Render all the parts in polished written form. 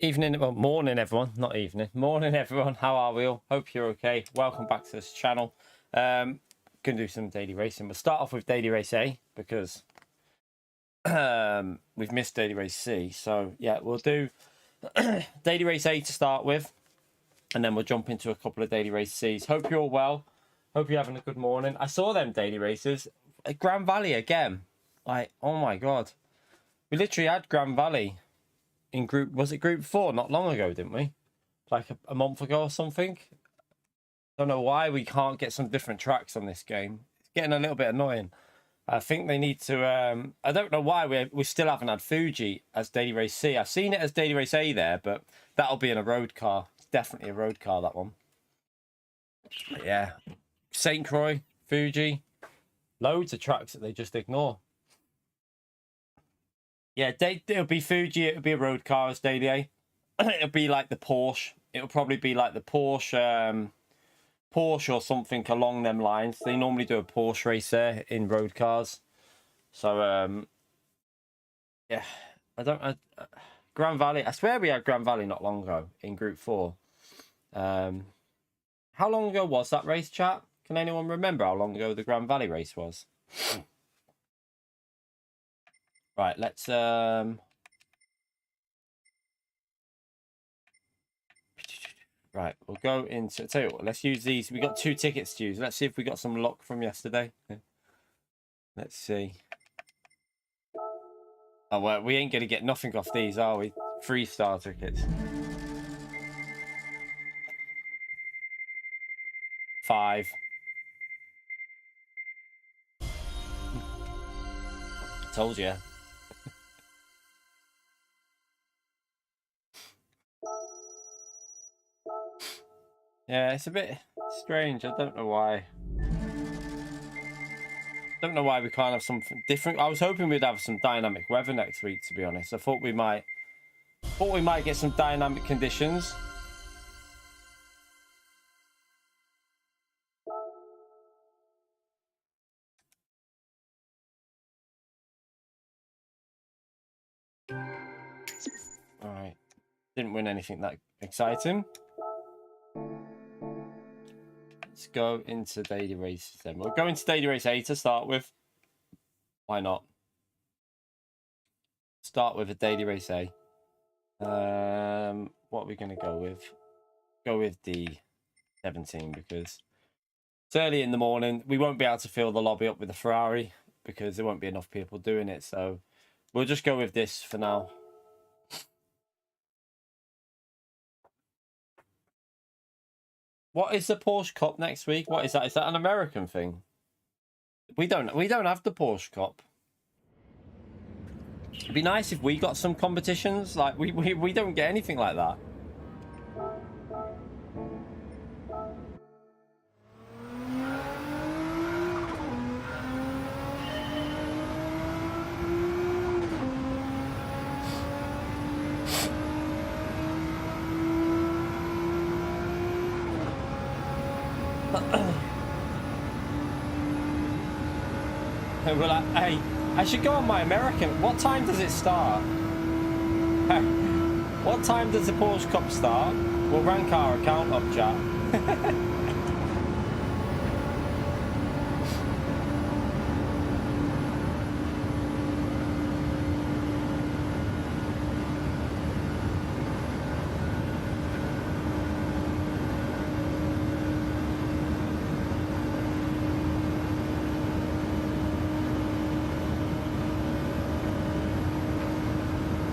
Evening, well, morning everyone, not evening. Morning everyone, how are we all? Hope you're okay. Welcome back to this channel. Gonna do some daily racing. We'll start off with daily race A because we've missed daily race C. So yeah, we'll do daily race A to start with, and then we'll jump into a couple of daily race C's. Hope you're all well. Hope you're having a good morning. I saw them daily races at Grand Valley again. Like, oh my god, we literally had Grand Valley in group, was it group 4 not long ago, didn't we? Like a month ago or something. Don't know why we can't get some different tracks on this game. It's getting a little bit annoying. I think they need to I don't know why we still haven't had Fuji as daily race C. I've seen it as daily race A there, but that'll be in a road car. It's definitely a road car, that one. But yeah, St. Croix, Fuji, loads of tracks that they just ignore. Yeah, it'll be Fuji, it'll be a road car as daily A. It'll be like the Porsche. It'll probably be like the Porsche or something along them lines. They normally do a Porsche race there in road cars. So, yeah, Grand Valley, I swear we had Grand Valley not long ago in Group 4. How long ago was that race, chat? Can anyone remember how long ago the Grand Valley race was? Right, let's right, we'll go into, tell you what, let's use these. We got 2 tickets to use. Let's see if we got some luck from yesterday. Let's see. Oh well, we ain't gonna get nothing off these, are we? 3-star tickets. 5. Told you. Yeah, it's a bit strange. I don't know why. Don't know why we can't have something different. I was hoping we'd have some dynamic weather next week, to be honest. I thought we might get some dynamic conditions. All right. Didn't win anything that exciting. Let's go into daily races then. We'll go into daily race A to start with. Why not? Start with a daily race A. What are we going to go with? Go with the 17 because it's early in the morning. We won't be able to fill the lobby up with a Ferrari because there won't be enough people doing it. So we'll just go with this for now. What is the Porsche Cup next week? What is that? Is that an American thing? We don't have the Porsche Cup. It'd be nice if we got some competitions. Like we don't get anything like that. Well, hey, I should go on my American. What time does it start? What time does the Porsche Cup start? We'll rank our account up, chat.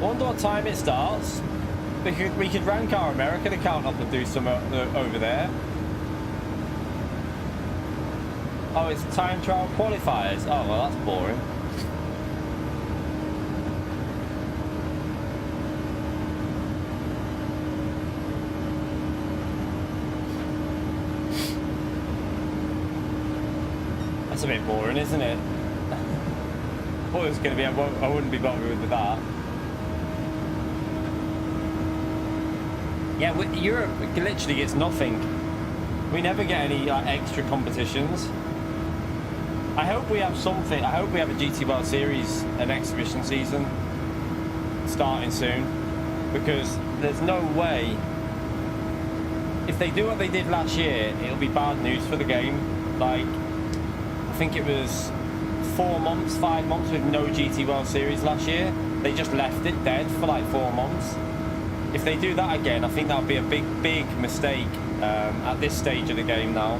Wonder what time it starts. We could rank our American account up and do some over there. Oh, it's time trial qualifiers. Oh well, that's boring. That's a bit boring, isn't it? I thought it was going to be. I wouldn't be bothered with that. Yeah, Europe literally gets nothing. We never get any extra competitions. I hope we have something. I hope we have a GT World Series, an exhibition season starting soon. because there's no way. If they do what they did last year, it'll be bad news for the game. Like, I think it was 4 months, 5 months with no GT World Series last year. They just left it dead for like 4 months. If they do that again, I think that would be a big mistake at this stage of the game now. I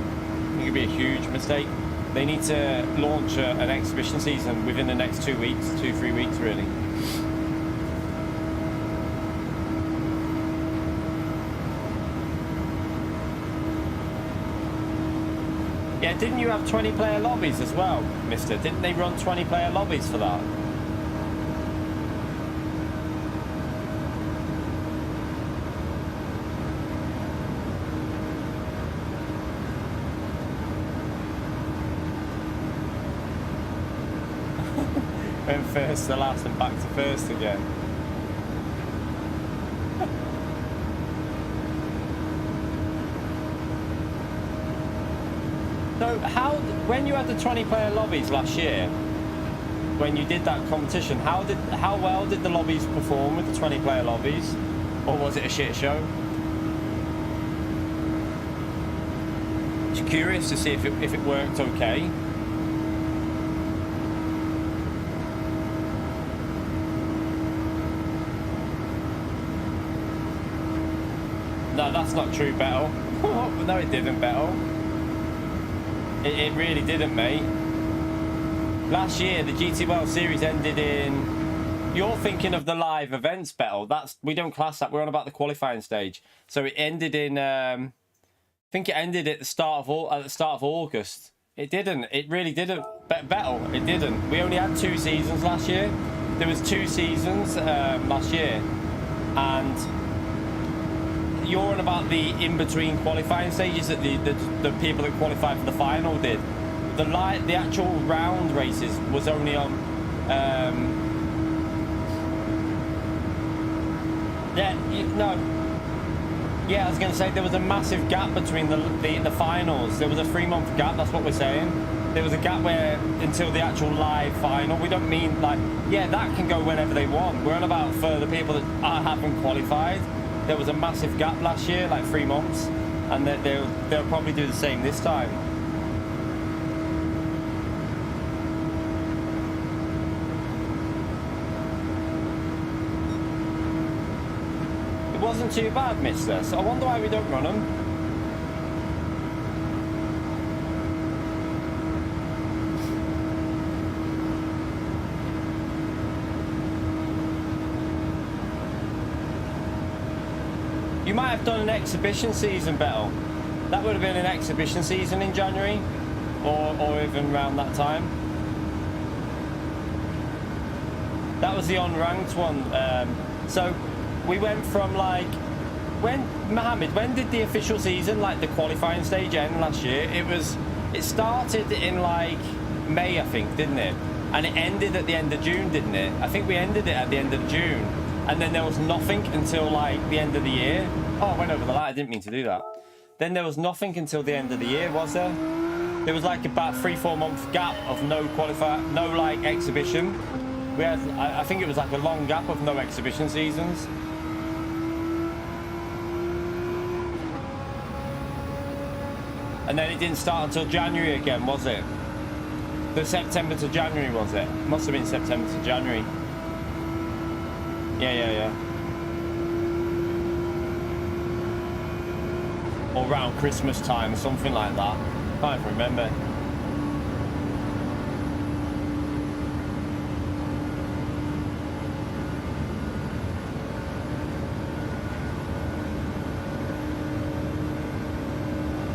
think it would be a huge mistake. They need to launch an exhibition season within the next 2 weeks, 2-3 weeks really. Yeah, didn't you have 20-player lobbies as well, mister? Didn't they run 20-player lobbies for that? Went first to last and back to first again. So when you had the 20-player lobbies last year, when you did that competition, how well did the lobbies perform with the 20-player lobbies, or was it a shit show? Just curious to see if it worked okay. No, that's not true, Beto. No, it didn't, Beto. It really didn't, mate. Last year, the GT World Series ended in... You're thinking of the live events, Beto. We don't class that. We're on about the qualifying stage. So it ended in... I think it ended at the start of August. It didn't. It really didn't. Beto, it didn't. We only had 2 seasons last year. There was 2 seasons last year. And... You're on about the in-between qualifying stages that the people that qualified for the final did. The actual round races was only on. Yeah, I was going to say there was a massive gap between the finals. There was a 3-month gap. That's what we're saying. There was a gap where until the actual live final. We don't mean like that can go whenever they want. We're on about for the people that haven't qualified. There was a massive gap last year, like 3 months, and they'll probably do the same this time. It wasn't too bad, mister, so I wonder why we don't run them. You might have done an exhibition season, Beto. That would have been an exhibition season in January, or even around that time. That was the unranked one. So we went from like Mohammed, when did the official season, like the qualifying stage, end last year? It started in like May, I think, didn't it? And it ended at the end of June, didn't it? I think we ended it at the end of June. And then there was nothing until like the end of the year. Oh, I went over the line. I didn't mean to do that. Then there was nothing until the end of the year, was there? There was like about 3-4 month gap of no like exhibition. We had, I think it was like a long gap of no exhibition seasons. And then it didn't start until January again, was it? The September to January, was it? Must have been September to January. Yeah. Or around Christmas time, something like that. Can't even remember.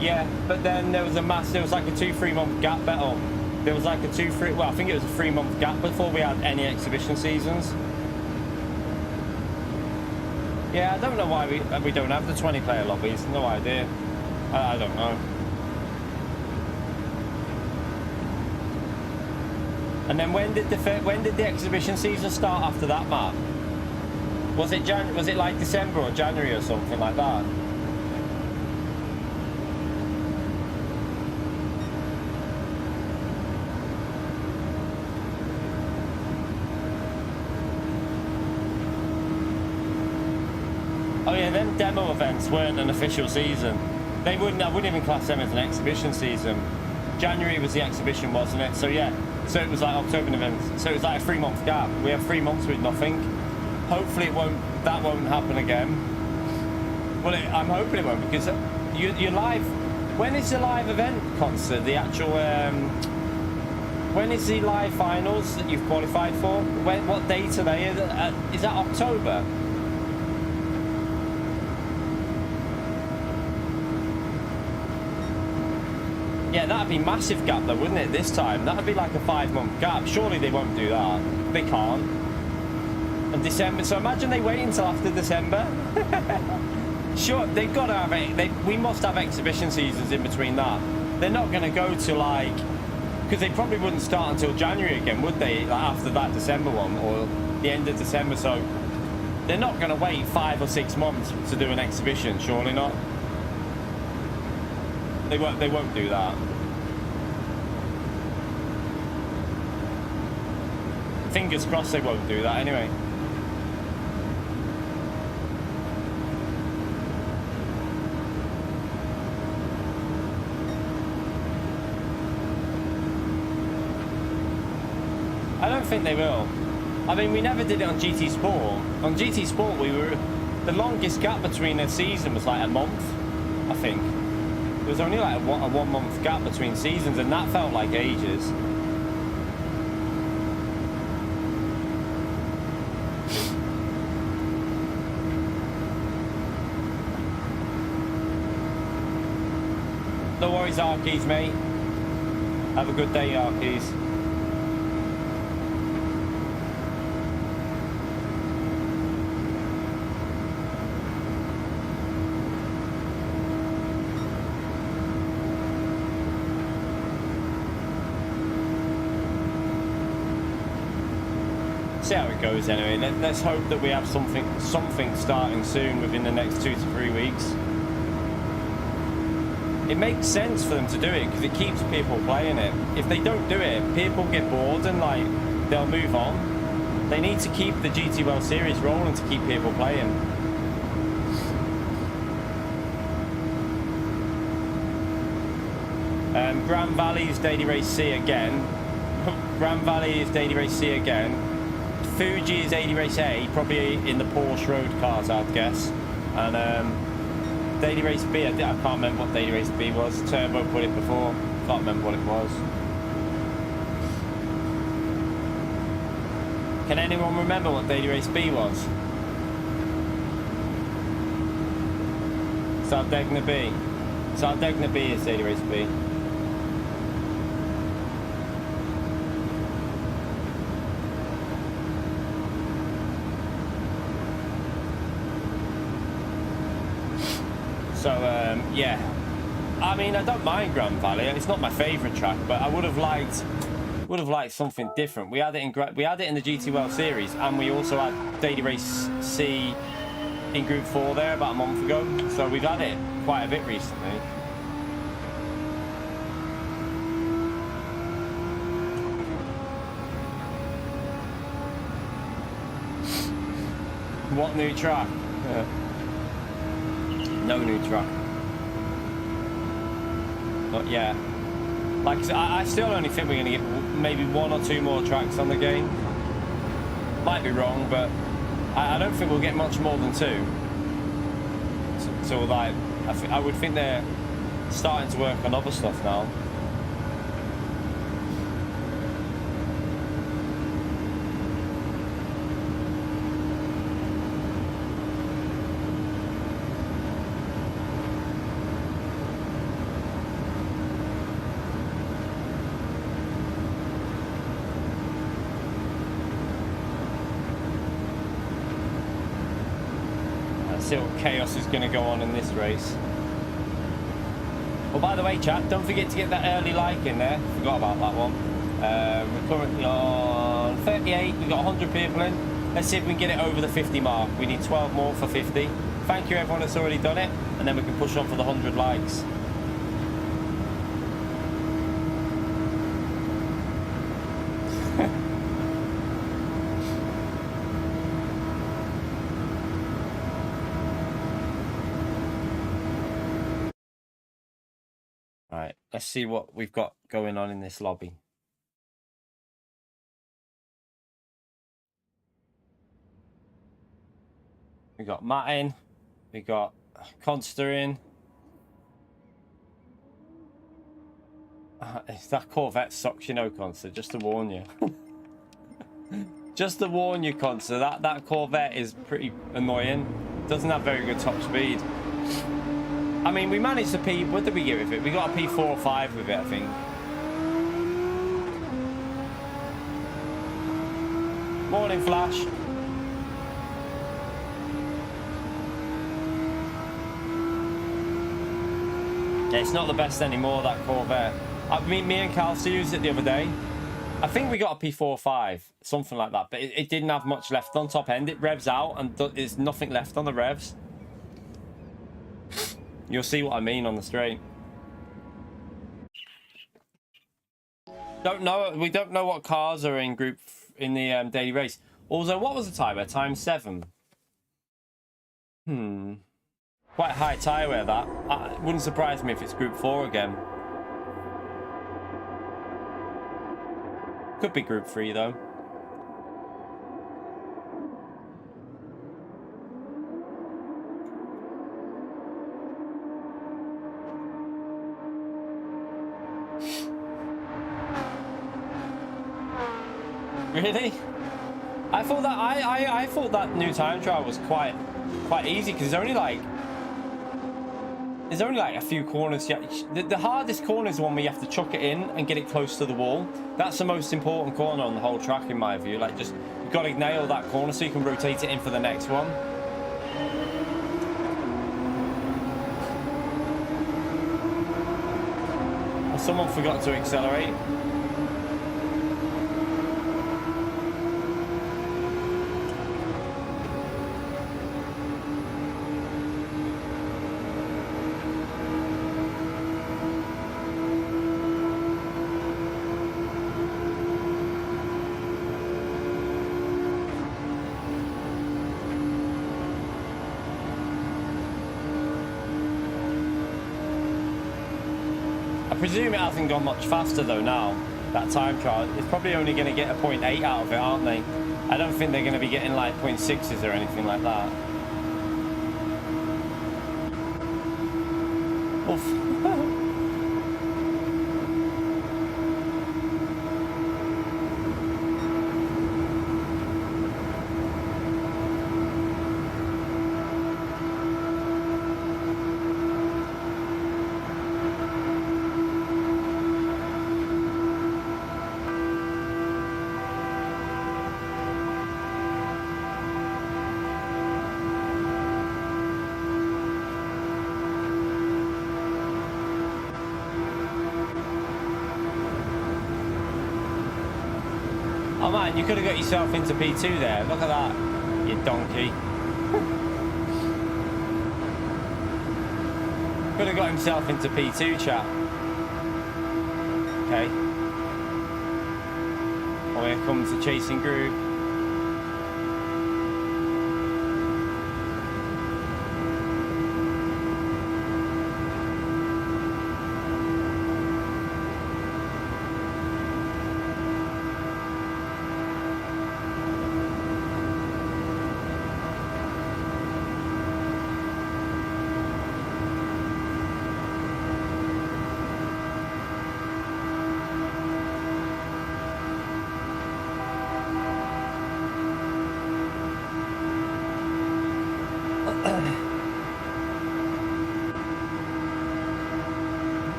Yeah, but then there was like a 2-3 month gap, Beto. There was like a 2-3, well, I think it was a 3-month gap before we had any exhibition seasons. Yeah, I don't know why we don't have the 20-player lobbies. No idea. I don't know. And then when did the exhibition season start after that, Matt? Was it like December or January or something like that? Oh yeah, them demo events weren't an official season. I wouldn't even class them as an exhibition season. January was the exhibition, wasn't it? So yeah, so it was like October, November. So it was like a 3-month gap. We have 3 months with nothing. Hopefully that won't happen again. Well, I'm hoping it won't, because you're live. When is the live event concert? The actual, when is the live finals that you've qualified for? What date are they? Is that October? Yeah, that'd be massive gap though, wouldn't it, this time? That'd be like a 5-month gap. Surely they won't do that. They can't. And December, so imagine they wait until after December. Sure, they've got to have it. We must have exhibition seasons in between that. They're not going to go to like, because they probably wouldn't start until January again, would they? Like after that December one or the end of December. So they're not going to wait 5 or 6 months to do an exhibition. Surely not. They won't do that. Fingers crossed they won't do that anyway. I don't think they will. I mean, we never did it on GT Sport. On GT Sport, the longest gap between a season was like a month, I think. There was only like a 1 month gap between seasons, and that felt like ages. No worries, Arkeys, mate. Have a good day, Arkeys. See how it goes anyway. Let's hope that we have something starting soon within the next 2 to 3 weeks. It makes sense for them to do it because it keeps people playing it. If they don't do it, people get bored and like they'll move on. They need to keep the GT World Series rolling to keep people playing. Grand Valley's Daily Race C again. Grand Valley is Daily Race C again. Fuji is Daily Race A, probably in the Porsche road cars, I'd guess. And Daily Race B, I can't remember what Daily Race B was. Turbo put it before, can't remember what it was. Can anyone remember what Daily Race B was? Sardegna B. Sardegna B is Daily Race B. So yeah, I mean, I don't mind Grand Valley. It's not my favourite track, but I would have liked something different. We had it in the GT World Series, and we also had Daily Race C in Group 4 there about a month ago. So we've had it quite a bit recently. What new track? Yeah. No new track. Not yet. Like I still only think we're going to get maybe 1 or 2 more tracks on the game. Might be wrong, but I don't think we'll get much more than 2. So like, I would think they're starting to work on other stuff now. See what chaos is going to go on in this race. Well, by the way, chat, don't forget to get that early like in there. Forgot about that one. We're currently on 38. We've got 100 people in. Let's see if we can get it over the 50 mark. We need 12 more for 50. Thank you everyone that's already done it, and then we can push on for the 100 likes. Right, let's see what we've got going on in this lobby. We got Matt in, we got Conster in. That Corvette sucks, you know, Conster, just to warn you. Just to warn you, Conster, that Corvette is pretty annoying. Doesn't have very good top speed. I mean, we managed to P... What did we get with it? We got a P4 or 5 with it, I think. Morning, Flash. Yeah, it's not the best anymore, that Corvette. I mean, me and Calci used it the other day. I think we got a P4 or 5, something like that. But it didn't have much left on top end. It revs out and there's nothing left on the revs. You'll see what I mean on the straight. Don't know. We don't know what cars are in group in the daily race. Also, what was the timer? Time 7. Quite high tire wear that. It wouldn't surprise me if it's group 4 again. Could be group 3 though. Really? I thought that I thought that new time trial was quite easy because there's only like a few corners. The hardest corner is the one where you have to chuck it in and get it close to the wall. That's the most important corner on the whole track in my view. Like, just you've got to nail that corner so you can rotate it in for the next one. Well, someone forgot to accelerate. I presume it hasn't gone much faster though now, that time trial. It's probably only going to get a 0.8 out of it, aren't they? I don't think they're going to be getting like 0.6s or anything like that. Oof. Oh man, you could have got yourself into P2 there. Look at that, you donkey. Could have got himself into P2, chat. Okay. Oh, here comes the chasing group.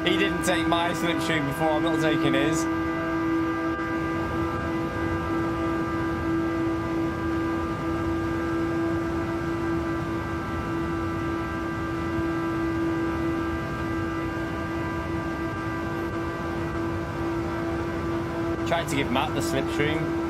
He didn't take my slipstream before, I'm not taking his. Tried to give Matt the slipstream.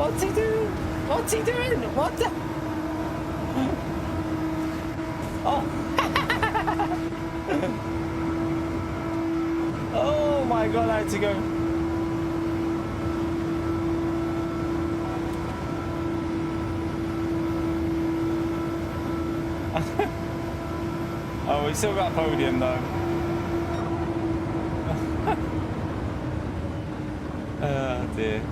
What's he doing? What's he doing? What the? Oh. Oh my god, I had to go. Oh, we still got a podium though. Oh dear.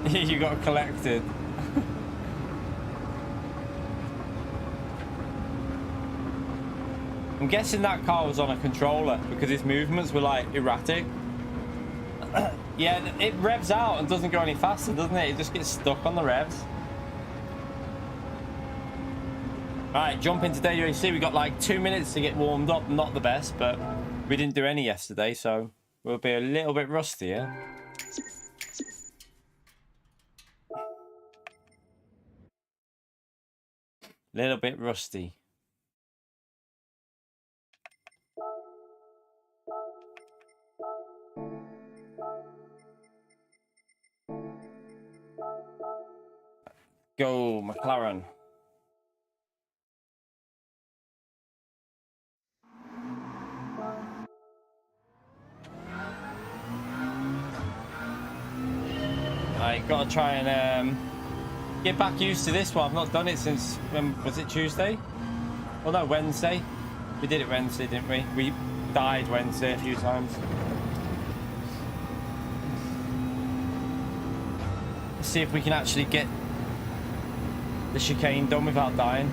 You got collected. I'm guessing that car was on a controller because its movements were like erratic. Yeah, it revs out and doesn't go any faster, doesn't it? It just gets stuck on the revs. Alright, jump into daily race C. We got like 2 minutes to get warmed up. Not the best, but we didn't do any yesterday, so we'll be a little bit rusty, yeah? Little bit rusty. Go, McLaren. I gotta try and get back used to this one. I've not done it since, when was it, Tuesday? Well, no, Wednesday. We did it Wednesday, didn't we? We died Wednesday a few times. Let's see if we can actually get the chicane done without dying.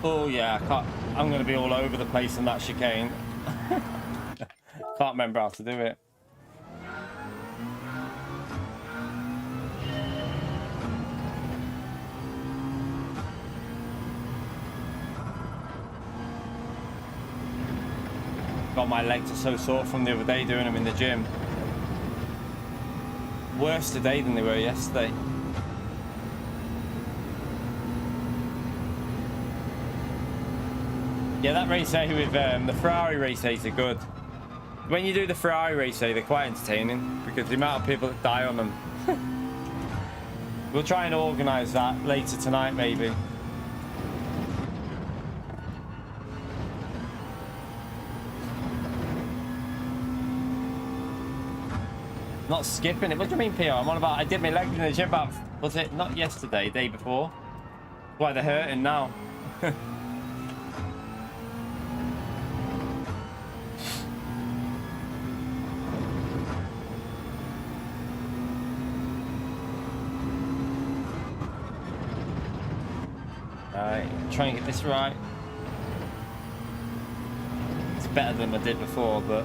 Oh yeah, I'm going to be all over the place in that chicane. Can't remember how to do it. God, my legs are so sore from the other day doing them in the gym. Worse today than they were yesterday. Yeah, that race day with the Ferrari race days are good. When you do the Ferrari race day, they're quite entertaining because the amount of people that die on them. We'll try and organise that later tonight, maybe. Not skipping it. What do you mean, PR? I'm on about. I did my legs in the gym about. Was it not yesterday? Day before? Why they're hurting now? Try and get this right. It's better than I did before, but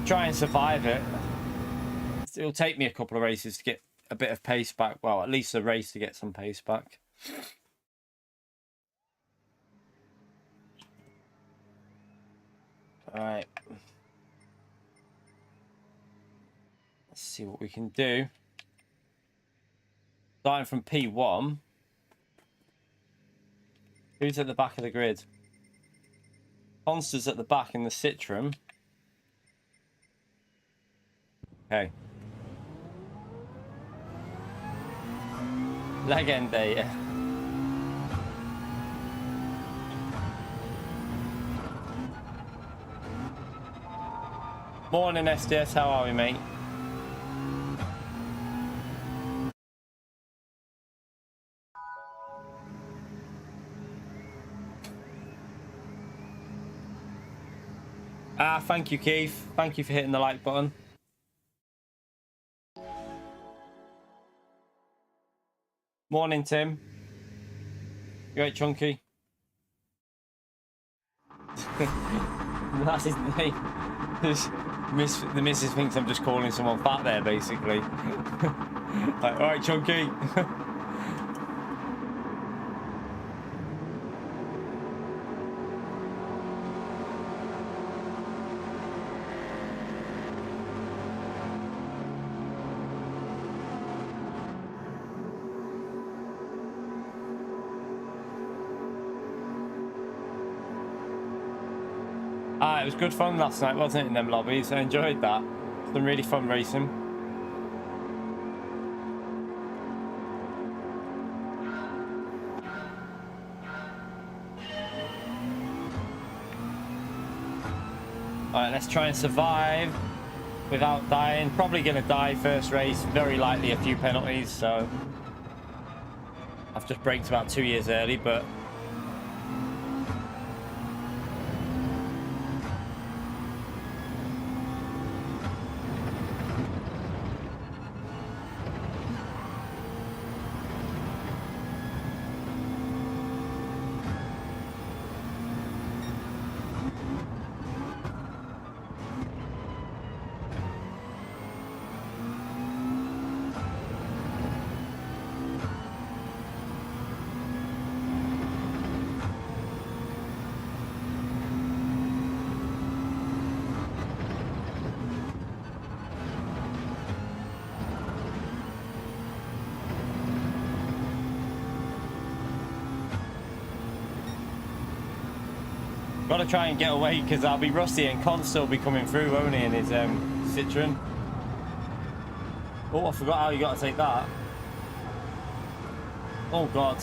try and survive it. It'll take me a couple of races to get a bit of pace back. Well, at least a race to get some pace back. All right. Let's see what we can do. Starting from P1. Who's at the back of the grid? Monster's at the back in the Citroen. Okay. Legende, yeah. Morning, SDS. How are we, mate? Thank you, Keith. Thank you for hitting the like button. Morning, Tim. You right, Chunky? That's his name. The missus thinks I'm just calling someone fat there, basically. Like, all right, Chunky. It was good fun last night, wasn't it, in them lobbies? I enjoyed that. Some really fun racing. Alright, let's try and survive without dying. Probably going to die first race. Very likely a few penalties, so... I've just braked about 2 years early, but... Gotta try and get away because I'll be rusty and Con's still be coming through, won't he, in his Citroen. Oh, I forgot how you got to take that. Oh God,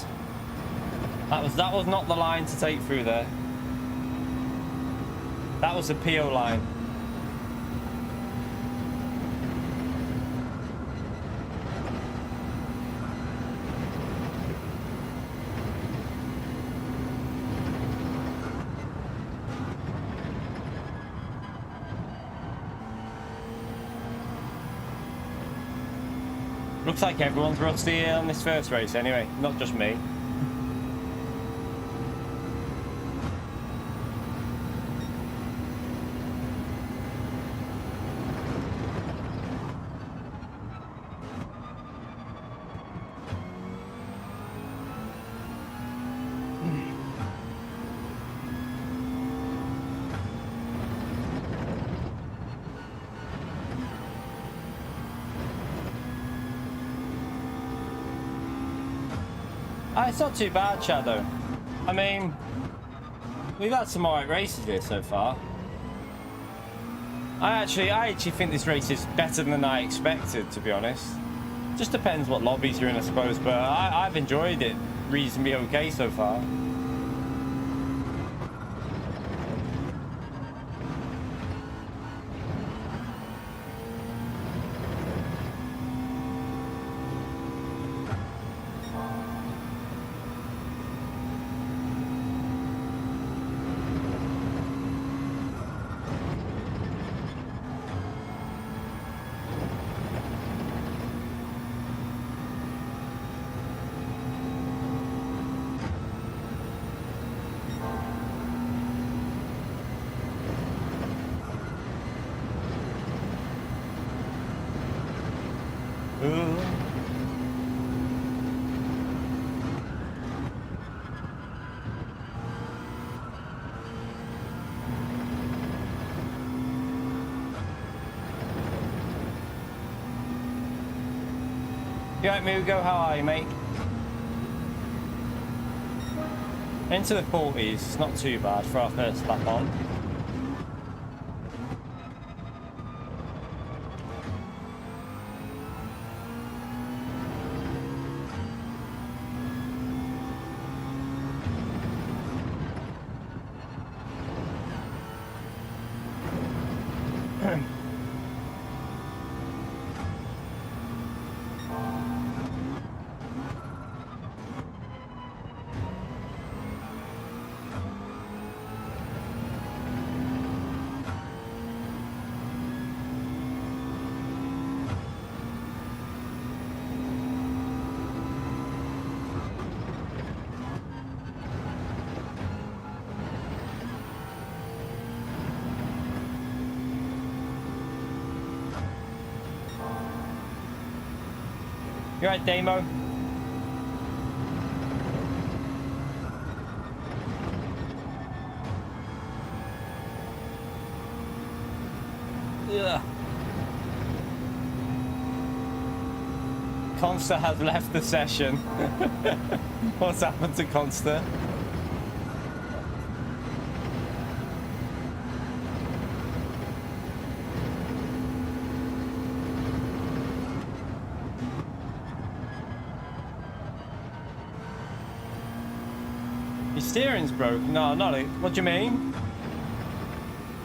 that was not the line to take through there. That was the PO line. Looks like everyone's rusty on this first race anyway, not just me. It's not too bad, Shadow. I mean, we've had some alright races here so far. I actually think this race is better than I expected, to be honest. Just depends what lobbies you're in, I suppose, but I've enjoyed it reasonably okay so far. You right, Mugo? How are you, mate? Into the 40s, it's not too bad for our first lap on. You right, Damo? Ugh. Consta has left the session. What's happened to Consta? Your steering's broken? No, not it. What do you mean?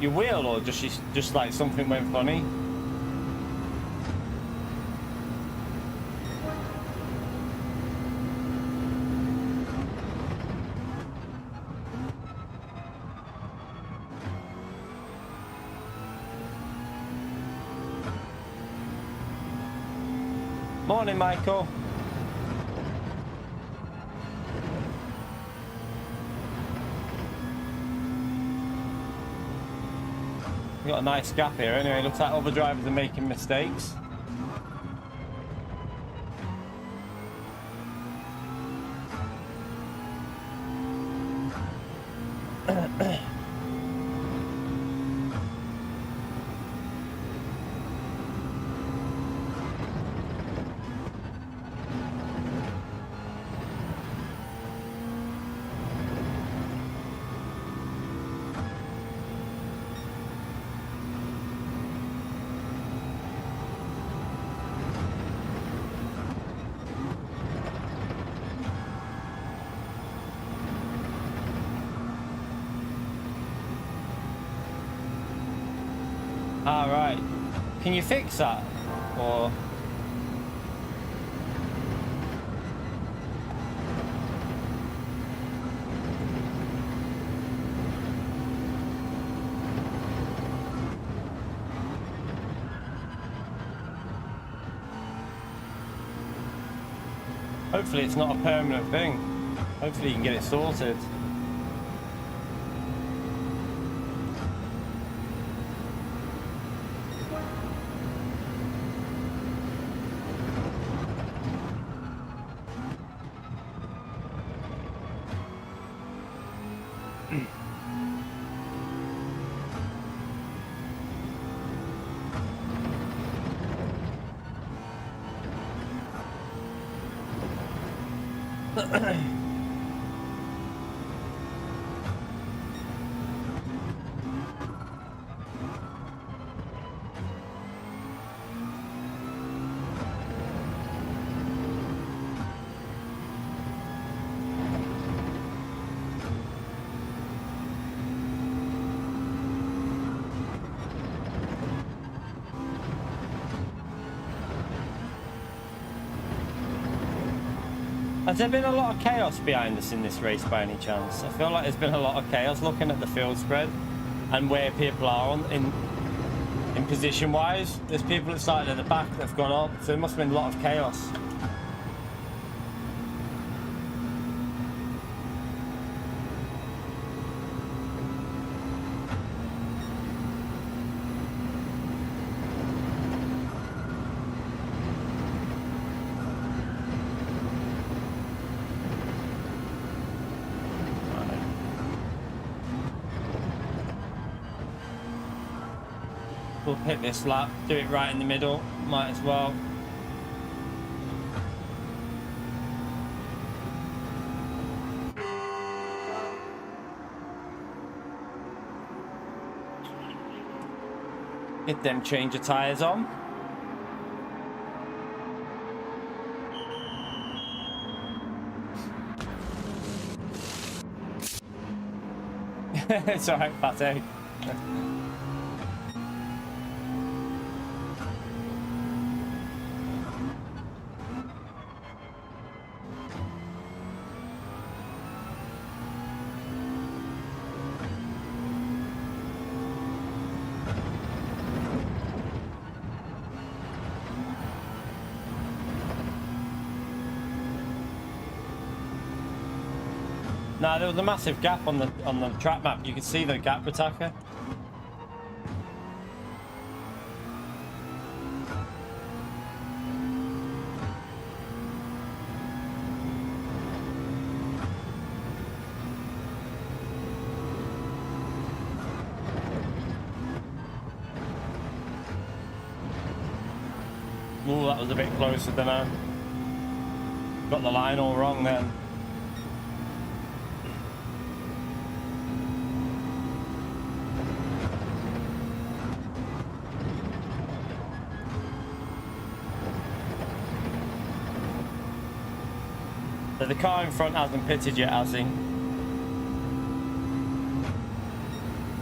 Your wheel, or just like something went funny? Morning, Michael. We got a nice gap here. Anyway, looks like other drivers are making mistakes. All right. Can you fix that? Or hopefully it's not a permanent thing. Hopefully you can get it sorted. Has there been a lot of chaos behind us in this race by any chance? I feel like there's been a lot of chaos looking at the field spread and where people are on in position wise. There's people that started at the back that have gone up, so there must have been a lot of chaos. We'll hit this lap, do it right in the middle, might as well. Get them change of tyres on. It's alright, Fatty. No, there was a massive gap on the track map. You can see the gap attacker. Ooh, that was a bit closer than I got the line all wrong then. So the car in front hasn't pitted yet, has he?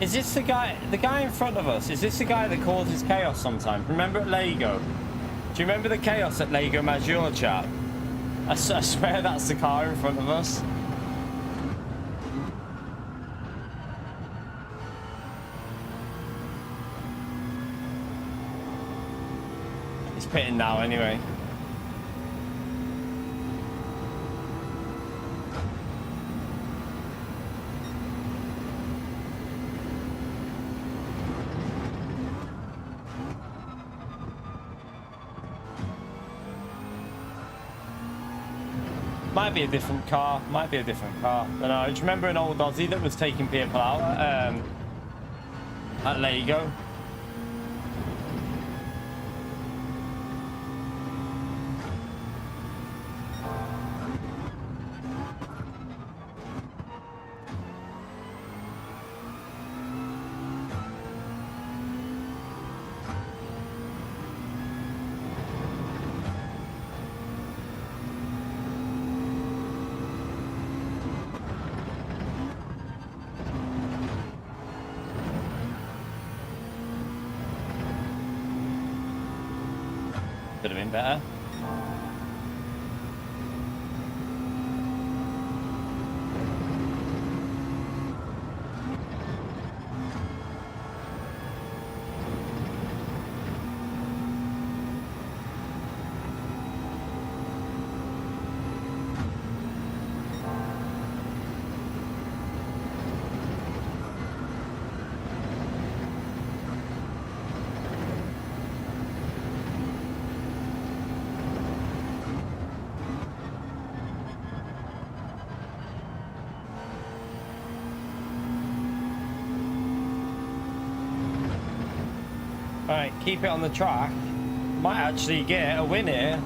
Is this the guy in front of us? Is this the guy that causes chaos sometimes? Remember at Lego? Do you remember the chaos at Lego Major, chat? I swear that's the car in front of us. He's pitting now anyway. Might be a different car. Might be a different car. I don't know. Do you remember an old Aussie that was taking people out at Lego? Could have been better. Right, keep it on the track. Might actually get a win here.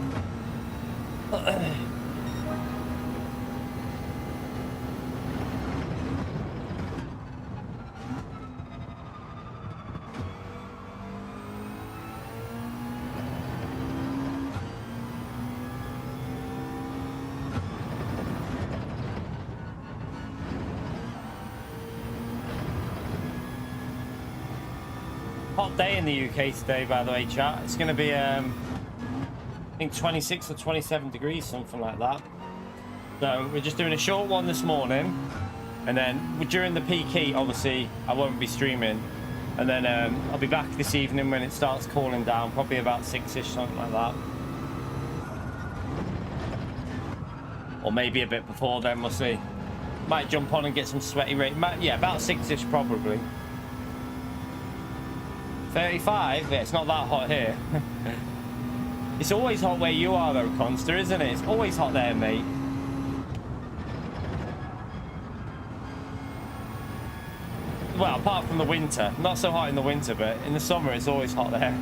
Hot day in the UK today, by the way, chat. It's going to be, I think 26 or 27 degrees, something like that. So we're just doing a short one this morning, and then during the peak heat, obviously, I won't be streaming. And then I'll be back this evening when it starts cooling down, probably about 6-ish, something like that. Or maybe a bit before then, we'll see. Might jump on and get some sweaty rain. Yeah, about 6-ish probably. 35? Yeah, it's not that hot here. It's always hot where you are though, Conster, isn't it? It's always hot there, mate. Well, apart from the winter. Not so hot in the winter, but in the summer it's always hot there.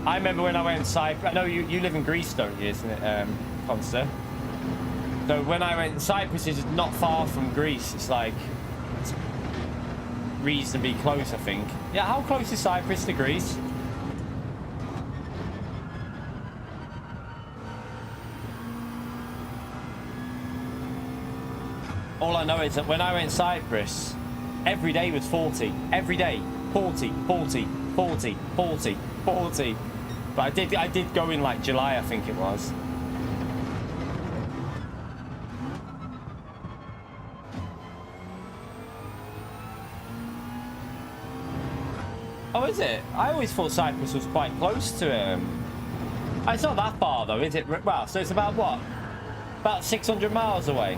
I remember when I went to Cyprus. I know you live in Greece, don't you, isn't it, Conster? So when I went to Cyprus, is not far from Greece. It's like reasonably close, I think. Yeah, how close is Cyprus to Greece? All I know is that when I went to Cyprus, every day was 40. Every day, 40, 40, 40, 40, 40. But I did go in like July, I think it was. Oh, is it? I always thought Cyprus was quite close to it's not that far though, is it? Well, so it's about what? About 600 miles away.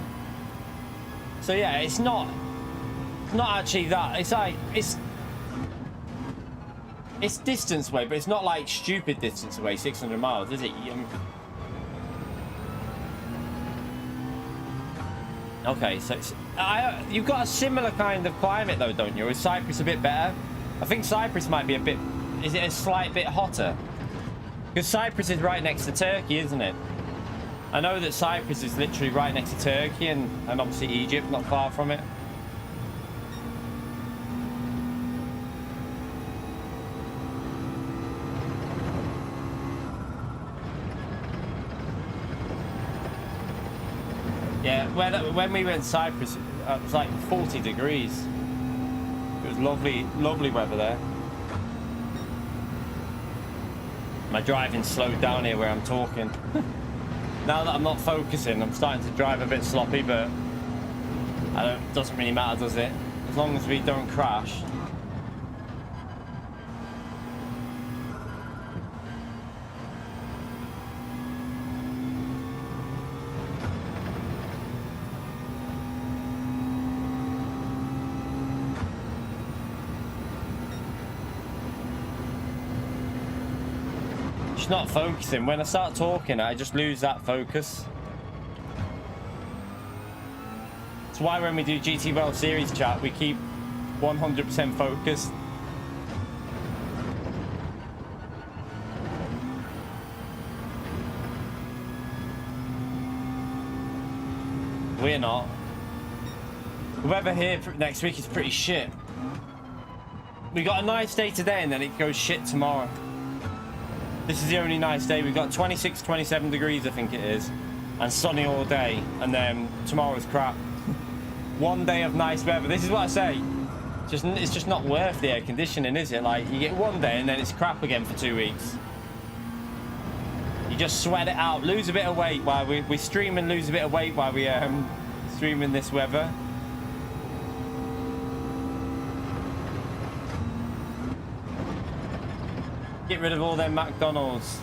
So yeah, it's not actually that. It's like it's distance away, but it's not like stupid distance away. 600 miles, is it? Okay, so it's, you've got a similar kind of climate though, don't you? Is Cyprus a bit better? I think Cyprus might be a bit... Is it a slight bit hotter? Because Cyprus is right next to Turkey, isn't it? I know that Cyprus is literally right next to Turkey and obviously Egypt, not far from it. Yeah, when we went to Cyprus, it was like 40 degrees. It was lovely, lovely weather there. My driving slowed down here where I'm talking. Now that I'm not focusing, I'm starting to drive a bit sloppy, but it doesn't really matter, does it? As long as we don't crash. Not focusing. When I start talking, I just lose that focus. That's why when we do GT World Series chat, we keep 100% focused. We're not. The weather here next week is pretty shit. We got a nice day today and then it goes shit tomorrow. This is the only nice day. We've got 26, 27 degrees, I think it is, and sunny all day. And then tomorrow's crap. One day of nice weather. This is what I say. It's just not worth the air conditioning, is it? Like, you get one day and then it's crap again for 2 weeks. You just sweat it out, lose a bit of weight while we stream and lose a bit of weight while we stream in this weather. Get rid of all them McDonald's.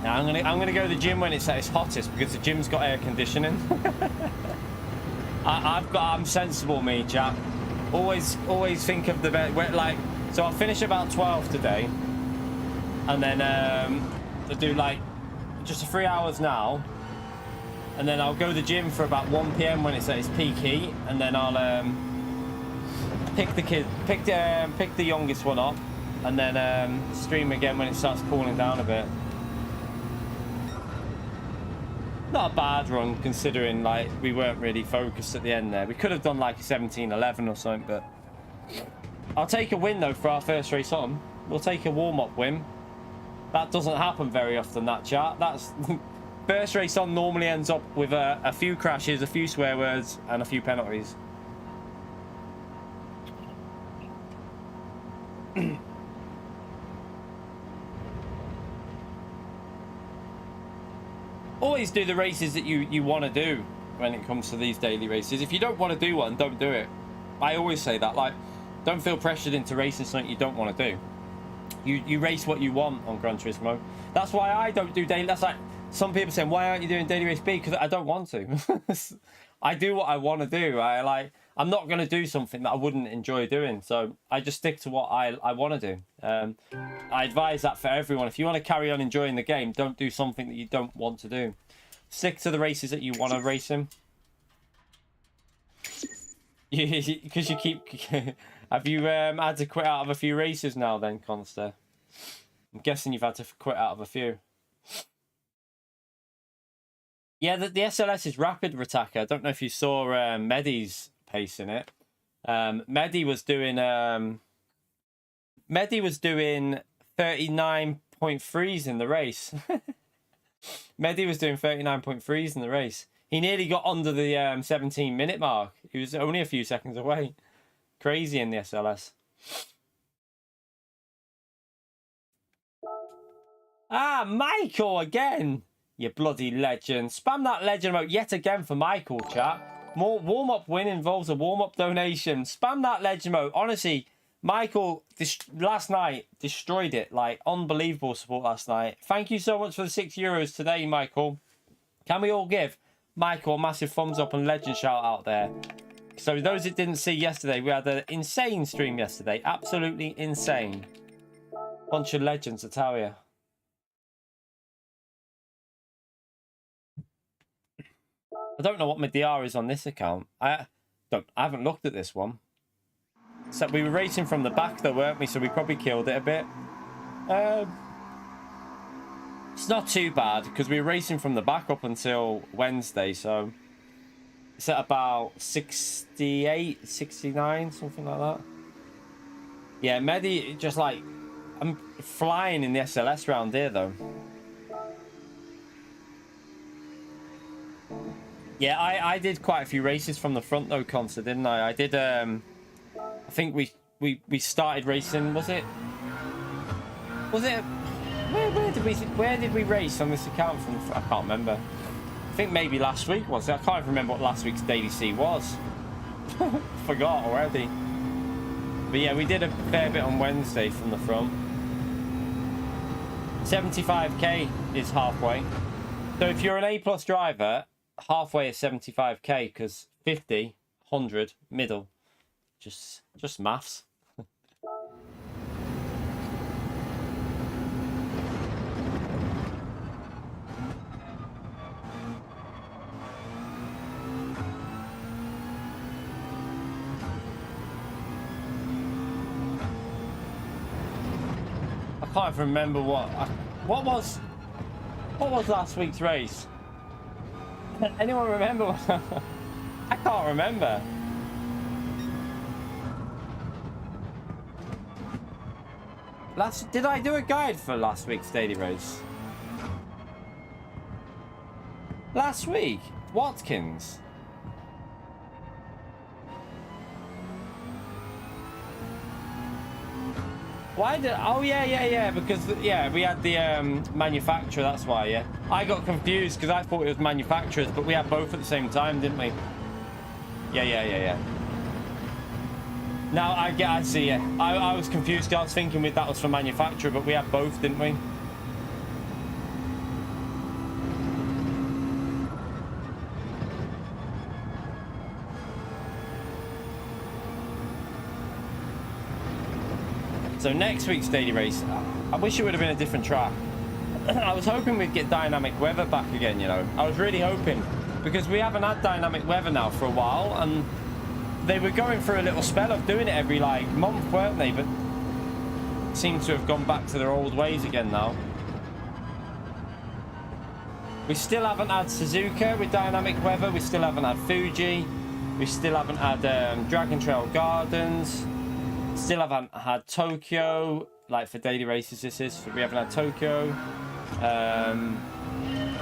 Now I'm gonna go to the gym when it's at its hottest because the gym's got air conditioning. I'm sensible, me chap. Always think of the best. Like, so I'll finish about 12 today, and then I'll do like just 3 hours now. And then I'll go to the gym for about 1 PM when it's at its peak heat, and then I'll pick the youngest one up, and then stream again when it starts cooling down a bit. Not a bad run considering like we weren't really focused at the end there. We could have done like a 17-11 or something, but I'll take a win though for our first race on. We'll take a warm-up win. That doesn't happen very often, that chat. That's first race on normally ends up with a few crashes, a few swear words, and a few penalties. Always do the races that you want to do when it comes to these daily races. If you don't want to do one, don't do it. I always say that. Like, don't feel pressured into racing something you don't want to do. You race what you want on Gran Turismo. That's why I don't do daily. That's like some people saying, why aren't you doing daily race B? Because I don't want to. I do what I want to do. I'm not going to do something that I wouldn't enjoy doing. So I just stick to what I want to do. I advise that for everyone. If you want to carry on enjoying the game, don't do something that you don't want to do. Stick to the races that you want to race in. Because you keep... Have you had to quit out of a few races now then, Conster? I'm guessing you've had to quit out of a few. Yeah, the SLS is rapid attacker. I don't know if you saw Mehdi's pace in it. Mehdi was doing 39.3s in the race. Mehdi was doing 39.3s in the race. He nearly got under the 17-minute mark. He was only a few seconds away. Crazy in the SLS. Ah, Michael again. You bloody legend. Spam that legend emote yet again for Michael, chat. More warm-up win involves a warm-up donation. Spam that legend emote. Honestly, Michael, last night, destroyed it. Like, unbelievable support last night. Thank you so much for the €6 today, Michael. Can we all give Michael a massive thumbs up and legend shout out there? So those that didn't see yesterday, we had an insane stream yesterday. Absolutely insane. Bunch of legends, I tell you. I don't know what my DR is on this account. I haven't looked at this one. So we were racing from the back though, weren't we? So we probably killed it a bit. It's not too bad because we were racing from the back up until Wednesday. So it's at about 68, 69, something like that. Yeah, Medi, just like, I'm flying in the SLS round here though. Yeah, I did quite a few races from the front though, Consta, didn't I? I did, I think we started racing, was it, where did we race on this account from? I can't remember. I think maybe last week was it? I can't even remember what last week's Daily C was. Forgot already. But yeah, we did a fair bit on Wednesday from the front. 75k is halfway. So if you're an A+ driver, halfway is 75k, because 50, 100, middle. Just maths. I can't remember what was last week's race. Anyone remember? I can't remember. Did I do a guide for last week's daily race? Last week, Watkins. Why did? Oh yeah. Because yeah, we had the manufacturer. That's why. Yeah, I got confused because I thought it was manufacturers, but we had both at the same time, didn't we? Yeah. Now I see. Yeah, I was confused. I was thinking that was for manufacturer, but we had both, didn't we? So next week's daily race, I wish it would have been a different track. I was hoping we'd get dynamic weather back again, you know. I was really hoping, because we haven't had dynamic weather now for a while, and they were going through a little spell of doing it every like month, weren't they? But seem to have gone back to their old ways again now. We still haven't had Suzuka with dynamic weather. We still haven't had Fuji. We still haven't had Dragon Trail Gardens. Still haven't had Tokyo, like for daily races this is. We haven't had Tokyo.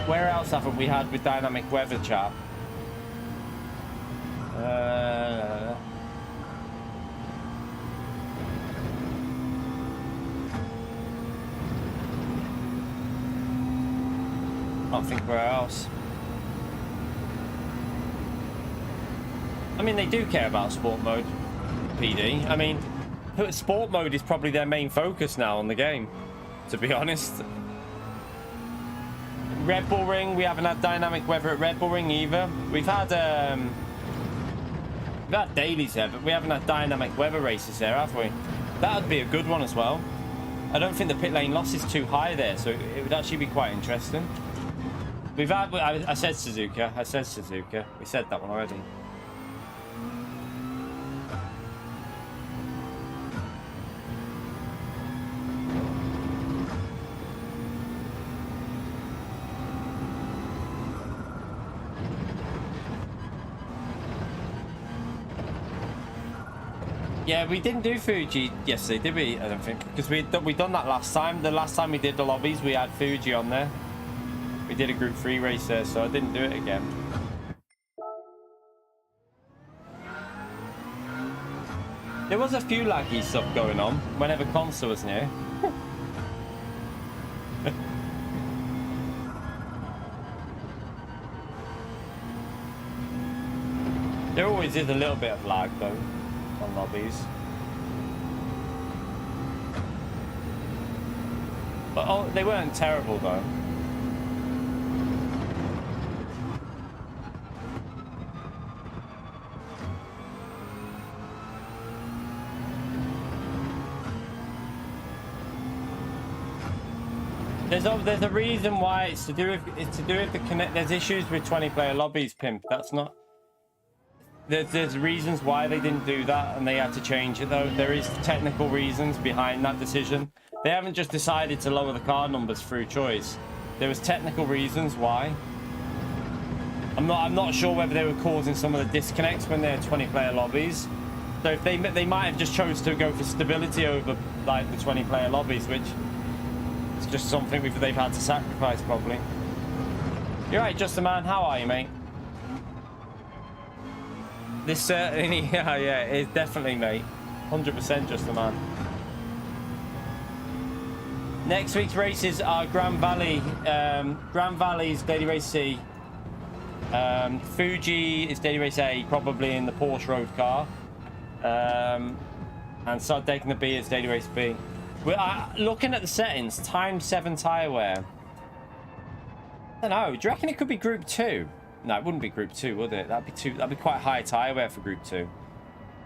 Where else haven't we had with dynamic weather, chap? Can't think where else. I mean, they do care about sport mode, PD. I mean, sport mode is probably their main focus now on the game, to be honest. Red Bull Ring, we haven't had dynamic weather at Red Bull Ring either. We've had dailies there, but we haven't had dynamic weather races there, have we? That would be a good one as well. I don't think the pit lane loss is too high there, so it would actually be quite interesting. We've had, I said Suzuka. We said that one already. Yeah, we didn't do Fuji yesterday, did we? I don't think, because we done that last time. The last time we did the lobbies, we had Fuji on there. We did a Group 3 race there, so I didn't do it again. There was a few laggy stuff going on whenever Consta was near. There always is a little bit of lag though on lobbies. But oh, they weren't terrible though. There's a reason why it's to do with the connect. There's issues with 20-player lobbies, Pimp. That's not. There's reasons why they didn't do that, and they had to change it, though. There is technical reasons behind that decision. They haven't just decided to lower the car numbers through choice. There was technical reasons why. I'm not sure whether they were causing some of the disconnects when they're 20-player lobbies. So if they might have just chose to go for stability over like the 20-player lobbies, which is just something they've had to sacrifice probably. You're right, Just a Man. How are you, mate? This certainly, yeah, it's definitely, mate. 100% Just a Man. Next week's races are Grand Valley's Daily Race C. Fuji is Daily Race A, probably in the Porsche road car. And Sardegna B is Daily Race B. We're looking at the settings. Times 7 tyre wear. I don't know. Do you reckon it could be Group 2? No, it wouldn't be Group 2, would it? That'd be quite high tyre wear for Group 2.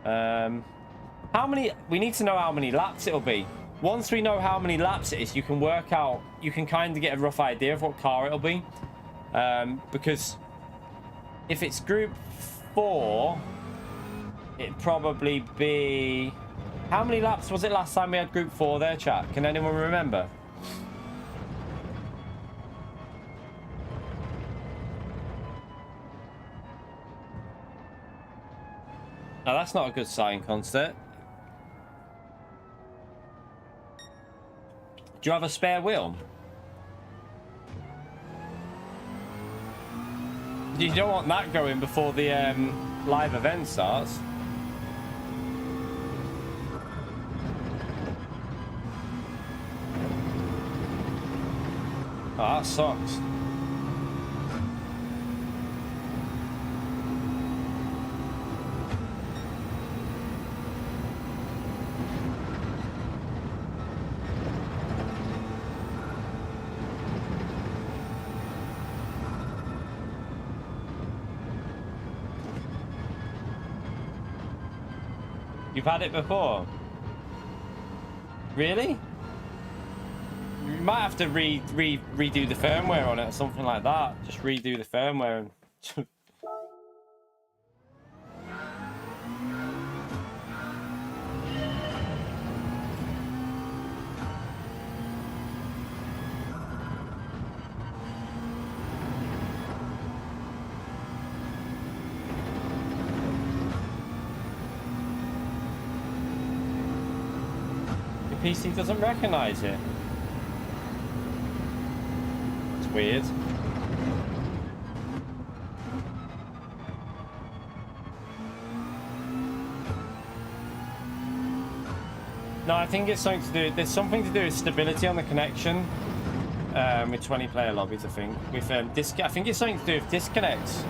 How many? We need to know how many laps it'll be. Once we know how many laps it is, you can work out. You can kind of get a rough idea of what car it'll be. Because if it's Group 4, it'd probably be... How many laps was it last time we had Group 4 there, chat? Can anyone remember? No, that's not a good sign, Concert. Do you have a spare wheel? You don't want that going before the live event starts. Oh, that sucks. You've had it before? Really? You might have to redo the firmware on it or something like that. Just redo the firmware. And the PC doesn't recognize it. It's weird. No, I think it's something to do. There's something to do with stability on the connection with 20-player lobbies. I think with I think it's something to do with disconnects.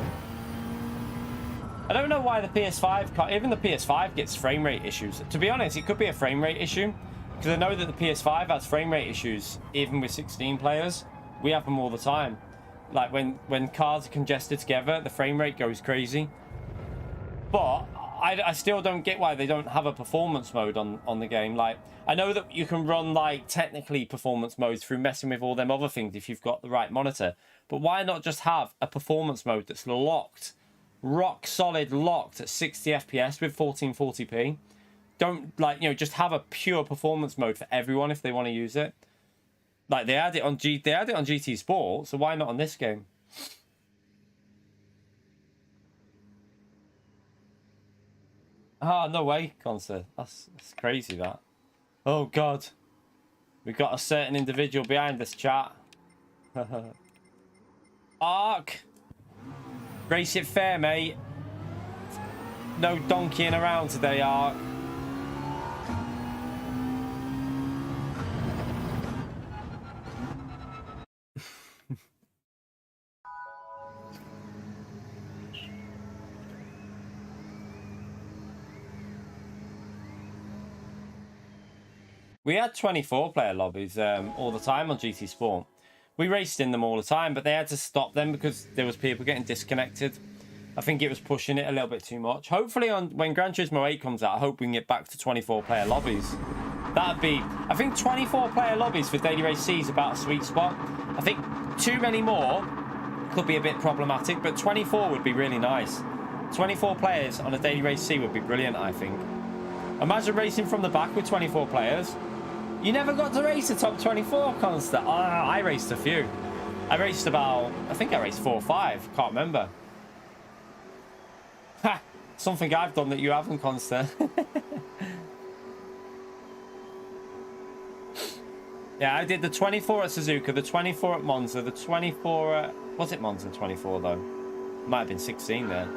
I don't know why the PS5, even the PS5 gets frame rate issues. To be honest, it could be a frame rate issue. Because I know that the PS5 has frame rate issues, even with 16 players. We have them all the time. Like, when cars are congested together, the frame rate goes crazy. But I still don't get why they don't have a performance mode on the game. Like, I know that you can run, like, technically performance modes through messing with all them other things if you've got the right monitor. But why not just have a performance mode that's locked, rock solid locked at 60 FPS with 1440p? Don't, like, you know, just have a pure performance mode for everyone if they want to use it. Like, they had it on GT Sport, so why not on this game? Ah, no way, Concert. That's crazy, that. Oh, God. We've got a certain individual behind this, chat. Ark! Race it fair, mate. No donkeying around today, Ark. We had 24-player lobbies all the time on GT Sport. We raced in them all the time, but they had to stop them because there was people getting disconnected. I think it was pushing it a little bit too much. Hopefully, when Gran Turismo 8 comes out, I hope we can get back to 24-player lobbies. That'd be... I think 24-player lobbies for Daily Race C is about a sweet spot. I think too many more could be a bit problematic, but 24 would be really nice. 24 players on a daily race C would be brilliant, I think. Imagine racing from the back with 24 players. You never got to race the top 24, Consta. Oh, I raced a few. I raced about, I think I raced 4 or 5. Can't remember. Ha! Something I've done that you haven't, Consta. Yeah, I did the 24 at Suzuka, the 24 at Monza, the 24 at... Was it Monza 24, though? Might have been 16 there.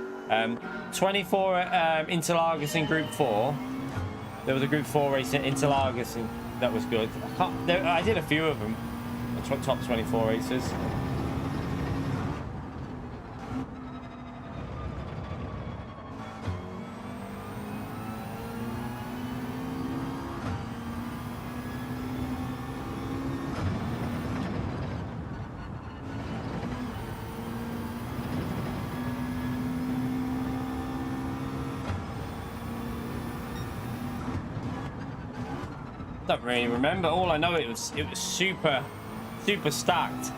24 at Interlagos in Group 4. There was a Group 4 race at Interlagos that was good. I did a few of them. The top 24 races. Don't really remember. All I know, it was super stacked.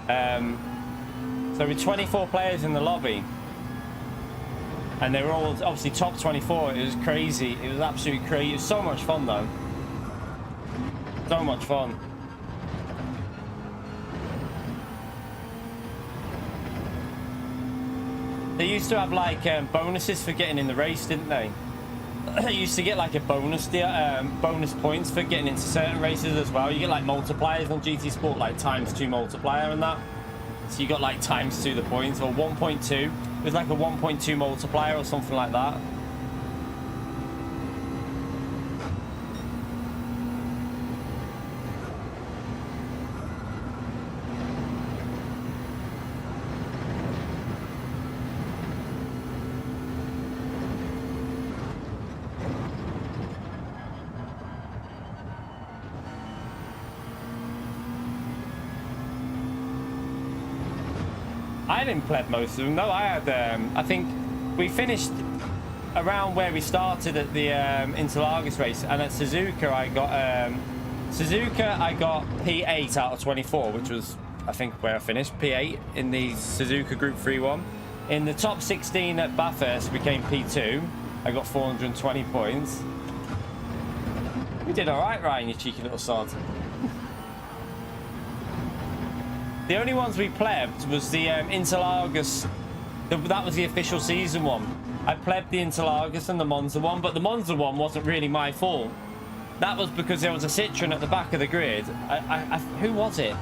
So with 24 players in the lobby, and they were all obviously top 24. It was crazy. It was absolutely crazy. It was so much fun though. So much fun. They used to have like bonuses for getting in the race, didn't they? You used to get like a bonus points for getting into certain races as well. You get like multipliers on GT Sport, like ×2 multiplier and that. So you got like ×2 the points, or 1.2. It was like a 1.2 multiplier or something like that. I didn't pleb most of them. No, I had. I think we finished around where we started at the Interlagos race, and at Suzuka I got P8 out of 24, which was I think where I finished P8 in the Suzuka Group 3-1. In the top 16 at Bathurst became P2. I got 420 points. We did all right, Ryan, you cheeky little sod. The only ones we plebbed was the Interlagos. That was the official season one. I plebbed the Interlagos and the Monza one, but the Monza one wasn't really my fault. That was because there was a Citroen at the back of the grid. Who was it?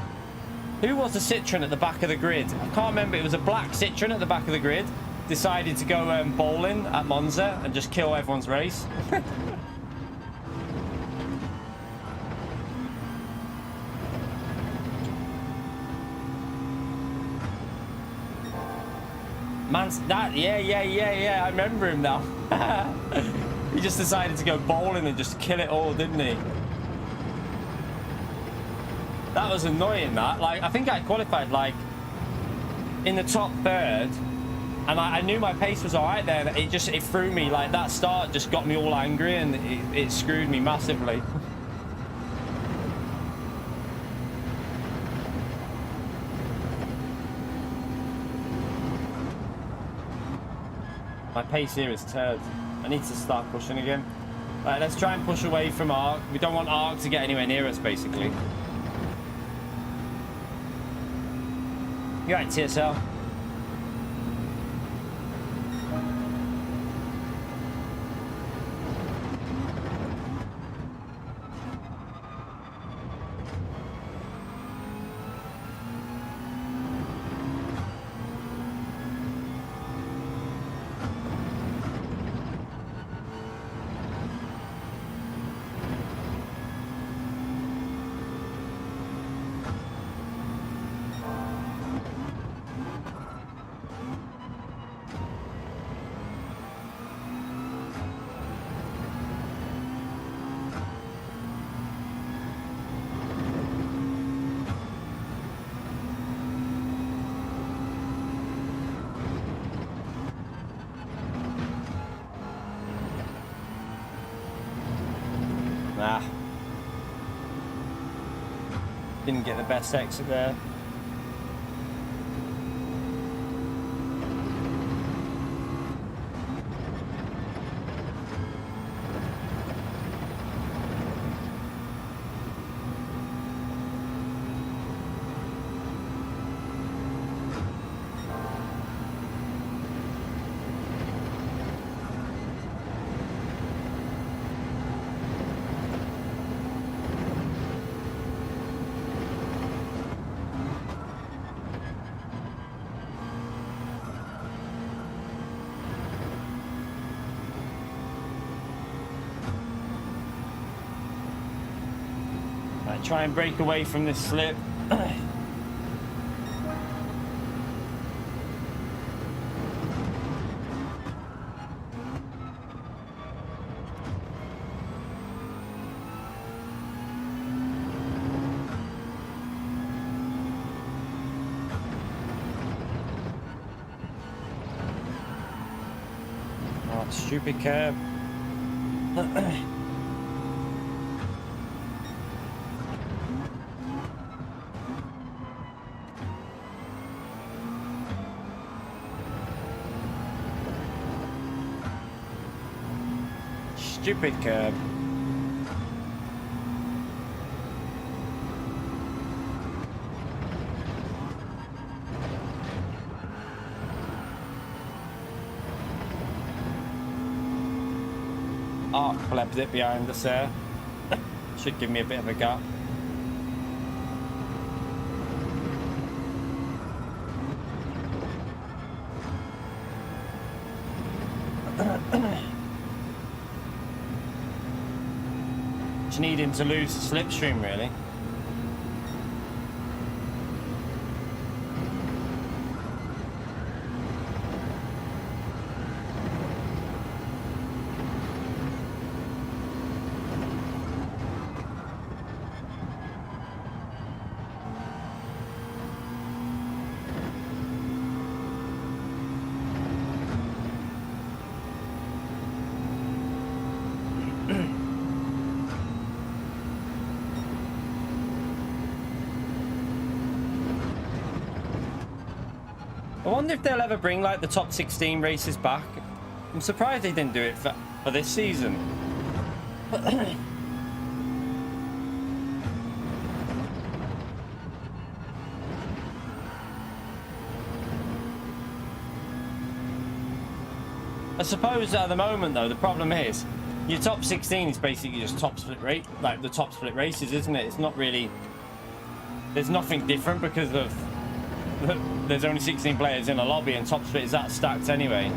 Who was the Citroen at the back of the grid? I can't remember. It was a black Citroen at the back of the grid. Decided to go bowling at Monza and just kill everyone's race. Yeah, I remember him now. He just decided to go bowling and just kill it all, didn't he? That was annoying, that. Like, I think I qualified, like, in the top third, and I knew my pace was alright there, and it threw me, like, that start just got me all angry, and it screwed me massively. My pace here is turd. I need to start pushing again. Right, let's try and push away from ARC. We don't want ARC to get anywhere near us, basically. You right, TSL? Nah. Didn't get the best exit there. Try and break away from this slip. Oh, stupid curb. Stupid curb. Oh, flipped it behind us there. Should give me a bit of a gap. Just need him to lose the slipstream, really. I wonder if they'll ever bring like the top 16 races back. I'm surprised they didn't do it for this season. I suppose at the moment though, the problem is your top 16 is basically just top split rate, like the top split races, isn't it? It's not really, there's nothing different because of there's only 16 players in a lobby and top split is that stacked anyway.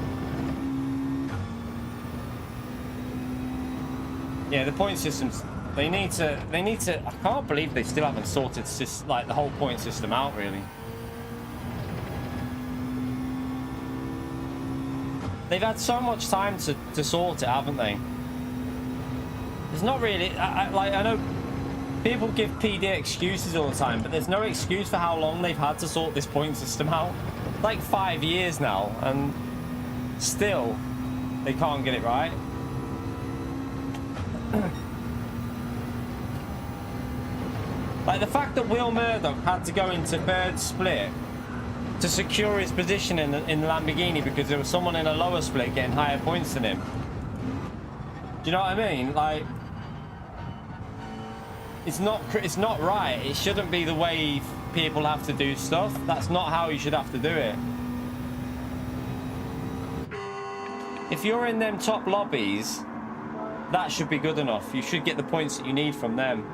Yeah, the point systems, they need to, I can't believe they still haven't sorted like the whole point system out really. They've had so much time to sort it, haven't they? There's not really, I know people give PD excuses all the time, but there's no excuse for how long they've had to sort this point system out. Like 5 years now, and still they can't get it right. Like the fact that Will Murdoch had to go into third split to secure his position in the Lamborghini because there was someone in a lower split getting higher points than him. Do you know what I mean? Like, it's not right. It shouldn't be the way people have to do stuff. That's not how you should have to do it. If you're in them top lobbies, that should be good enough. You should get the points that you need from them.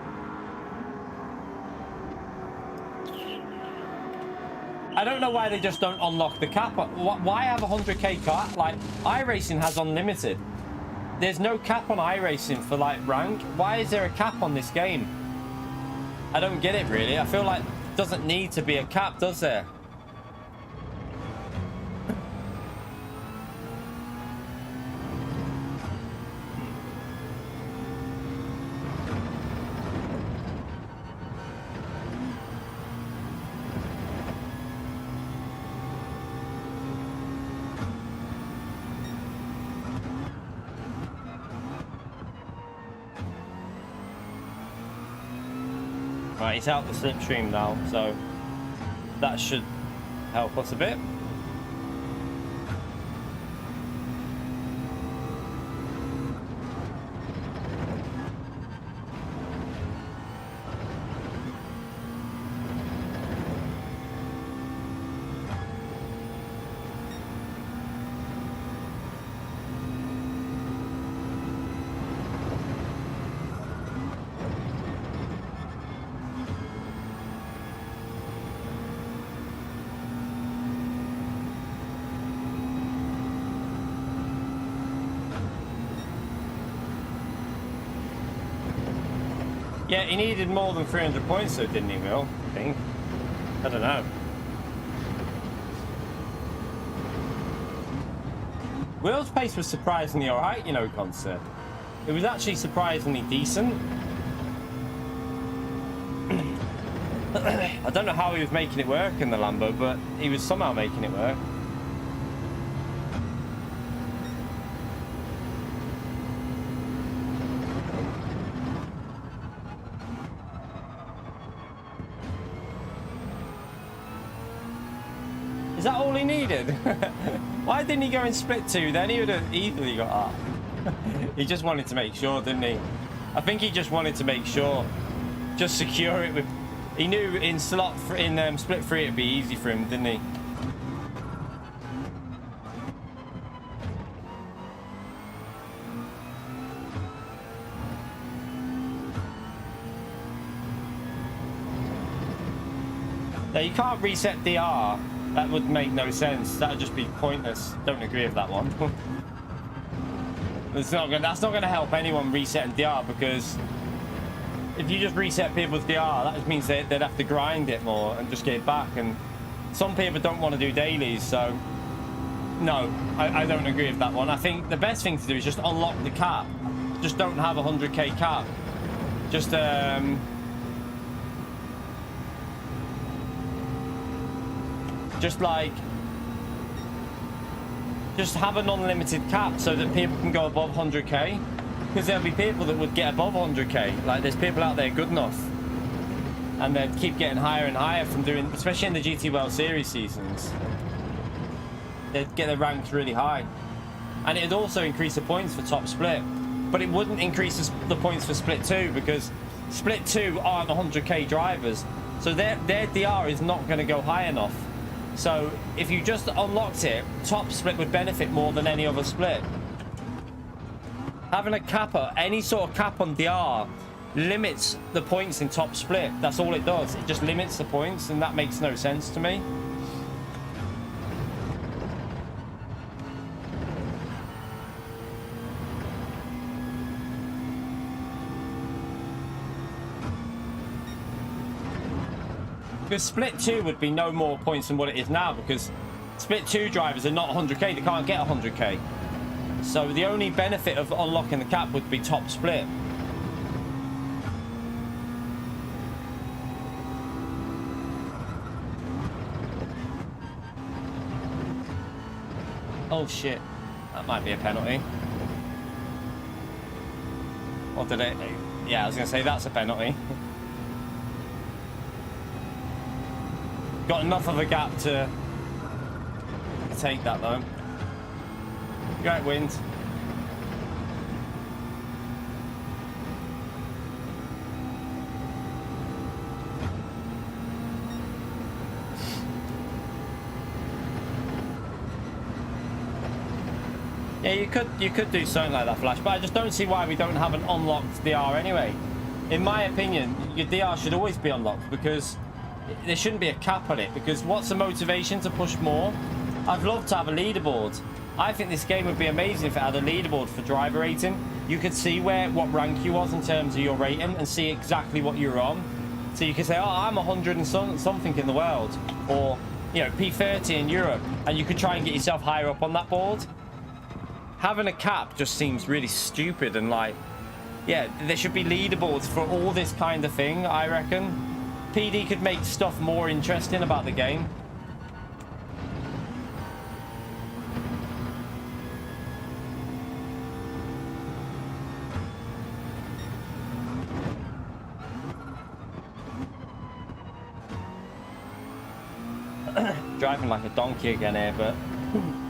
I don't know why they just don't unlock the cap. Why have a 100k cap? Like, iRacing has unlimited. There's no cap on iRacing for like rank. Why is there a cap on this game? I don't get it really. I feel like it doesn't need to be a cap, does there? Right, he's out the slipstream now, so that should help us a bit. Yeah, he needed more than 300 points though, didn't he, Will? I think. I don't know. Will's pace was surprisingly alright, you know, Corsair. It was actually surprisingly decent. I don't know how he was making it work in the Lambo, but he was somehow making it work. Is that all he needed? Why didn't he go in split 2 then? He would have easily got that. He just wanted to make sure, didn't he? I think he just wanted to make sure. Just secure it with... He knew in split 3 it'd be easy for him, didn't he? Now you can't reset DR. That would make no sense. That would just be pointless. Don't agree with that one. That's not going to help anyone resetting DR, because if you just reset people's DR, that just means they'd have to grind it more and just get it back. And some people don't want to do dailies, so no, I don't agree with that one. I think the best thing to do is just unlock the cap. Just don't have a 100k cap. Just just have an unlimited cap so that people can go above 100k, because there'll be people that would get above 100k. Like, there's people out there good enough, and they'd keep getting higher and higher from doing, especially in the GT World Series seasons, they'd get their ranks really high. And it'd also increase the points for top split, but it wouldn't increase the points for split 2, because split 2 aren't 100k drivers, so their DR is not going to go high enough. So if you just unlocked it, top split would benefit more than any other split. Having a capper, any sort of cap on DR, limits the points in top split. That's all it does. It just limits the points, and that makes no sense to me. Because split 2 would be no more points than what it is now, because split 2 drivers are not 100k, they can't get 100k. So the only benefit of unlocking the cap would be top split. Oh shit, that might be a penalty. Or did it? Yeah, I was going to say that's a penalty. Got enough of a gap to take that though. Great wind. Yeah, you could do something like that, Flash, but I just don't see why we don't have an unlocked DR anyway. In my opinion, your DR should always be unlocked, because there shouldn't be a cap on it, because what's the motivation to push more? I'd love to have a leaderboard. I think this game would be amazing if it had a leaderboard for driver rating. You could see what rank you was in terms of your rating and see exactly what you were on. So you could say, oh, I'm 100 and something in the world, or, you know, P30 in Europe, and you could try and get yourself higher up on that board. Having a cap just seems really stupid, and like, yeah, there should be leaderboards for all this kind of thing, I reckon. PD could make stuff more interesting about the game. Driving like a donkey again here, but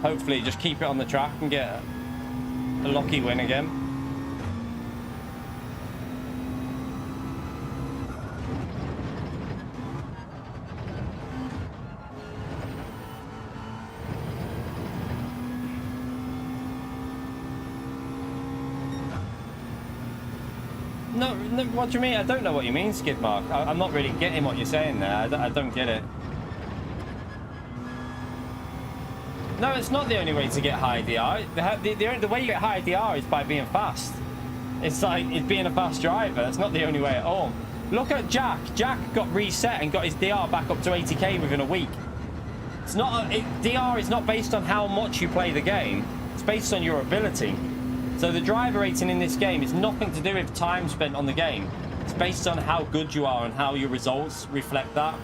hopefully just keep it on the track and get a lucky win again. No, what do you mean? I don't know what you mean, Skidmark. I'm not really getting what you're saying there. I don't get it. No, it's not the only way to get high DR. The way you get high DR is by being fast. It's like it's being a fast driver. That's not the only way at all. Look at Jack. Jack got reset and got his DR back up to 80k within a week. It's not DR is not based on how much you play the game. It's based on your ability. So the driver rating in this game is nothing to do with time spent on the game. It's based on how good you are and how your results reflect that.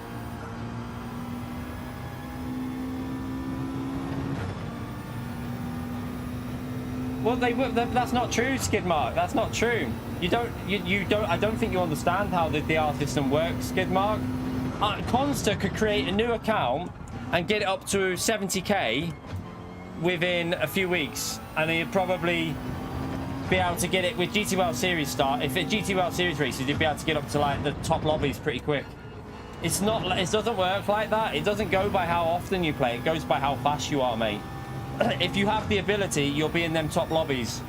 Well, that's not true, Skidmark. That's not true. You don't. I don't think you understand how the DR system works, Skidmark. Consta could create a new account and get it up to 70k within a few weeks, and he'd probably be able to get it with GT World Series start. If it GT World Series races, you'd be able to get up to like the top lobbies pretty quick. It's not. It doesn't work like that. It doesn't go by how often you play. It goes by how fast you are, mate. If you have the ability, you'll be in them top lobbies.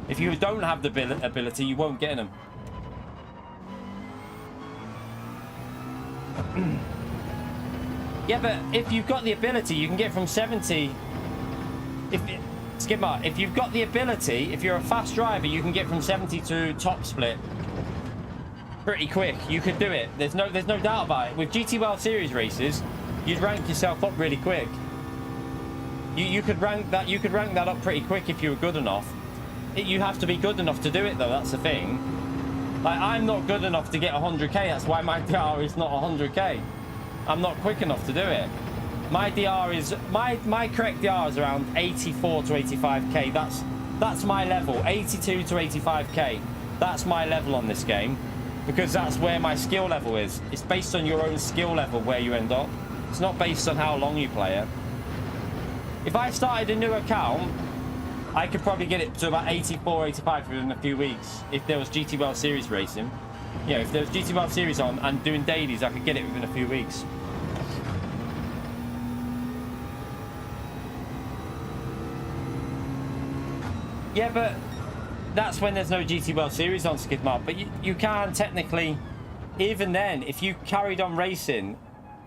If you don't have the ability, you won't get in them. Yeah, but if you've got the ability, you can get from 70. Skidmark, if you've got the ability, if you're a fast driver, you can get from 70 to top split pretty quick. You could do it. There's no doubt about it. With GT World Series races, you'd rank yourself up really quick. You could rank that up pretty quick if you were good enough. You have to be good enough to do it though. That's the thing. Like, I'm not good enough to get 100k. That's why my DR is not 100k. I'm not quick enough to do it. My DR is my correct DR is around 84 to 85k. That's my level. 82 to 85k. That's my level on this game, because that's where my skill level is. It's based on your own skill level where you end up. It's not based on how long you play it. If I started a new account, I could probably get it to about 84, 85 within a few weeks. If there was GT World Series racing, yeah, if there was GT World Series on and doing dailies, I could get it within a few weeks. Yeah, but that's when there's no GT World Series on, Skidmark. But you can technically, even then, if you carried on racing,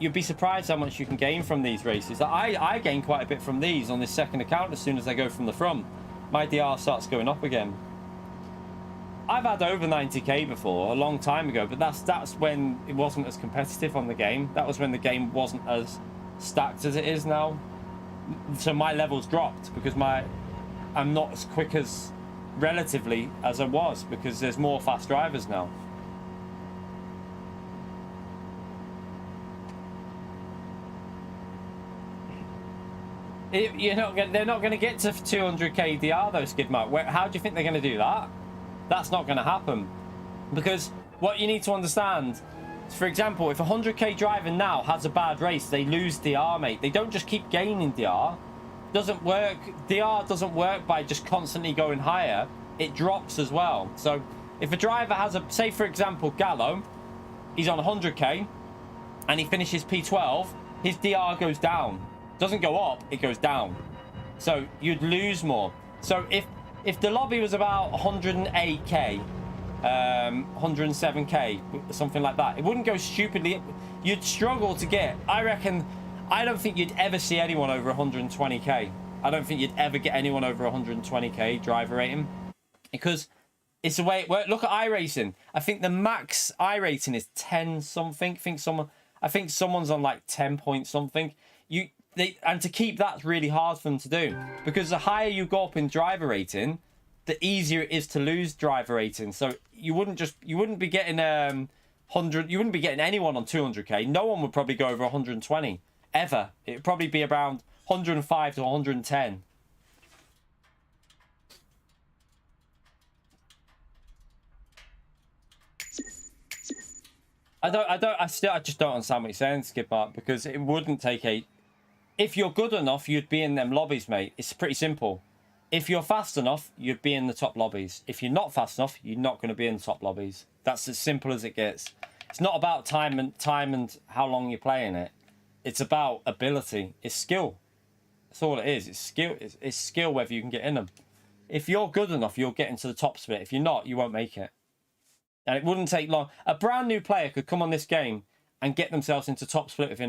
you'd be surprised how much you can gain from these races. I gain quite a bit from these on this second account. As soon as I go from the front, my DR starts going up again. I've had over 90k before, a long time ago, but that's when it wasn't as competitive on the game. That was when the game wasn't as stacked as it is now. So my levels dropped because I'm not as quick as relatively as I was, because there's more fast drivers now. They're not going to get to 200k DR though, Skidmark. How do you think they're going to do that? That's not going to happen, because what you need to understand, for example, if a 100k driver now has a bad race, they lose DR, mate. They don't just keep gaining DR. Doesn't work. DR doesn't work by just constantly going higher. It drops as well. So if a driver has a, say for example, Gallo, he's on 100k and he finishes P12, his DR goes down. Doesn't go up, it goes down. So you'd lose more. So if the lobby was about 108k, 107k, something like that, it wouldn't go stupidly. You'd struggle to get, I don't think you'd ever see anyone over 120k. I don't think you'd ever get anyone over 120k driver rating, because it's the way it works. Look at iRacing. I think the max iRating is 10 something. I think someone's on like 10 point something. And to keep that's really hard for them to do, because the higher you go up in driver rating, the easier it is to lose driver rating. So you wouldn't be getting 100. You wouldn't be getting anyone on 200k. No one would probably go over 120 ever. It'd probably be around 105 to 110. I just don't understand what you're saying, Skidmark, because it wouldn't take a. If you're good enough, you'd be in them lobbies, mate. It's pretty simple. If you're fast enough, you'd be in the top lobbies. If you're not fast enough, you're not going to be in the top lobbies. That's as simple as it gets. It's not about time and how long you're playing it. It's about ability. It's skill. That's all it is. It's skill. It's skill whether you can get in them. If you're good enough, you'll get into the top split. If you're not, you won't make it. And it wouldn't take long. A brand new player could come on this game and get themselves into top split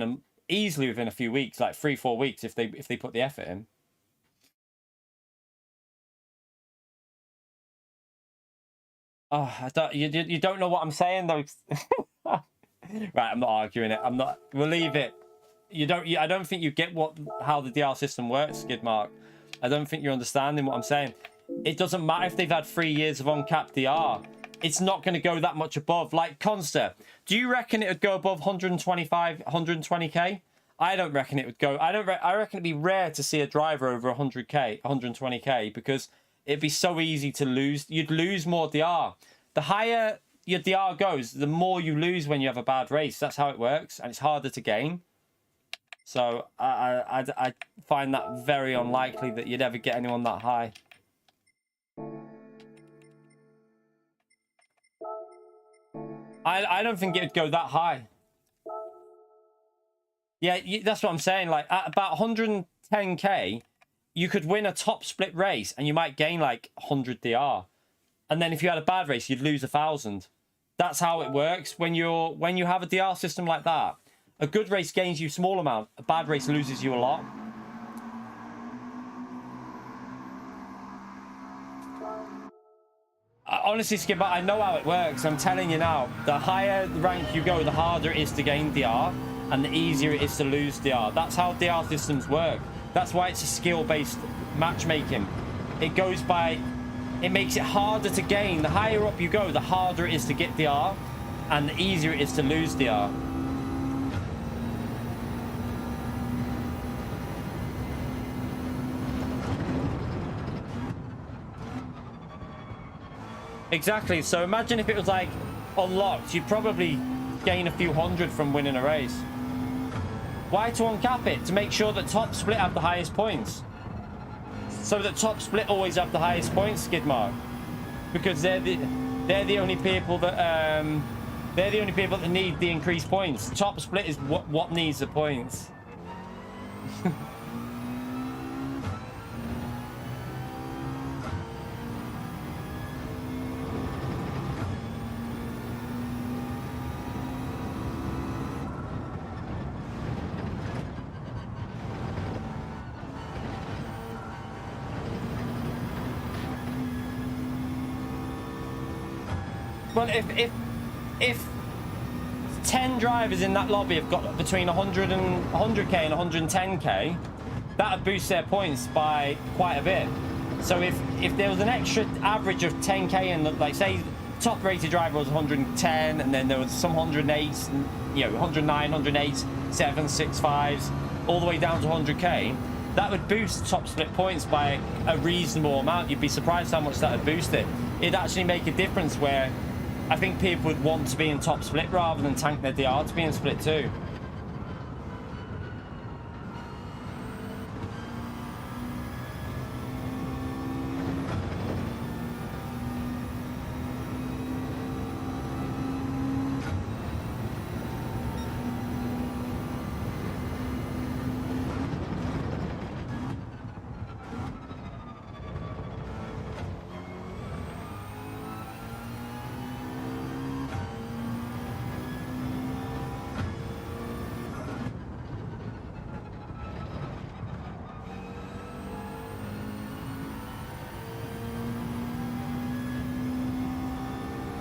easily within a few weeks, like 3-4 weeks, if they put the effort in. Oh, you don't know what I'm saying though. Right, I'm not arguing it. I'm not. We'll leave it. I don't think you get how the DR system works, Skidmark. I don't think you're understanding what I'm saying. It doesn't matter if they've had 3 years of uncapped DR. It's not going to go that much above. Like Corsair, do you reckon it would go above 125, 120k? I don't reckon it would go. I reckon it'd be rare to see a driver over 100k, 120k, because it'd be so easy to lose. You'd lose more DR. The higher your DR goes, the more you lose when you have a bad race. That's how it works, and it's harder to gain. So I find that very unlikely that you'd ever get anyone that high. I don't think it would go that high. Yeah, that's what I'm saying. Like at about 110k, you could win a top split race and you might gain like 100 DR. And then if you had a bad race, you'd lose 1,000. That's how it works. When you have a DR system like that, a good race gains you a small amount. A bad race loses you a lot. Honestly, Skipper, I know how it works. I'm telling you now, the higher rank you go, the harder it is to gain DR, and the easier it is to lose DR. That's how DR systems work. That's why it's a skill-based matchmaking. It goes by... It makes it harder to gain. The higher up you go, the harder it is to get DR, and the easier it is to lose DR. Exactly. So imagine if it was like unlocked, you'd probably gain a few hundred from winning a race. Why to uncap it? To make sure that top split have the highest points. So that top split always have the highest points, Skidmark. Because they're the only people that need the increased points. Top split is what needs the points. Well, if 10 drivers in that lobby have got between 100k and 110k, that would boost their points by quite a bit. So if there was an extra average of 10k in, like say top rated driver was 110, and then there was some 108, 109, 108, 7, 6, 5s, all the way down to 100k, that would boost top split points by a reasonable amount. You'd be surprised how much that would boost it. It'd actually make a difference where I think people would want to be in top split rather than tank their DR to be in split 2.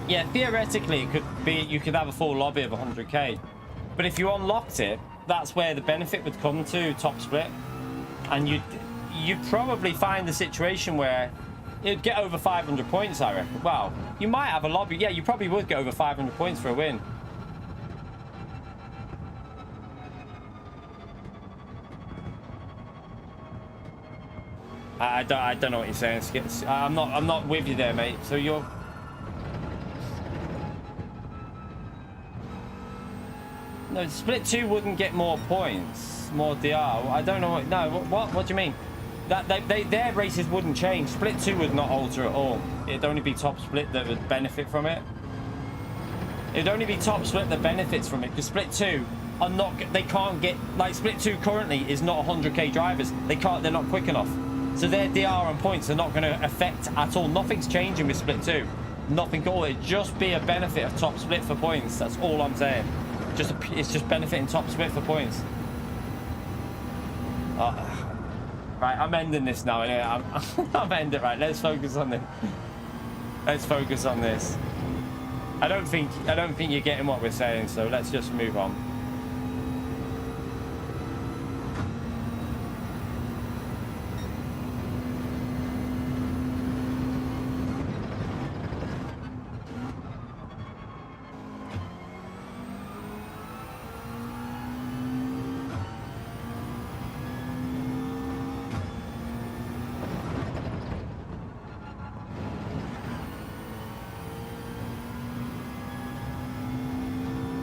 Yeah, theoretically, it could be you could have a full lobby of 100k, but if you unlocked it, that's where the benefit would come to top split, and you'd probably find the situation where it'd get over 500 points. I reckon. Wow, you might have a lobby. Yeah, you probably would get over 500 points for a win. I don't know what you're saying. I'm not with you there, mate. So you're. No, split 2 wouldn't get more points, more DR. I don't know what. No, what do you mean? That their races wouldn't change. Split 2 would not alter at all. It'd only be top split that would benefit from it. It'd only be top split that benefits from it, because split 2 are not. They can't get, like, split 2 currently is not 100k drivers. They can't. They're not quick enough. So their DR and points are not going to affect at all. Nothing's changing with split 2. Nothing at all. It'd just be a benefit of top split for points. That's all I'm saying. It's just benefiting top split for points. Right, I'm ending this now. Anyway. I'm ending. Right, let's focus on this. Let's focus on this. I don't think you're getting what we're saying, so let's just move on.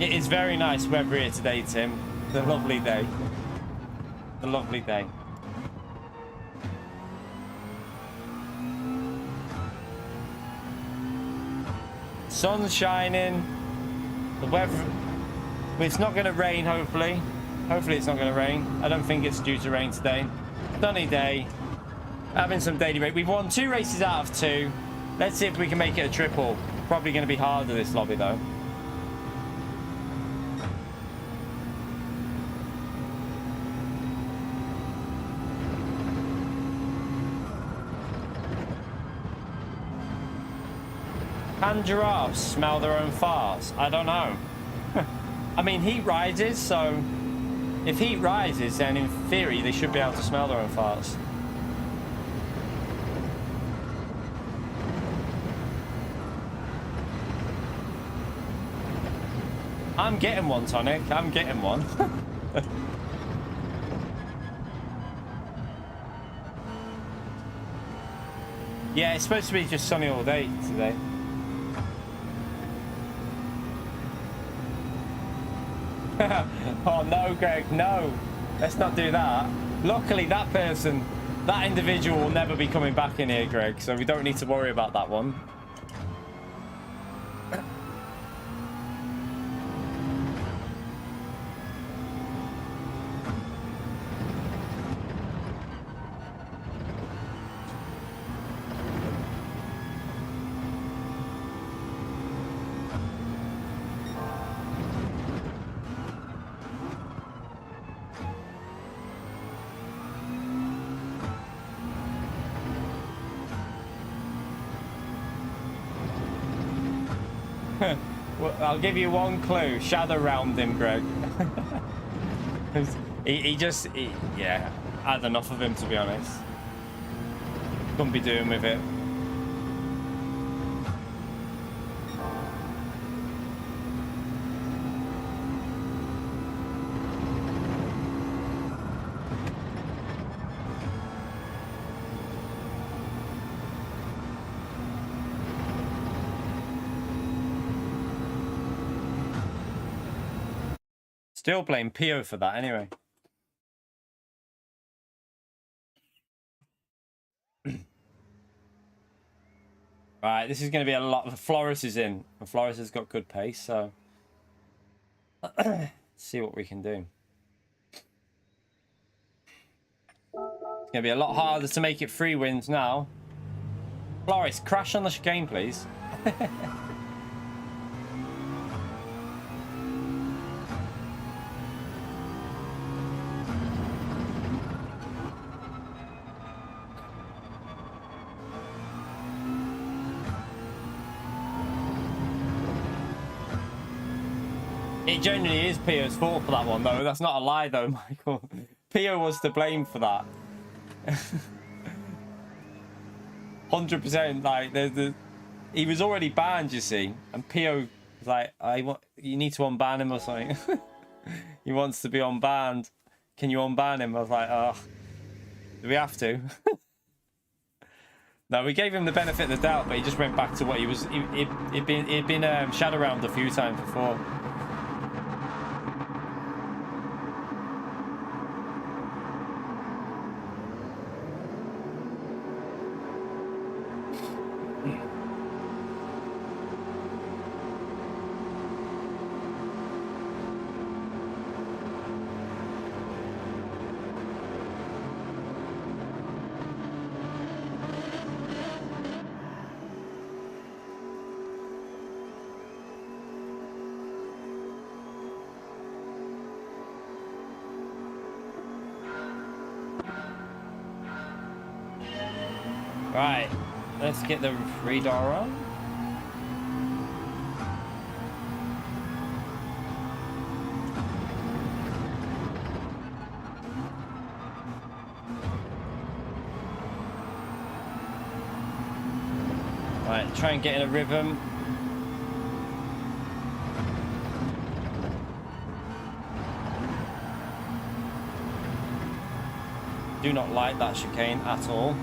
It is very nice weather here today, Tim. The lovely day. The lovely day. Sun's shining. The weather... It's not going to rain, hopefully. Hopefully it's not going to rain. I don't think it's due to rain today. Sunny day. Having some daily race. We've won 2 races out of 2. Let's see if we can make it a triple. Probably going to be harder this lobby, though. Can giraffes smell their own farts? I don't know. I mean, heat rises, so if heat rises, then in theory they should be able to smell their own farts. I'm getting one, Tonic. I'm getting one. Yeah, it's supposed to be just sunny all day today. Oh no, Greg, no. Let's not do that. Luckily, that person, that individual will never be coming back in here, Greg, so we don't need to worry about that one. Well, I'll give you one clue. Shadow round him, Greg. Yeah, I had enough of him, to be honest. Couldn't be doing with it. Still blame Pio for that anyway. Right, this is going to be a lot. Flores is in. And Flores has got good pace, so let's see what we can do. It's going to be a lot harder to make it 3 wins now. Flores, crash on the chicane, please. It genuinely is Pio's fault for that one, though. That's not a lie, though, Michael. Pio was to blame for that. 100%. Like, he was already banned, you see, and Pio was like, you need to unban him or something." He wants to be unbanned. Can you unban him? I was like, "Oh, do we have to?" No, we gave him the benefit of the doubt, but he just went back to what he was. He'd been shadow round a few times before. Right, let's get the radar on. Right, try and get in a rhythm. Do not like that chicane at all.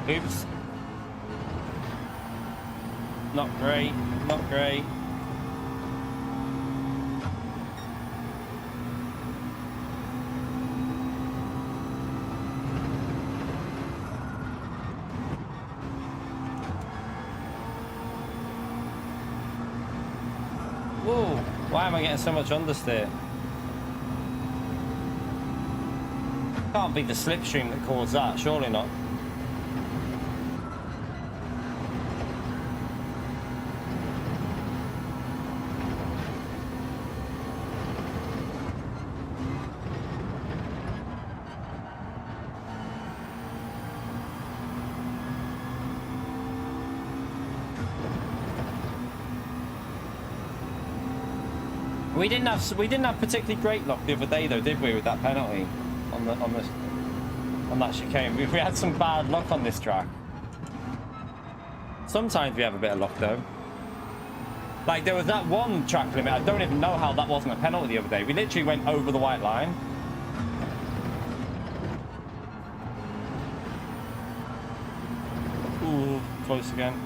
Oops. Not great, not great. Whoa, why am I getting so much understeer? Can't be the slipstream that caused that, surely not. We didn't have particularly great luck the other day though, did we, with that penalty on that chicane? We had some bad luck on this track. Sometimes we have a bit of luck though. Like there was that one track limit, I don't even know how that wasn't a penalty the other day. We literally went over the white line. Ooh, close again.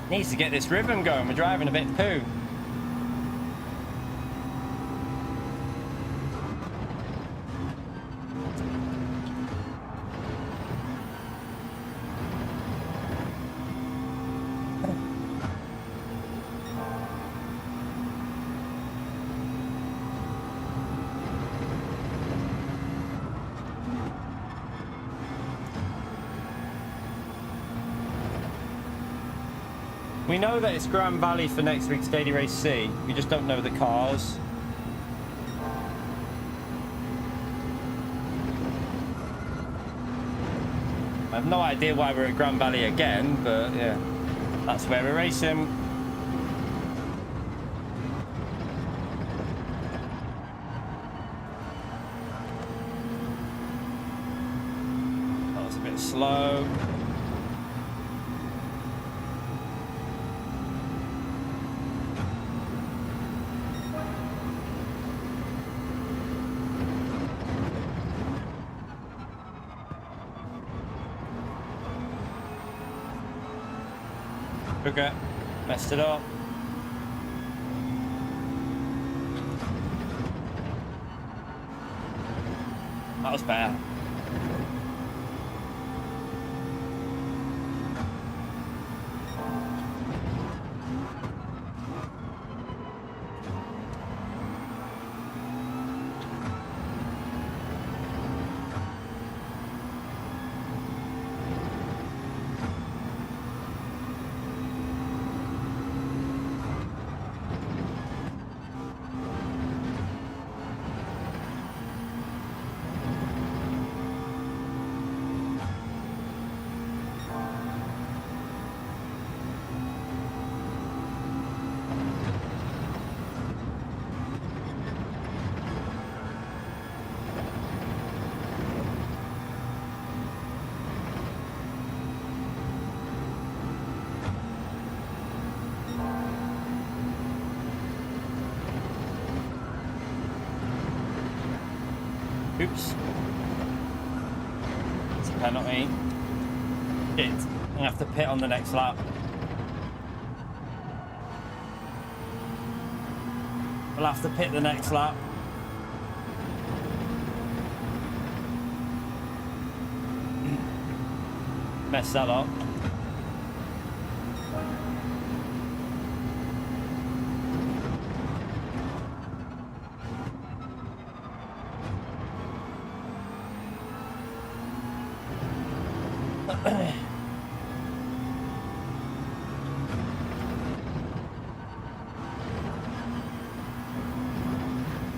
Needs to get this rhythm going. We're driving a bit poo. We know that it's Grand Valley for next week's Daily Race C. We just don't know the cars. I have no idea why we're at Grand Valley again, but yeah, that's where we're racing. That was a bit slow. Okay, messed it up. That was bad. Oops. It's a penalty. Shit. I'm gonna have to pit on the next lap. We'll have to pit the next lap. Mess that up.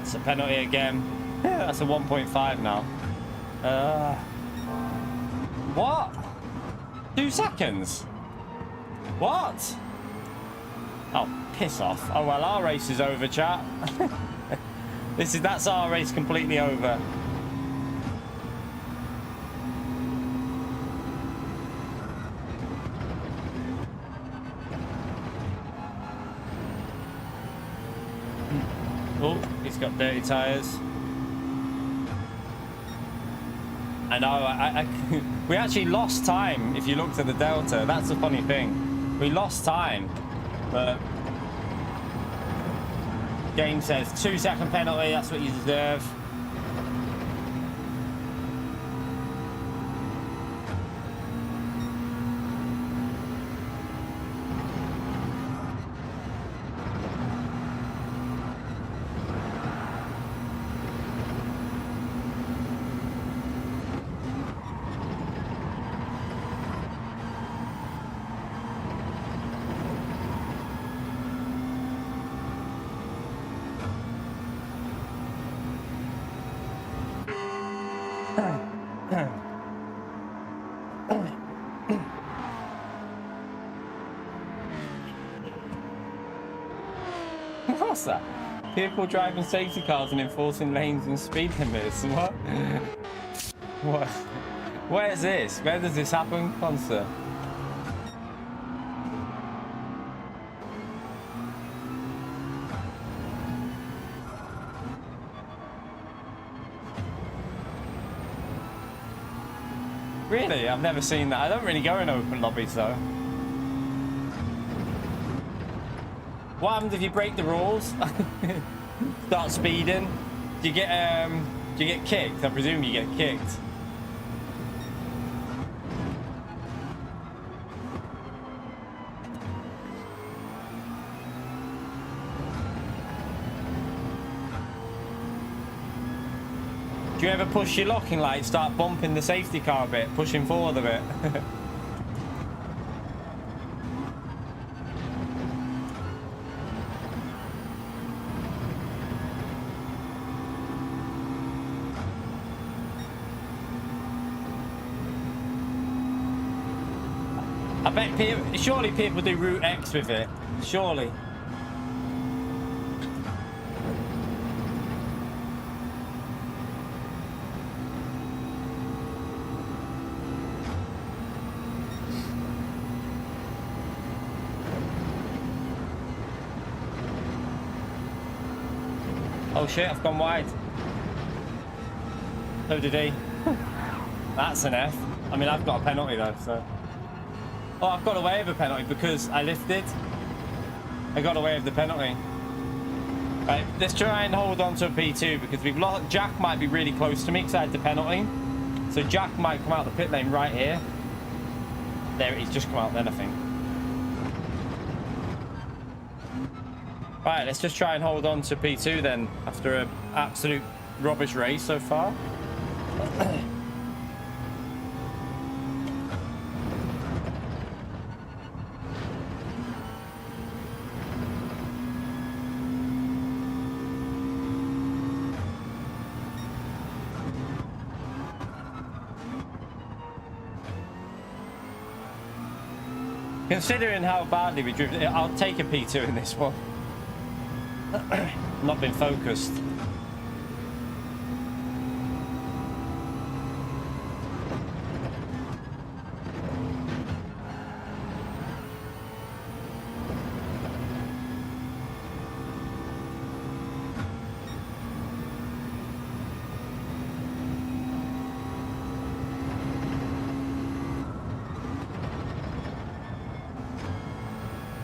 It's a penalty again. Yeah, that's a 1.5 now. What? 2 seconds? What? Oh, piss off. Oh well, our race is over, chat. That's our race completely over. Oh, he's got dirty tyres. I know, we actually lost time if you looked at the delta. That's the funny thing. We lost time, but game says 2-second penalty, that's what you deserve. What's that? People driving safety cars and enforcing lanes and speed limits. What? What? Where is this? Where does this happen, Corsair? Really? I've never seen that. I don't really go in open lobbies though. What happens if you break the rules? Start speeding? Do you get kicked? I presume you get kicked. Do you ever push your locking light, start bumping the safety car a bit, pushing forward a bit? I bet surely people do Route X with it. Surely. Oh shit, I've gone wide. So did he. That's an F. I mean, I've got a penalty though, so. Oh, I've got away with a penalty because I lifted. I got away with the penalty. Right, let's try and hold on to a P2 because we've lost. Jack might be really close to me because I had the penalty. So Jack might come out the pit lane right here. There, he's just come out then, I think. Right, let's just try and hold on to P2 then after an absolute rubbish race so far. Considering how badly we drove, I'll take a P2 in this one. Not been focused.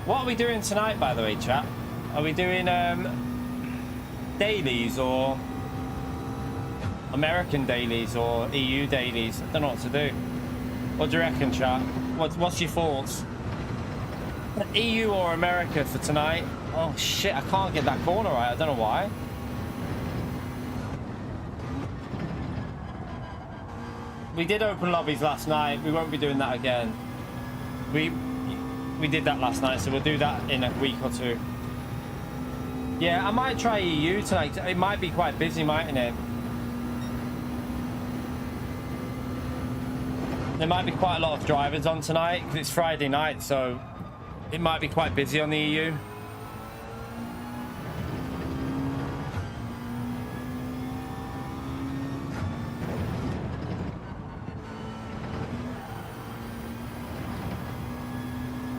What are we doing tonight, by the way, chat? Are we doing dailies or American dailies or EU dailies? I don't know what to do. What do you reckon, chat? What's your thoughts? EU or America for tonight? Oh shit, I can't get that corner right. I don't know why. We did open lobbies last night. We won't be doing that again. We did that last night, so we'll do that in a week or two. Yeah, I might try EU tonight. It might be quite busy, mightn't it? There might be quite a lot of drivers on tonight because it's Friday night, so it might be quite busy on the EU.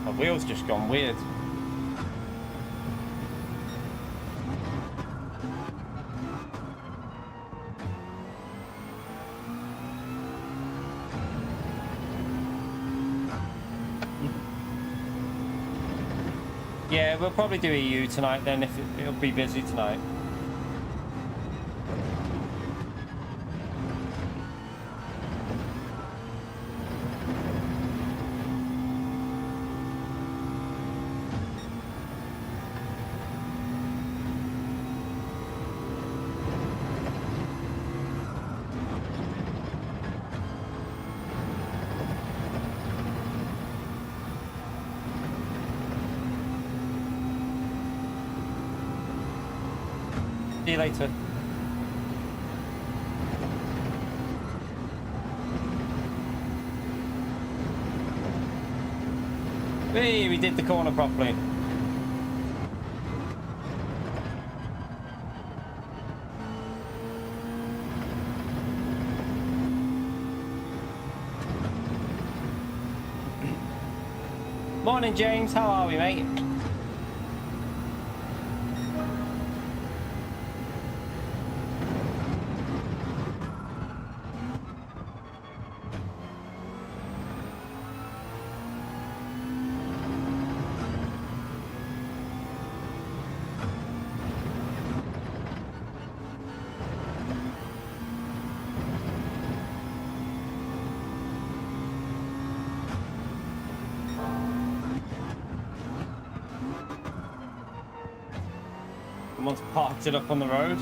My wheel's just gone weird. Yeah, we'll probably do EU tonight then if it'll be busy tonight. See you later. Hey, we did the corner properly. Morning, James. How are we, mate? Someone's parked it up on the road.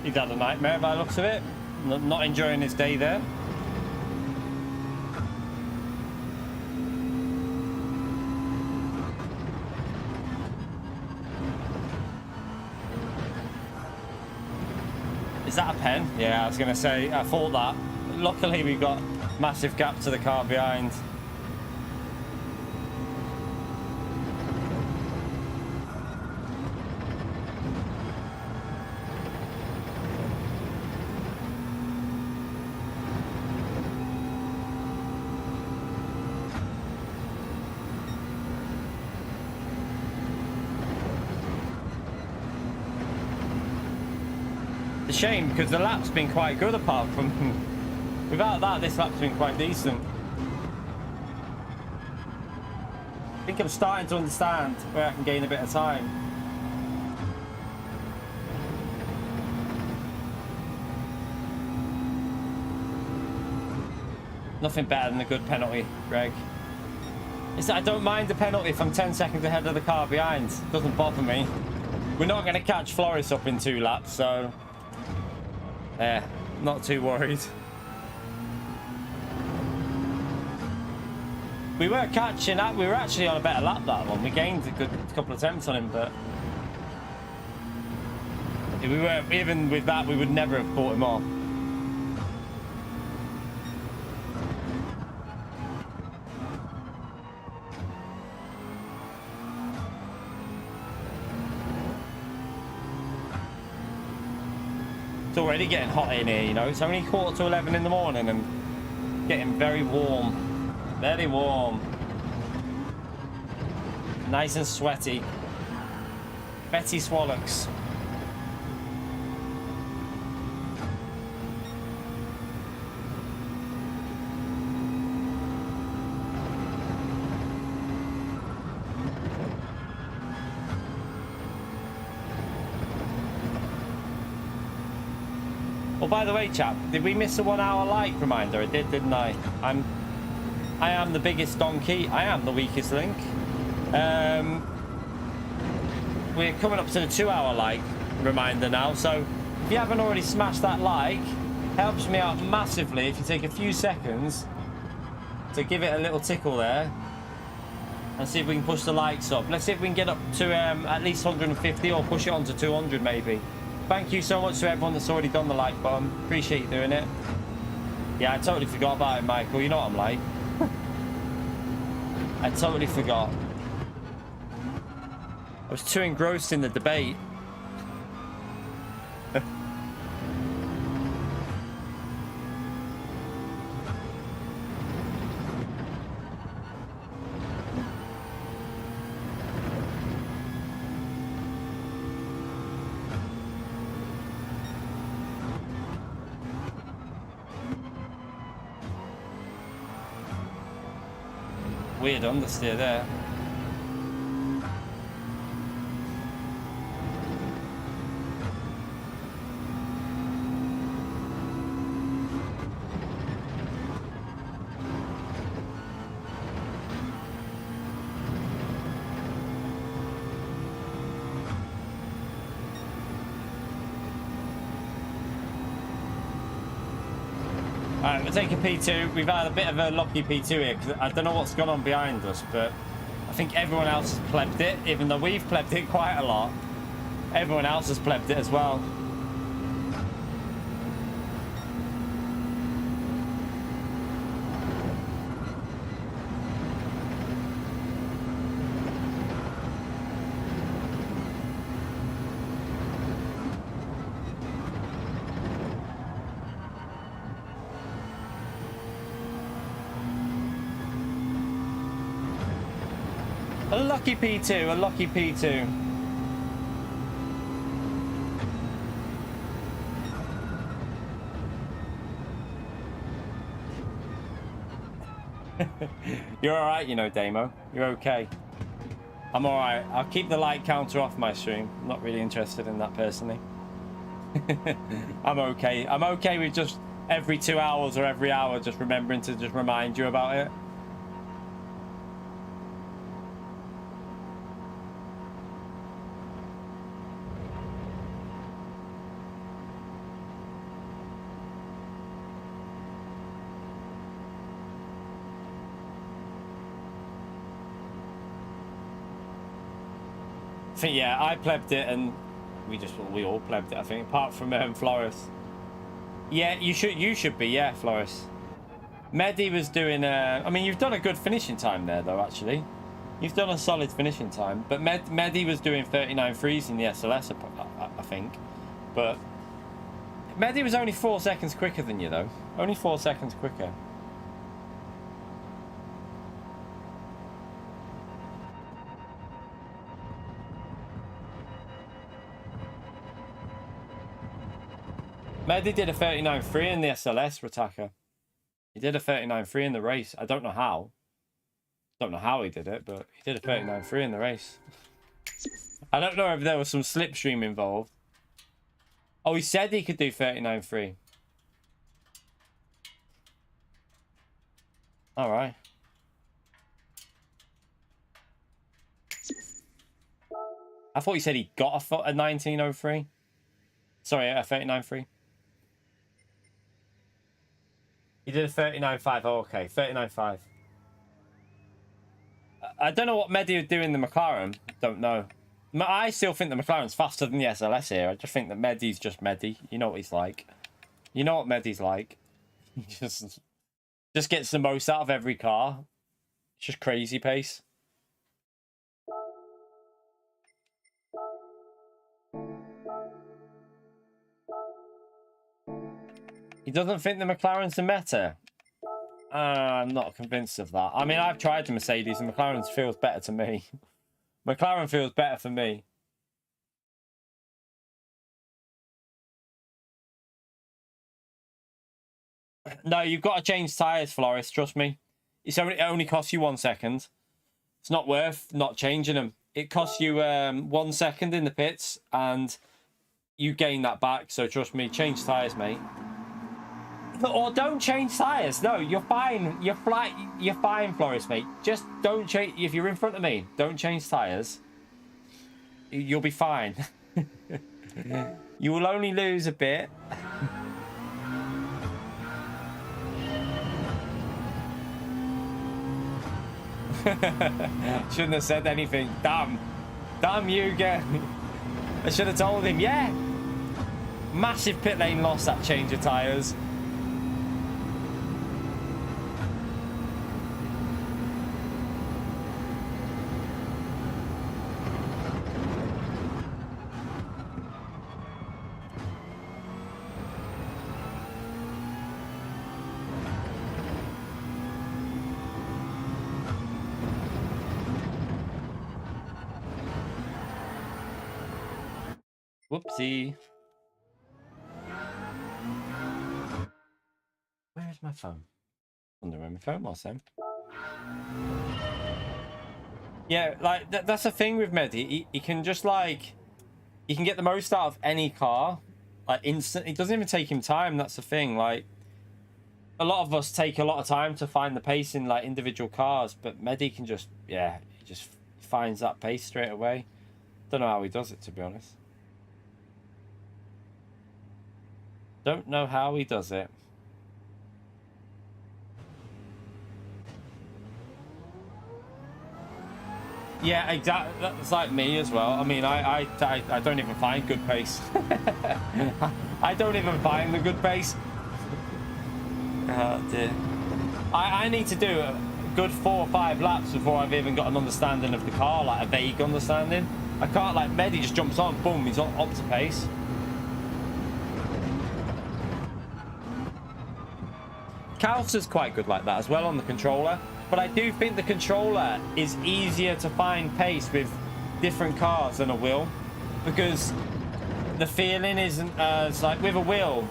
He's had a nightmare by the looks of it. Not enjoying his day there. Is that a pen? Yeah, I was going to say, I thought that. Luckily, we've got massive gap to the car behind. Shame because the lap's been quite good apart from without that this lap's been quite decent. I think I'm starting to understand where I can gain a bit of time. Nothing better than a good penalty, Greg. It's that I don't mind the penalty if I'm 10 seconds ahead of the car behind. It doesn't bother me. We're not going to catch Floris up in 2 laps, so yeah, not too worried. We were catching up. We were actually on a better lap that one. We gained a good couple of attempts on him, but we were, even with that, we would never have caught him off. It's already getting hot in here, you know. It's only 11:15 in the morning and getting very warm. Very warm. Nice and sweaty. Betty Swallocks. Oh, by the way, chap, did we miss a 1 hour like reminder? I did, didn't I? I am the biggest donkey. I am the weakest link. We're coming up to the 2 hour like reminder now. So if you haven't already smashed that like, Helps me out massively if you take a few seconds to give it a little tickle there. And see if we can push the likes up. Let's see if we can get up to at least 150 or push it on to 200 maybe. Thank you so much to everyone that's already done the like button. Appreciate you doing it. Yeah, I totally forgot about it, Michael. You know what I'm like. I totally forgot. I was too engrossed in the debate. Weird understeer there. Alright, we'll take a P2. We've had a bit of a lucky P2 here, because I don't know what's gone on behind us, but I think everyone else has plebbed it, even though we've plebbed it quite a lot. Everyone else has plebbed it as well. A lucky P2, a lucky P2. You're alright, you know, Damo. You're okay. I'm alright. I'll keep the like counter off my stream. I'm not really interested in that personally. I'm okay. I'm okay with just every 2 hours or every hour just remembering to just remind you about it. I think, yeah, I plebbed it and we all plebbed it, I think, apart from Floris. Yeah, you should be, yeah, Floris. Mehdi was doing I mean, you've done a good finishing time there though, actually. You've done a solid finishing time, but Mehdi was doing 39.3s in the SLS, I think. But Mehdi was only 4 seconds quicker than you though. Only 4 seconds quicker. Mehdi did a 39.3 in the SLS, Rataka. He did a 39.3 in the race. I don't know how. Don't know how he did it, but he did a 39.3 in the race. I don't know if there was some slipstream involved. Oh, he said he could do 39.3. All right. I thought he said he got a 19.03. Sorry, a 39.3. He did a 39.5. Oh, okay. 39.5. I don't know what Mehdi would do in the McLaren. Don't know. I still think the McLaren's faster than the SLS here. I just think that Mehdi's just Mehdi. You know what he's like. You know what Mehdi's like. He just gets the most out of every car. It's just crazy pace. He doesn't think the McLaren's the meta. I'm not convinced of that. I mean, I've tried the Mercedes and McLaren feels better to me. McLaren feels better for me. No, you've got to change tyres, Floris. Trust me. It only costs you 1 second. It's not worth not changing them. It costs you 1 second in the pits and you gain that back. So trust me, change tyres, mate. Or don't change tyres. No, you're fine. You're fine, Floris, mate. Just don't change. If you're in front of me, don't change tyres. You'll be fine. You will only lose a bit. Shouldn't have said anything. Damn. Damn you, get. I should have told him, yeah. Massive pit lane loss, that change of tyres. Whoopsie. Where is my phone? I wonder where my phone was then. Yeah, like that's the thing with Medi. He can just like, he can get the most out of any car, like instantly. It doesn't even take him time. That's the thing. Like, a lot of us take a lot of time to find the pace in like individual cars, but Medi can just, yeah, he just finds that pace straight away. Don't know how he does it, to be honest. Don't know how he does it. Yeah, exactly. That's like me as well. I mean, I don't even find good pace. I don't even find the good pace. Oh dear. I need to do a good 4 or 5 laps before I've even got an understanding of the car, like a vague understanding. I can't, like, Medi just jumps on, boom, he's up to pace. Kalsa's quite good like that as well on the controller, but I do think the controller is easier to find pace with different cars than a wheel, because the feeling isn't as, like, with a wheel,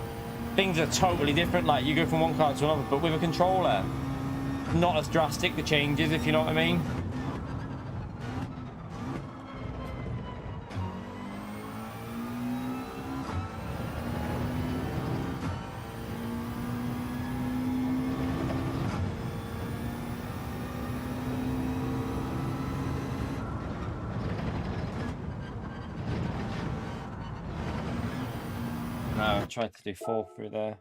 things are totally different. Like, you go from one car to another, but with a controller, not as drastic the changes, if you know what I mean. No, I tried to do 4 through there.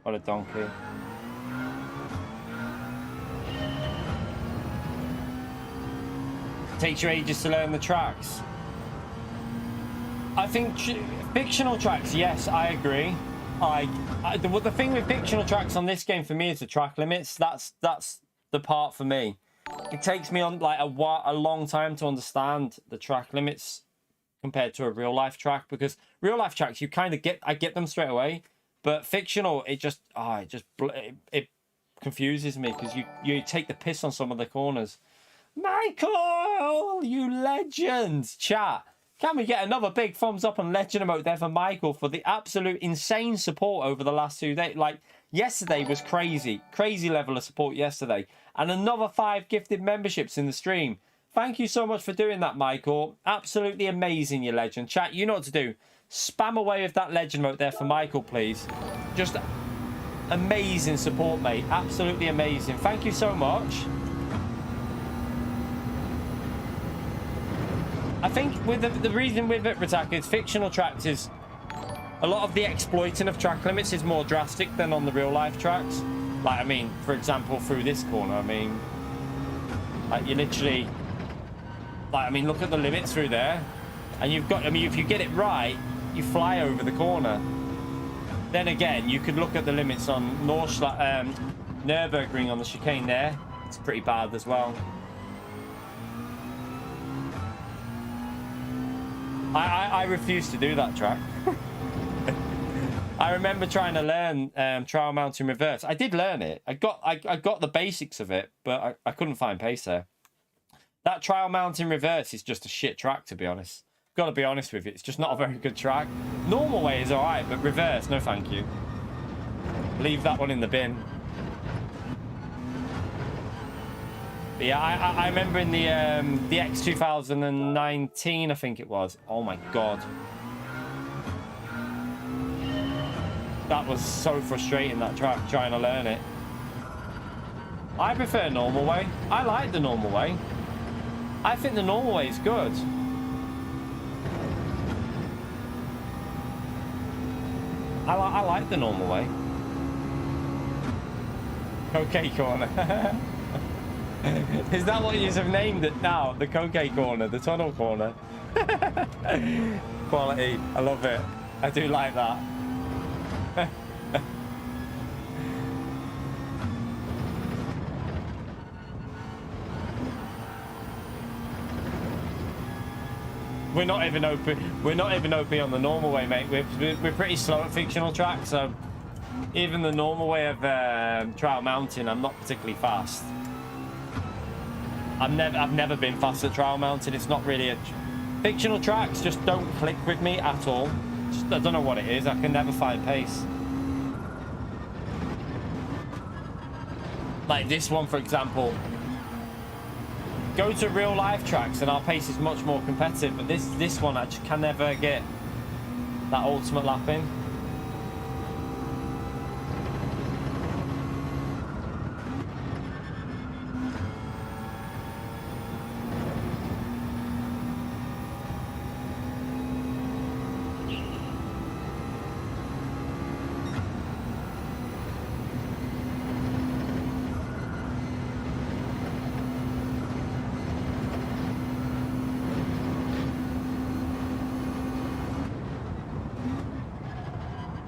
What a donkey. Takes you ages to learn the tracks. I think fictional tracks, yes, I agree. The thing with fictional tracks on this game for me is the track limits. That's the part for me. It takes me on like a long time to understand the track limits compared to a real life track, because real life tracks, you kind of I get them straight away, but fictional, it confuses me, because you take the piss on some of the corners. Michael, you legend! Chat, can we get another big thumbs up and legend emote there for Michael for the absolute insane support over the last 2 days? Like, yesterday was crazy level of support yesterday, and another 5 gifted memberships in the stream. Thank you so much for doing that, Michael. Absolutely amazing, you legend. Chat, you know what to do. Spam away with that legend mode there for Michael, please. Just amazing support, mate. Absolutely amazing. Thank you so much. I think with the reason with it, Ratak, is fictional tracks is a lot of the exploiting of track limits is more drastic than on the real life tracks. Like, I mean, for example, through this corner, I mean, like, you literally, like, I mean, look at the limits through there, and you've got, I mean, if you get it right, you fly over the corner. Then again, you could look at the limits on Nürburgring on the chicane there. It's pretty bad as well. I refuse to do that track. I remember trying to learn trial mounting reverse. I did learn it. I got the basics of it, but I couldn't find pace there. That trial mounting reverse is just a shit track, to be honest. Got to be honest with you. It's just not a very good track. Normal way is all right, but reverse, no thank you. Leave that one in the bin. But yeah, I remember in the X 2019, I think it was. Oh my god. That was so frustrating, that track, trying to learn it. I prefer normal way. I like the normal way. I think the normal way is good. I like the normal way. Okay, corner. Is that what you have named it now? The cocaine corner, the tunnel corner. Quality. I love it. I do like that. We're not even OP. We're not even OP on the normal way, mate. We're pretty slow at fictional track, so even the normal way of trial mounting, I'm not particularly fast. I've never been fast at trial mounting. It's not really a fictional tracks. Just don't click with me at all. Just, I don't know what it is. I can never find pace. Like this one, for example. Go to real life tracks and our pace is much more competitive, but this one I just can never get that ultimate lap in.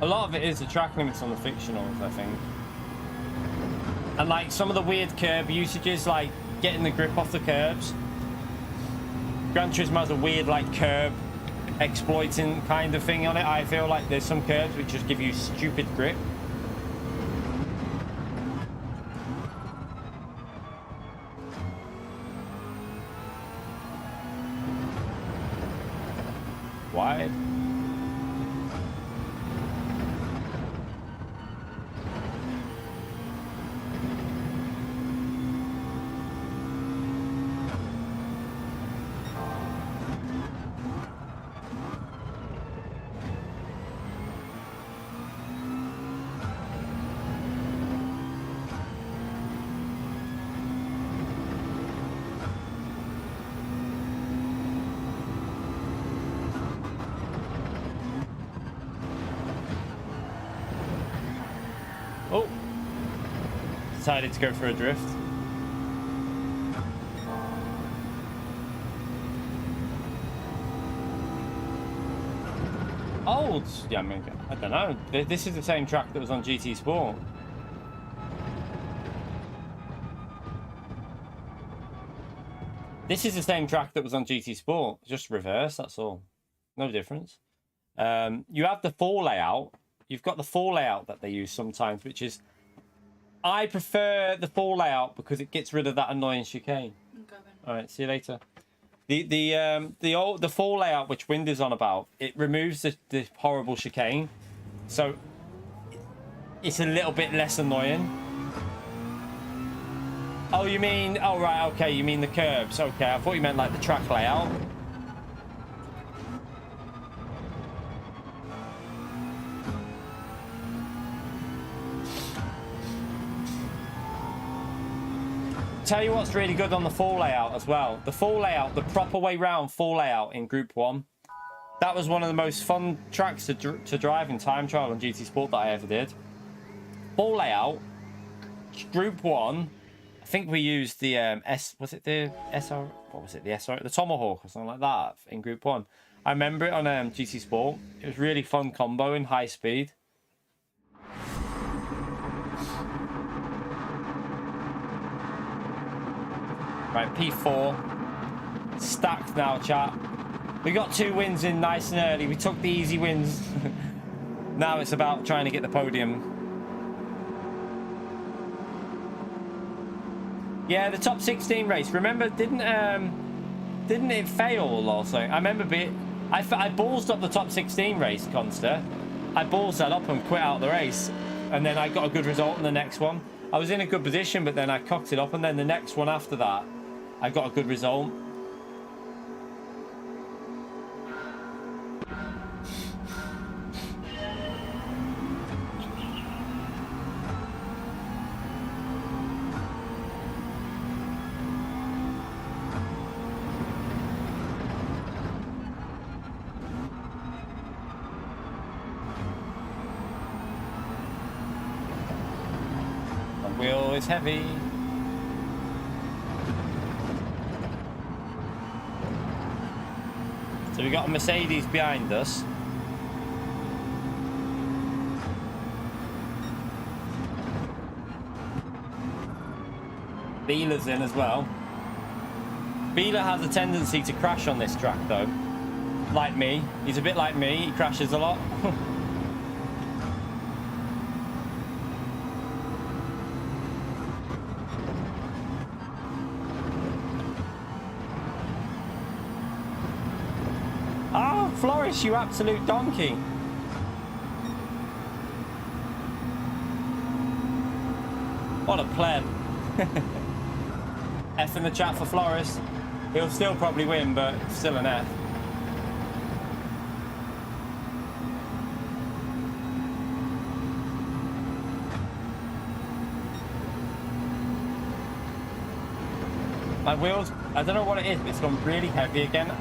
A lot of it is the track limits on the fictionals, I think. And like some of the weird curb usages, like getting the grip off the curbs. Gran Turismo has a weird like curb exploiting kind of thing on it. I feel like there's some curbs which just give you stupid grip. Wide. Oh, decided to go for a drift. Old, yeah, I mean, I don't know. This is the same track that was on GT Sport. This is the same track that was on GT Sport, just reverse, that's all. No difference. You have the full layout. You've got the full layout that they use sometimes, which is... I prefer the full layout because it gets rid of that annoying chicane. Okay, all right, see you later. The full layout, which Wind is on about, it removes the horrible chicane. So it's a little bit less annoying. Oh, you mean... Oh, right, okay, you mean the curbs. Okay, I thought you meant like the track layout. Tell you what's really good on the full layout as well. The full layout, the proper way round full layout in Group 1. That was one of the most fun tracks to drive in time trial on GT Sport that I ever did. Full layout, Group 1. I think we used the was it the SR? What was it? The SR, the Tomahawk or something like that in Group 1. I remember it on GT Sport. It was really fun combo in high speed. Right, P4. Stacked now, chat. We got 2 wins in nice and early. We took the easy wins. Now it's about trying to get the podium. Yeah, the top 16 race. Remember, didn't it fail or something? I remember I ballsed up the top 16 race, Consta. I ballsed that up and quit out the race. And then I got a good result in the next one. I was in a good position, but then I cocked it up. And then the next one after that, I got a good result. The wheel is heavy. So we got a Mercedes behind us. Beeler's in as well. Beeler has a tendency to crash on this track though. Like me. He's a bit like me. He crashes a lot. Oh, Flourish, you absolute donkey. What a pleb. F in the chat for Floris. He'll still probably win, but still an F. My wheels, I don't know what it is, but it's gone really heavy again.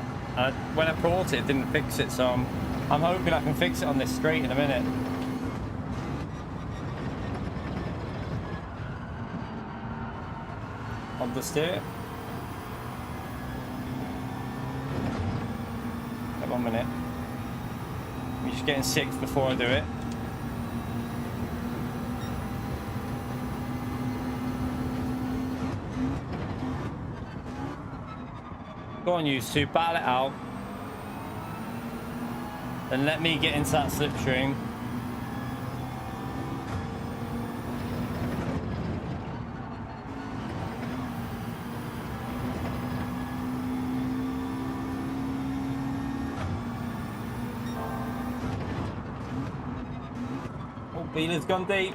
When I brought it, it didn't fix it, so I'm hoping I can fix it on this straight in a minute. On the steer. Wait 1 minute. I'm just getting 6 before I do it. Go on, you two, battle it out. Then let me get into that slipstream. Oh, Beeler's gone deep.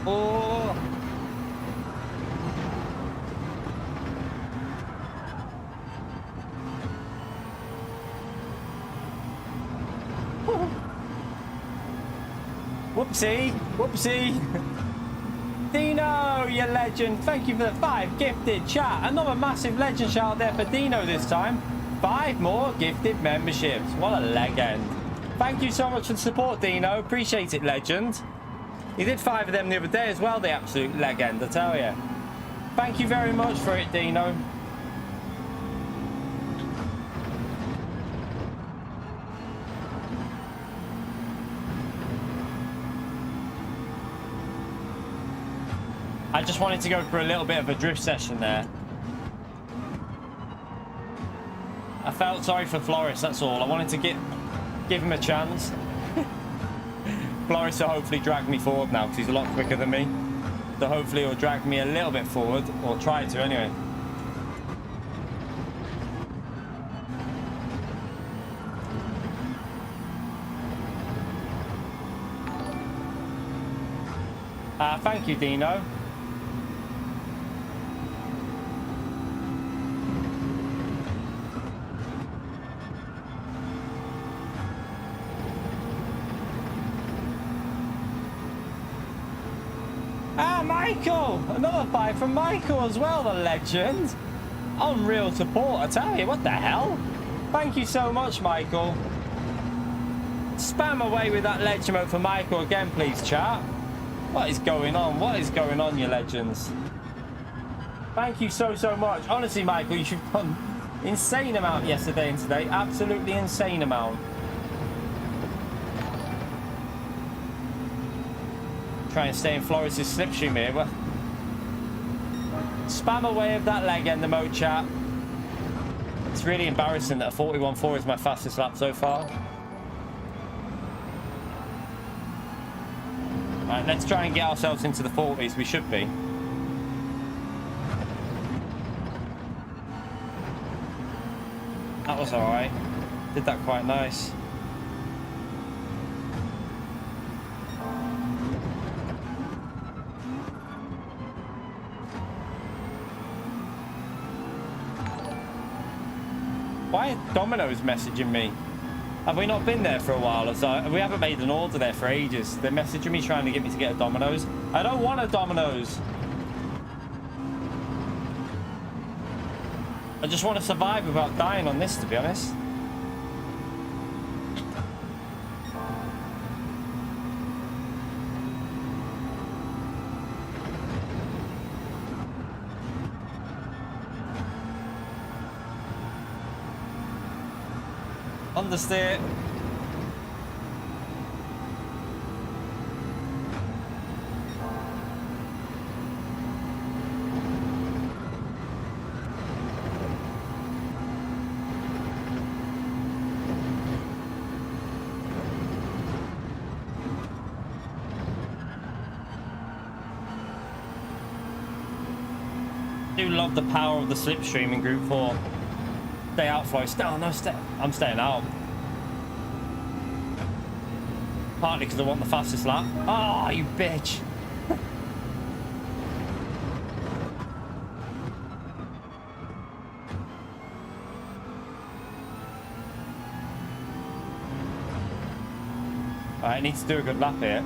Oh. Whoopsie, whoopsie. Dino, you legend. Thank you for the 5 gifted chat. Another massive legend shout out there for Dino this time. 5 more gifted memberships. What a legend. Thank you so much for the support, Dino. Appreciate it, legend. He did 5 of them the other day as well, the absolute legend, I tell you. Thank you very much for it, Dino. I just wanted to go for a little bit of a drift session there. I felt sorry for Floris, that's all. I wanted to give him a chance. Floris will hopefully drag me forward now because he's a lot quicker than me. So hopefully he'll drag me a little bit forward, or try to anyway. Thank you, Dino. Michael! Another 5 from Michael as well, the legend. Unreal support, I tell you, what the hell? Thank you so much, Michael. Spam away with that legend mode for Michael again, please, chat. What is going on? What is going on, you legends? Thank you so much. Honestly, Michael, you've done insane amount yesterday and today. Absolutely insane amount. Try and stay in Floris's slipstream here. Well, spam away of that leg end mode, chat. It's really embarrassing that a 41.4 is my fastest lap so far. Right, let's try and get ourselves into the 40s. We should be. That was alright. Did that quite nice. Why are Domino's messaging me? Have we not been there for a while? We haven't made an order there for ages. They're messaging me trying to get me to get a Domino's. I don't want a Domino's. I just want to survive without dying on this, to be honest. Understeer. I do love the power of the slipstream in Group 4. Stay out, Flo. I'm staying out. Partly because I want the fastest lap. Oh, you bitch. Alright, I need to do a good lap here.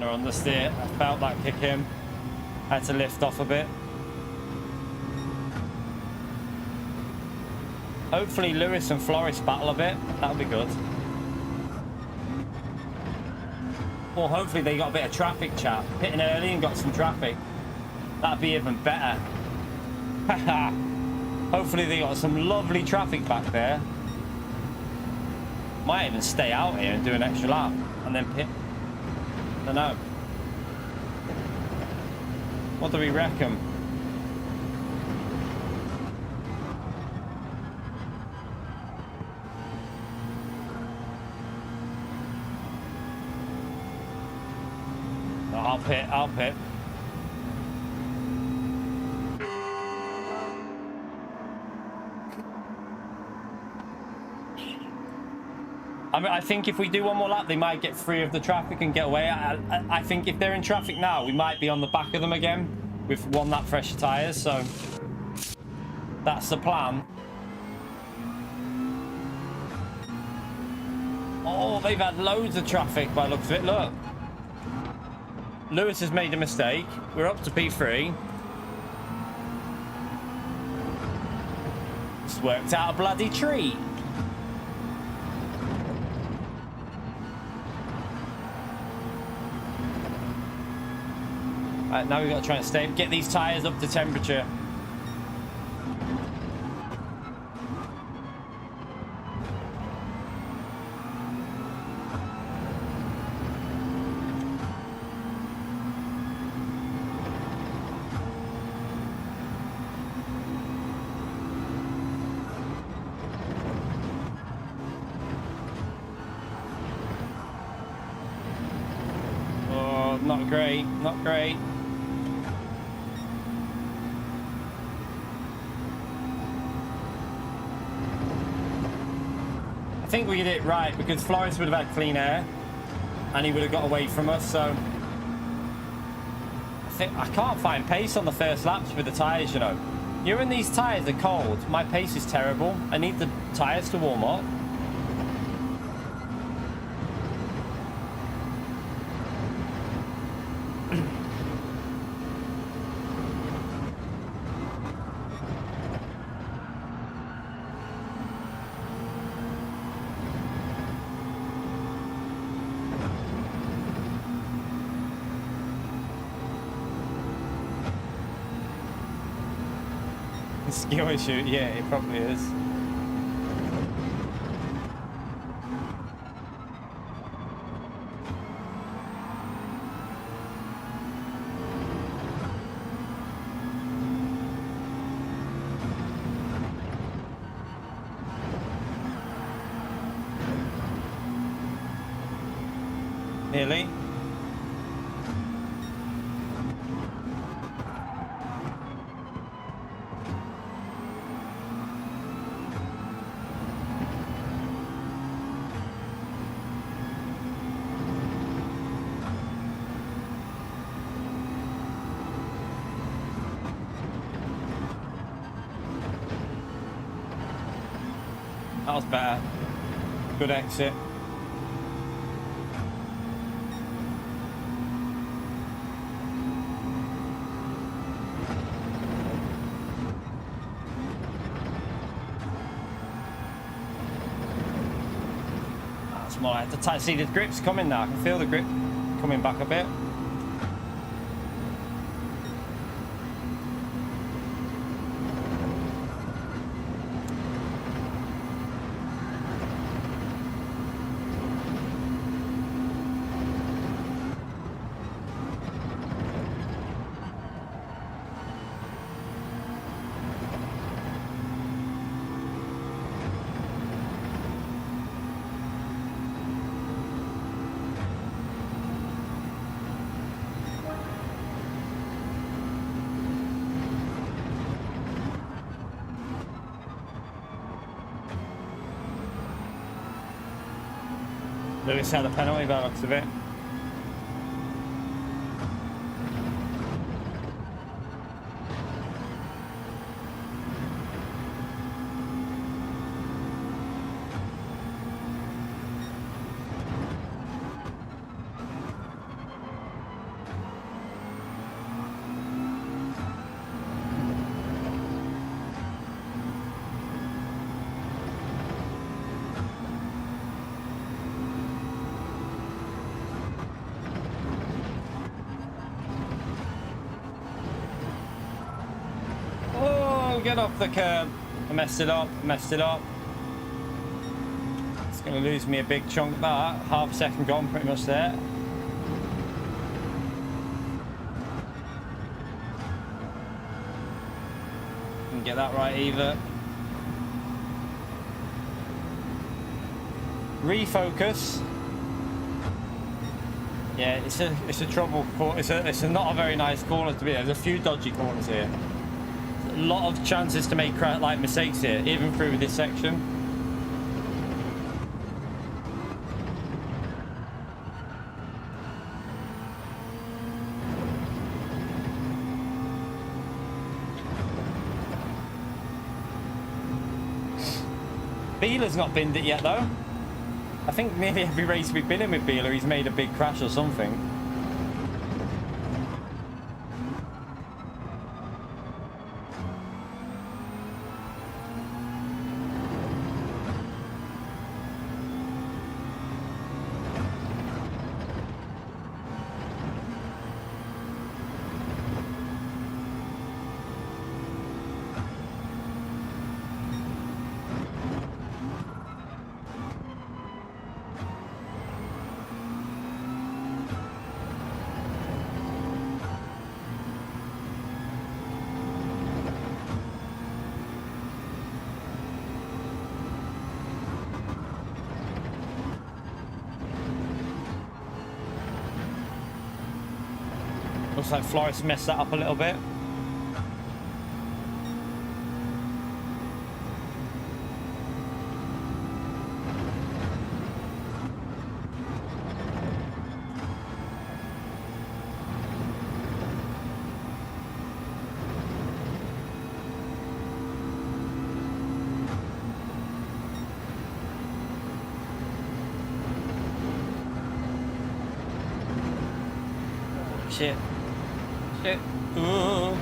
On the steer, I felt that kick in. Had to lift off a bit. Hopefully Lewis and Floris battle a bit. That'll be good. Or hopefully they got a bit of traffic chat. Hitting early and got some traffic. That'd be even better. Haha. Hopefully they got some lovely traffic back there. Might even stay out here and do an extra lap and then pit. I don't know. What do we reckon? No, I'll pit. I mean, I think if we do one more lap, they might get free of the traffic and get away. I think if they're in traffic now, we might be on the back of them again with one lap fresher tyres. So that's the plan. Oh, they've had loads of traffic by the looks of it. Look. Lewis has made a mistake. We're up to P3. It's worked out a bloody treat. Right, now we've got to try and get these tyres up to temperature. Oh, not great, not great. I think we did it right because Floris would have had clean air and he would have got away from us. So I can't find pace on the first laps with the tyres, you know. When these tyres are cold, my pace is terrible. I need the tyres to warm up. Skill issue, yeah, it probably is. Nearly. That was better. Good exit. That's more like the tight. See, the grip's coming now. I can feel the grip coming back a bit. Lewis had a penalty by the looks of it. Get off the curb. I messed it up. It's going to lose me a big chunk of that. Half a second gone, pretty much there. Didn't get that right either. Refocus. Yeah, it's a trouble. It's not a very nice corner to be. There's a few dodgy corners here. A lot of chances to make like mistakes here, even through this section. Beeler's not binned it yet though. I think nearly every race we've been in with Beeler, he's made a big crash or something. Looks like Flores messed that up a little bit. Shit. Shit. Ooh.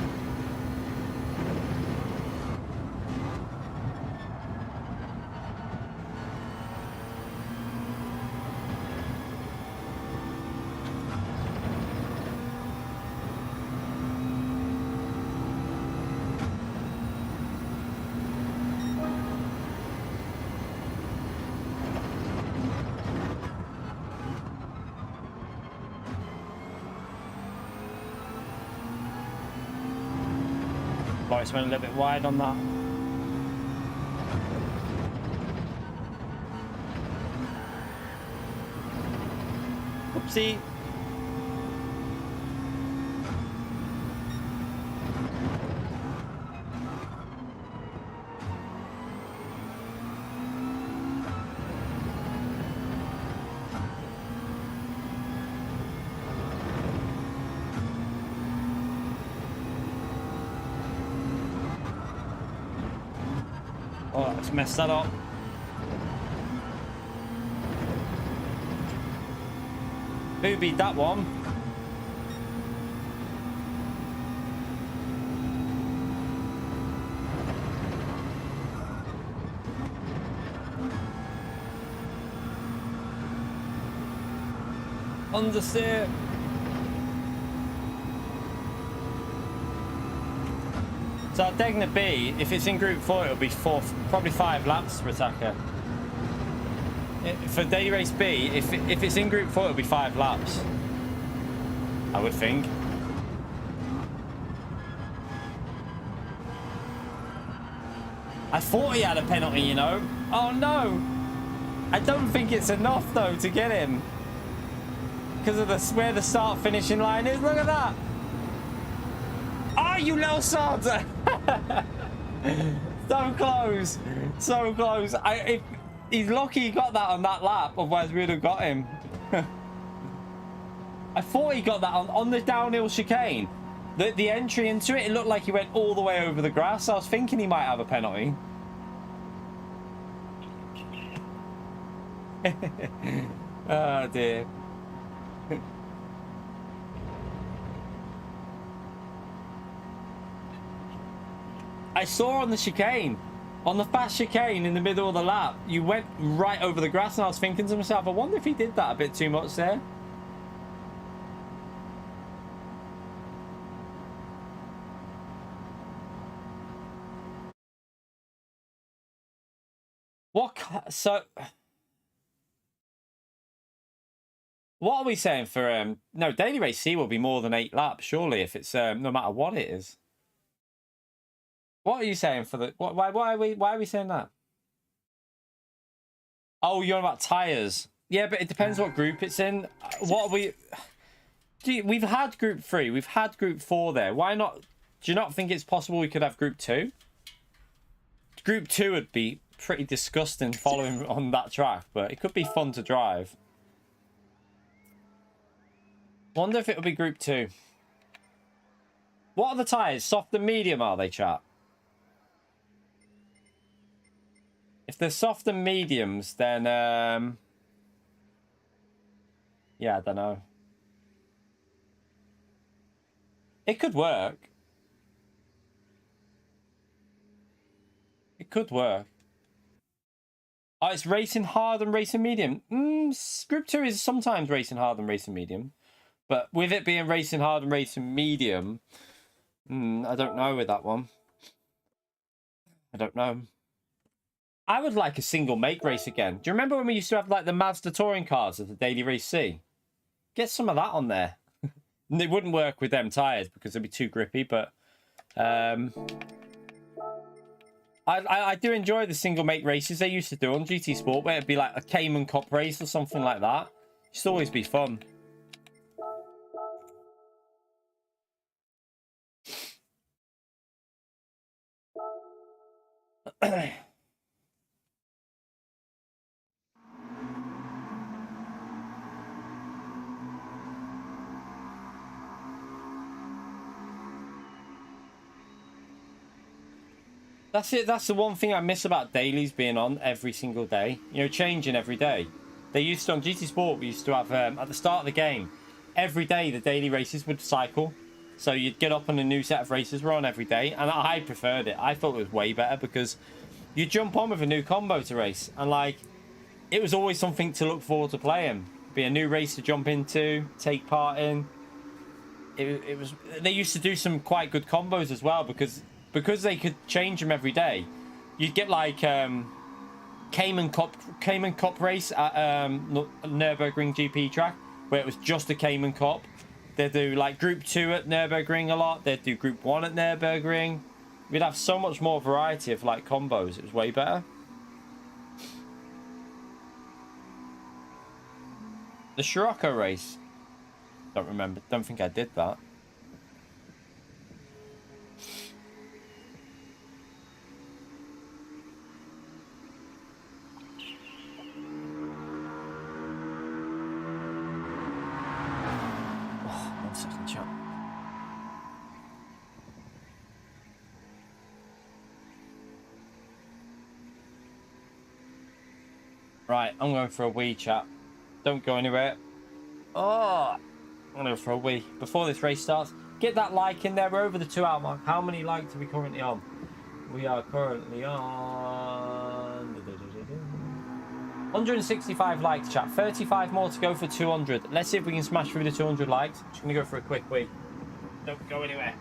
Boris went a little bit wide on that. Oopsie. Oh, let's mess that up. Who beat that one? Understeer. So I think the B, if it's in group 4, it'll be probably 5 laps for attacker. For daily race B, if it's in group 4, it'll be 5 laps. I would think. I thought he had a penalty, you know. Oh no! I don't think it's enough though to get him. Because of where the start finishing line is. Look at that! Oh, you little sod! So close, so close. If he's lucky he got that on that lap, otherwise we would have got him. I thought he got that on the downhill chicane. The entry into it, it looked like he went all the way over the grass. I was thinking he might have a penalty. Oh dear. I saw on the chicane, on the fast chicane in the middle of the lap, you went right over the grass, and I was thinking to myself, I wonder if he did that a bit too much there. So what are we saying for no, daily race C will be more than 8 laps surely, if it's no matter what it is. What are you saying for the why are we saying that? Oh, you're on about tires. Yeah, but it depends what group it's in. What are we? We've had group 3, we've had group 4 there. Why not? Do you not think it's possible we could have group 2? Group 2 would be pretty disgusting following on that track, but it could be fun to drive. Wonder if it would be group 2. What are the tires? Soft and medium, are they, chat? If they're soft and mediums, then yeah, I don't know. It could work. It could work. Oh, it's racing hard and racing medium. Group 2 is sometimes racing hard and racing medium. But with it being racing hard and racing medium, I don't know with that one. I don't know. I would like a single make race again. Do you remember when we used to have like the Mazda touring cars as the daily race C? Get some of that on there. And it wouldn't work with them tyres because they'd be too grippy, but I do enjoy the single make races they used to do on GT Sport, where it'd be like a Cayman Cup race or something like that. It used to always be fun. That's it. That's the one thing I miss about dailies being on every single day. You know, changing every day. They used to, on GT Sport, we used to have, at the start of the game, every day the daily races would cycle. So you'd get up on a new set of races we're on every day. And I preferred it. I thought it was way better because you jump on with a new combo to race. And, like, it was always something to look forward to playing. Be a new race to jump into, take part in. It was. They used to do some quite good combos as well because they could change them every day. You'd get like Cayman Cup race at Nürburgring GP track, where it was just a Cayman Cup. They'd do like Group 2 at Nürburgring a lot. They'd do Group 1 at Nürburgring. we'd have so much more variety of like combos. It was way better. The Scirocco race. Don't remember. Don't think I did that. Oh, 1 second, chat. Right, I'm going for a wee, chat. Don't go anywhere. Oh, I'm gonna go for a wee before this race starts. Get that like in there. We're over the 2 hour mark. How many likes are we currently on? We are currently on 165 likes, chat. 35 more to go for 200. Let's see if we can smash through the 200 likes. Just gonna go for a quick wee. Don't go anywhere.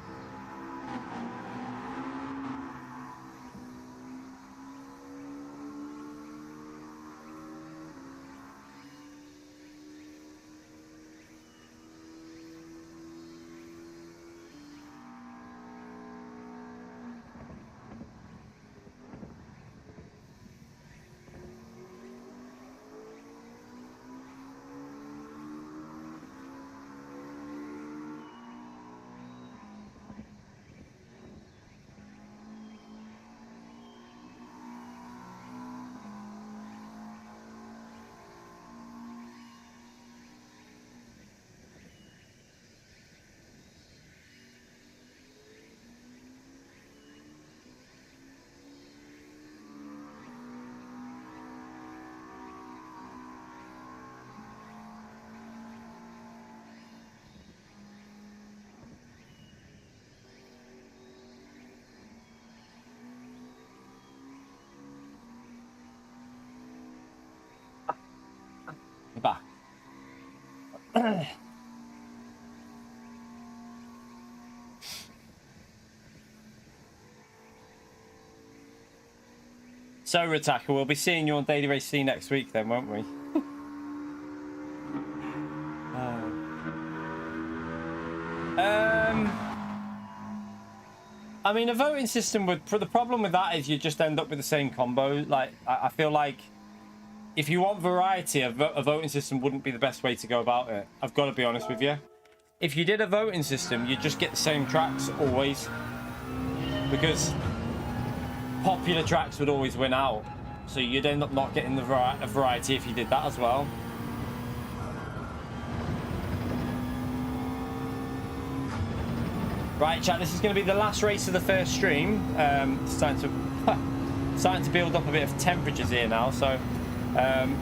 Back. So, Rataka, we'll be seeing you on Daily Race C next week then, won't we? I mean, a voting system would... The problem with that is you just end up with the same combo. Like, I feel like if you want variety, a voting system wouldn't be the best way to go about it. I've got to be honest with you. If you did a voting system, you'd just get the same tracks always. Because popular tracks would always win out. So you'd end up not getting the variety if you did that as well. Right, chat, this is going to be the last race of the first stream. Starting to build up a bit of temperatures here now, so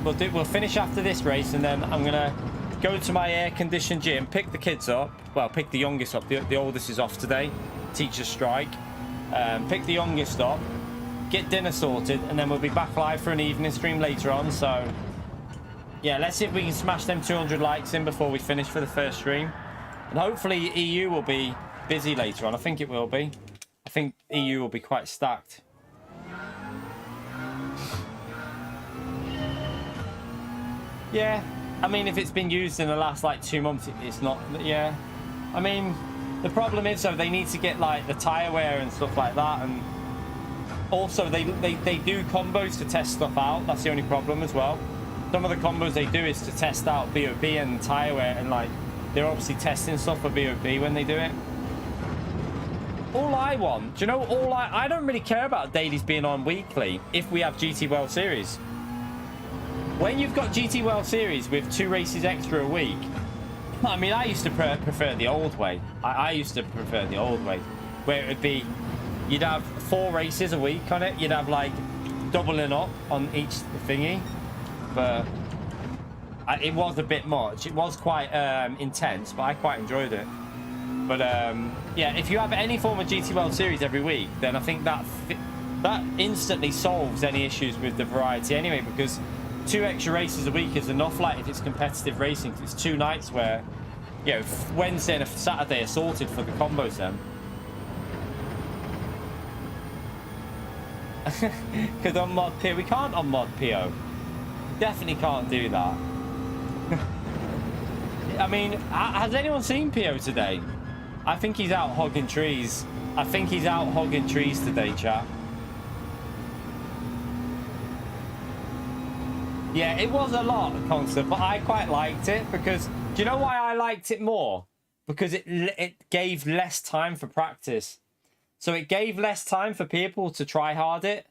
we'll finish after this race, and then I'm going to go to my air-conditioned gym, pick the kids up. Well, pick the youngest up. The oldest is off today, teacher's strike. Pick the youngest up, get dinner sorted, and then we'll be back live for an evening stream later on. So, yeah, let's see if we can smash them 200 likes in before we finish for the first stream. And hopefully EU will be busy later on. I think it will be. I think EU will be quite stacked. Yeah, I mean, if it's been used in the last like 2 months, it's not. Yeah, I mean, the problem is though they need to get like the tire wear and stuff like that, and also they do combos to test stuff out. That's the only problem as well. Some of the combos they do is to test out BOP and tire wear, and like they're obviously testing stuff for BOP when they do it. All I want, do you know, I don't really care about dailies being on weekly if we have GT World Series. When you've got GT World Series with 2 races extra a week, I mean, I used to prefer the old way. I used to prefer the old way, where it would be, you'd have 4 races a week on it. You'd have like doubling up on each thingy, but it was a bit much. It was quite intense, but I quite enjoyed it. But yeah, if you have any form of GT World Series every week, then I think that instantly solves any issues with the variety anyway, because 2 extra races a week is enough. Like if it's competitive racing, it's 2 nights where, you know, Wednesday and a Saturday are sorted for the combos then. Because on mod PO, we can't on mod PO. Definitely can't do that. I mean, has anyone seen PO today? I think he's out hogging trees. I think he's out hogging trees today, chat. Yeah, it was a lot, Concert, but I quite liked it because... Do you know why I liked it more? Because it gave less time for practice. So it gave less time for people to try hard it.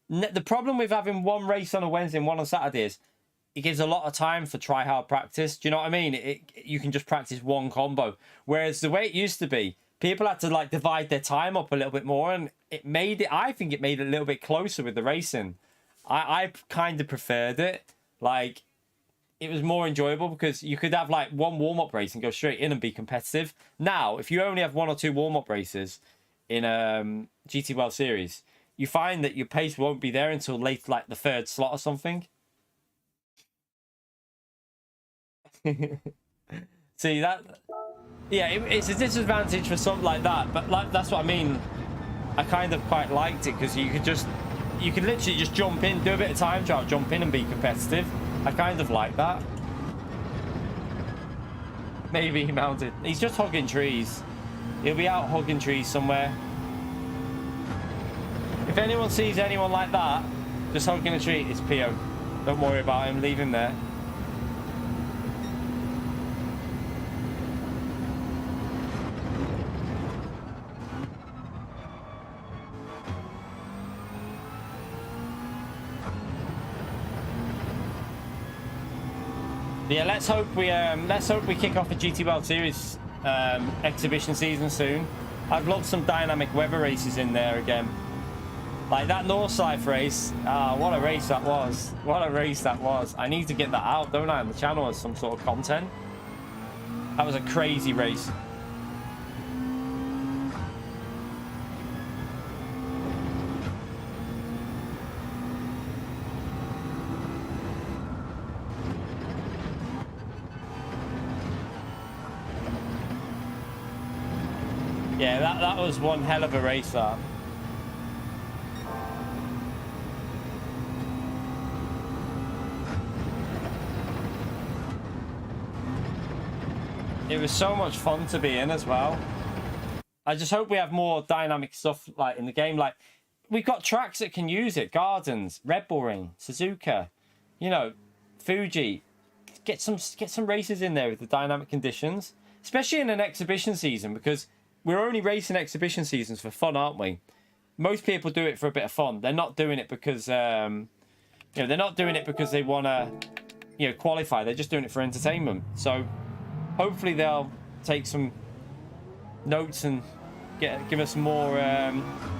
The problem with having one race on a Wednesday and one on Saturday is it gives a lot of time for try hard practice. Do you know what I mean? You can just practice one combo. Whereas the way it used to be, people had to like divide their time up a little bit more, and it made it, I think it made it a little bit closer with the racing. I kind of preferred it. Like, it was more enjoyable because you could have like one warm-up race and go straight in and be competitive. Now, if you only have 1 or 2 warm-up races in GT World Series, you find that your pace won't be there until late, like the 3rd slot or something. See that? Yeah, it's a disadvantage for something like that, but like that's what I mean. I kind of quite liked it because you could literally just jump in, do a bit of time trial, jump in and be competitive. I kind of like that. Maybe he mounted. He's just hogging trees. He'll be out hogging trees somewhere. If anyone sees anyone like that, just hogging a tree, it's Pio. Don't worry about him, leave him there. Yeah, let's hope we kick off a GT World Series exhibition season soon. I'd love some dynamic weather races in there again, like that Northside race. Ah, what a race that was! What a race that was! I need to get that out, don't I, on the channel as some sort of content. That was a crazy race. Yeah, that was one hell of a race, that. It was so much fun to be in as well. I just hope we have more dynamic stuff like in the game. Like, we've got tracks that can use it. Gardens, Red Bull Ring, Suzuka, you know, Fuji. Get some races in there with the dynamic conditions, especially in an exhibition season, because we're only racing exhibition seasons for fun, aren't we? Most people do it for a bit of fun. They're not doing it because, you know, they're not doing it because they want to, you know, qualify. They're just doing it for entertainment. So hopefully they'll take some notes and give us more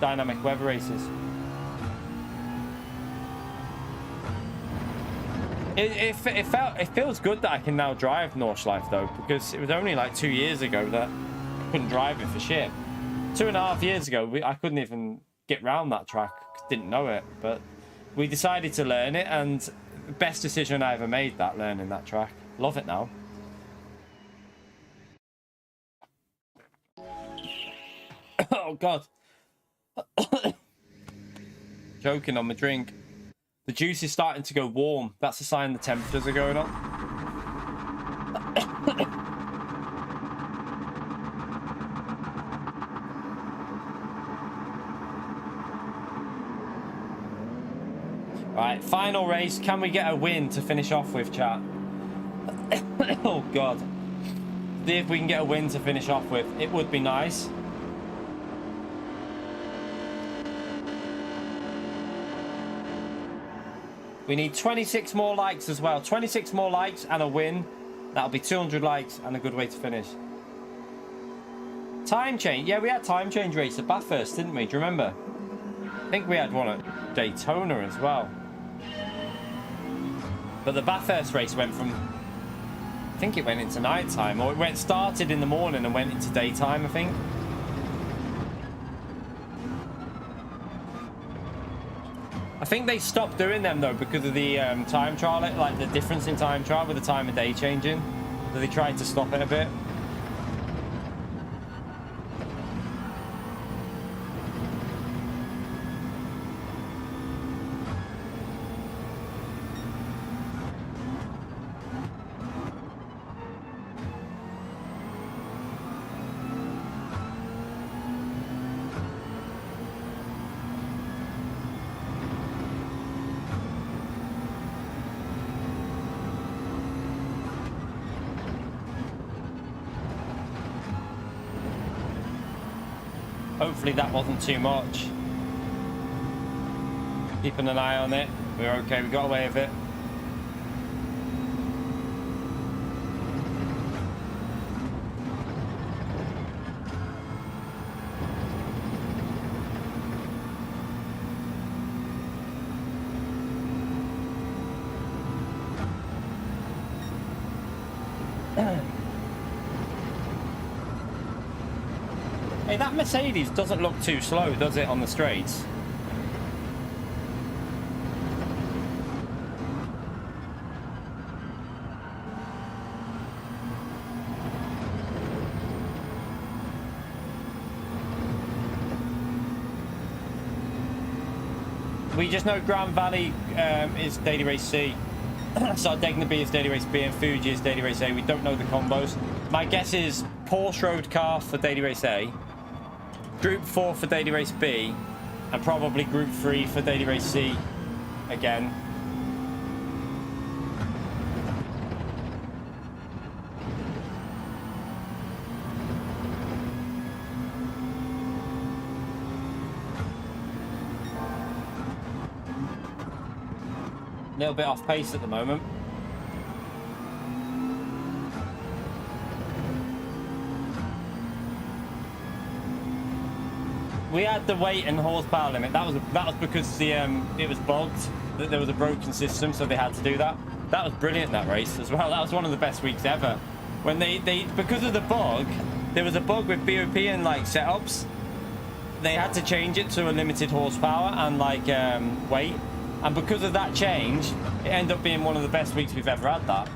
dynamic weather races. It feels good that I can now drive Nordschleife though, because it was only like 2 years ago that I couldn't drive it for shit. 2.5 years ago, I couldn't even get round that track, didn't know it, but we decided to learn it, and best decision I ever made, that learning that track. Love it now. Oh god. Joking on my drink. The juice is starting to go warm. That's a sign the temperatures are going up. Right, final race. Can we get a win to finish off with, chat? Oh god. See if we can get a win to finish off with. It would be nice. We need 26 more likes as well. 26 more likes and a win. That'll be 200 likes and a good way to finish. Time change. Yeah, we had time change race at Bathurst, didn't we? Do you remember? I think we had one at Daytona as well. But the Bathurst race went from... I think it went into night time. Or it started in the morning and went into daytime, I think. I think they stopped doing them though because of the time trial, like the difference in time trial with the time of day changing. So they tried to stop it a bit. Hopefully that wasn't too much. Keeping an eye on it. We're okay, we got away with it. Hey, that Mercedes doesn't look too slow, does it, on the straights? We just know Grand Valley is Daily Race C. Sardinia B is Daily Race B and Fuji is Daily Race A. We don't know the combos. My guess is Porsche Road Car for Daily Race A, Group 4 for Daily Race B, and probably Group 3 for Daily Race C again. A little bit off pace at the moment. We had the weight and horsepower limit. That was because the it was bugged. That there was a broken system, so they had to do that. That was brilliant, that race as well. That was one of the best weeks ever. When they because of the bug, there was a bug with BOP and like setups. They had to change it to a limited horsepower and like weight. And because of that change, it ended up being one of the best weeks we've ever had that.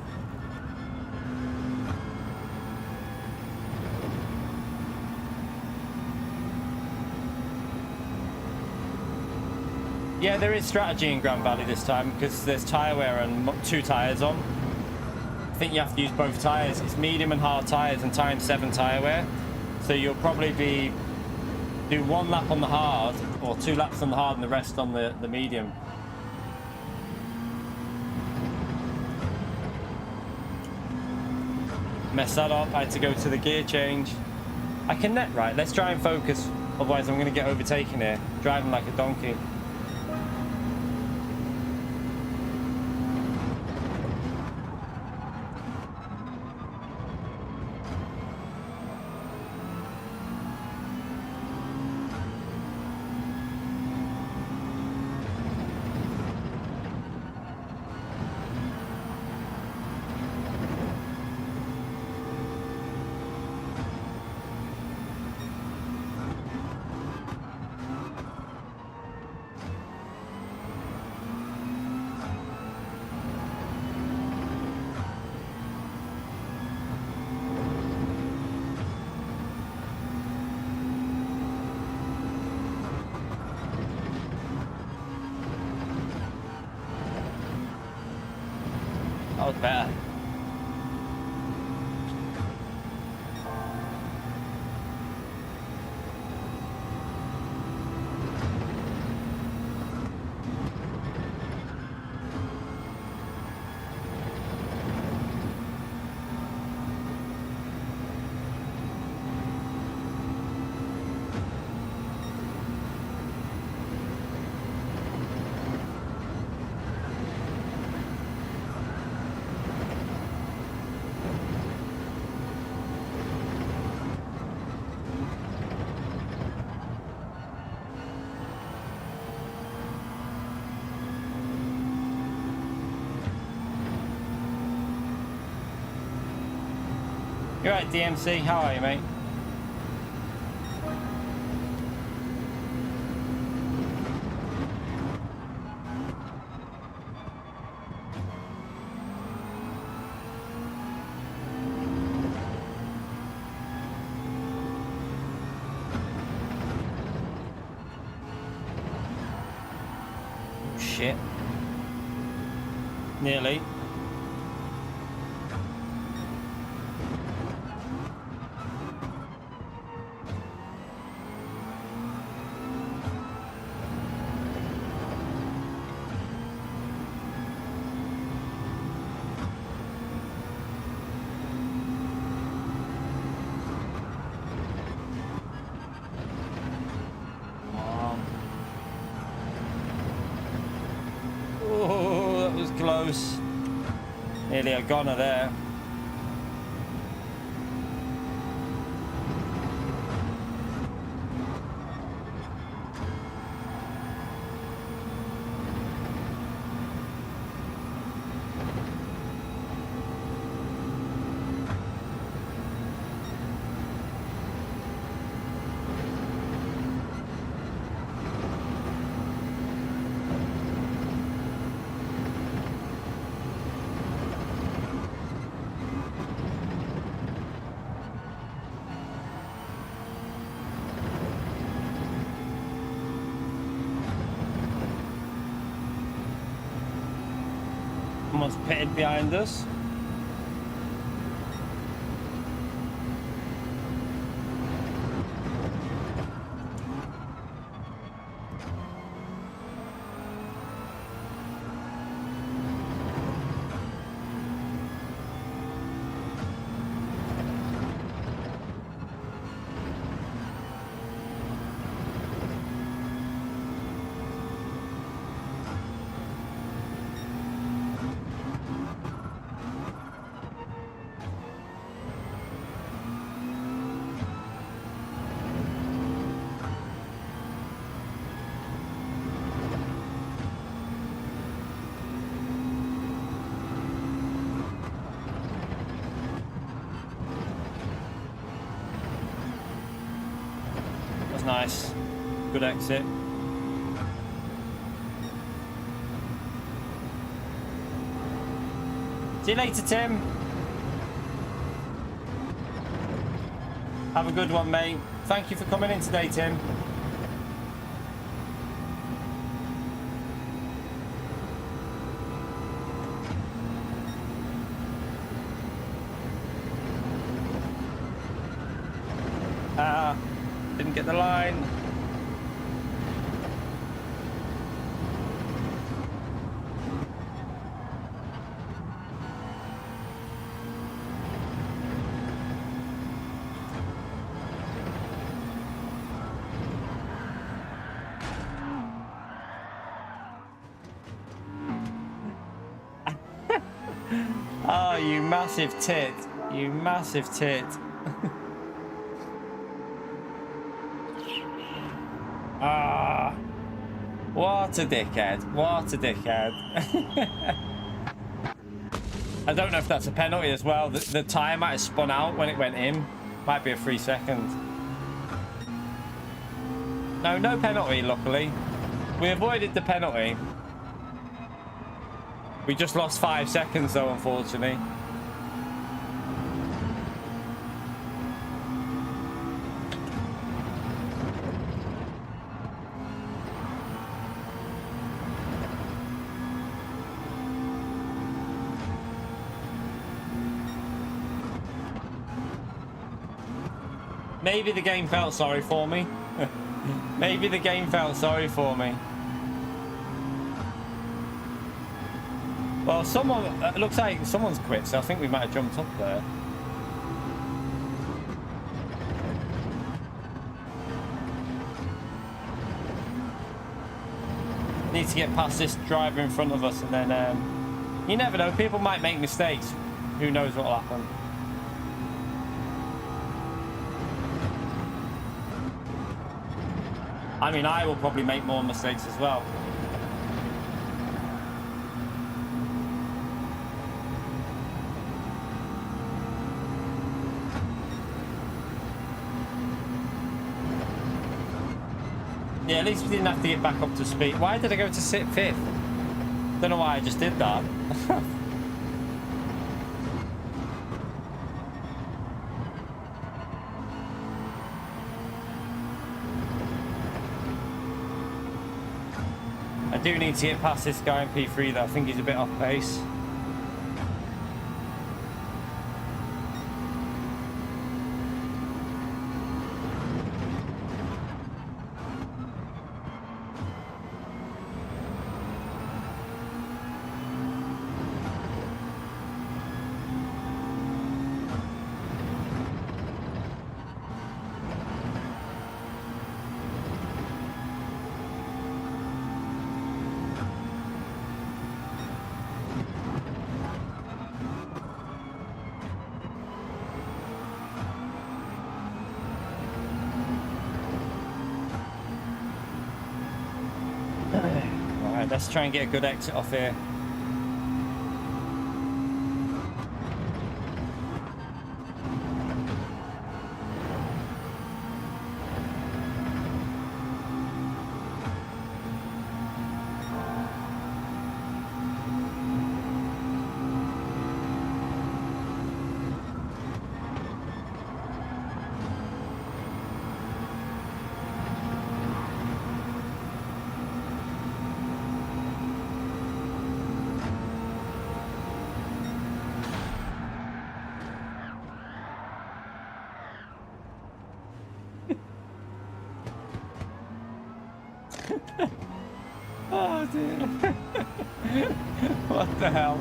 Yeah, there is strategy in Grand Valley this time because there's tyre wear and 2 tyres on. I think you have to use both tyres. It's medium and hard tyres and ×7 tyre wear. So you'll probably do 1 lap on the hard or 2 laps on the hard and the rest on the medium. Messed that up, I had to go to the gear change. I can net right, let's try and focus, otherwise I'm going to get overtaken here, driving like a donkey. That was bad. You're right, DMC. How are you, mate? Oh, shit. Nearly. close. Nearly a goner there. Someone's pitted behind us. Nice. Good exit. See you later, Tim. Have a good one, mate. Thank you for coming in today, Tim. Didn't get the line. Oh, you massive tit. You massive tit. Ah, what a dickhead. What a dickhead. I don't know if that's a penalty as well. The tyre might have spun out when it went in. Might be a 3 second. No penalty, luckily. We avoided the penalty. We just lost 5 seconds though, unfortunately. Maybe the game felt sorry for me. Maybe the game felt sorry for me. Well, someone, it looks like someone's quit, so I think we might have jumped up there. Need to get past this driver in front of us, and then you never know, people might make mistakes. Who knows what will happen. I mean, I will probably make more mistakes as well. Yeah, at least we didn't have to get back up to speed. Why did I go to sit fifth? Don't know why I just did that. I do need to get past this guy in P3 though. I think he's a bit off pace. let's try and get a good exit off here. Oh dear. What the hell?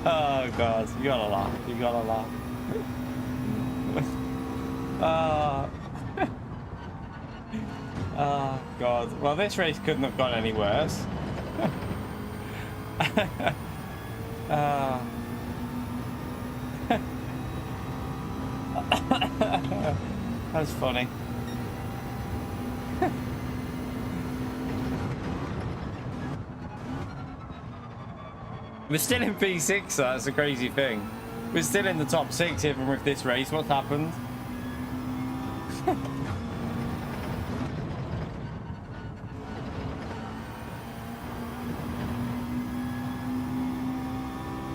Oh god, you gotta laugh, you gotta laugh. Oh god, well this race couldn't have gone any worse. That's funny. We're still in P6, so that's a crazy thing. We're still in the top 6 even with this race. What's happened?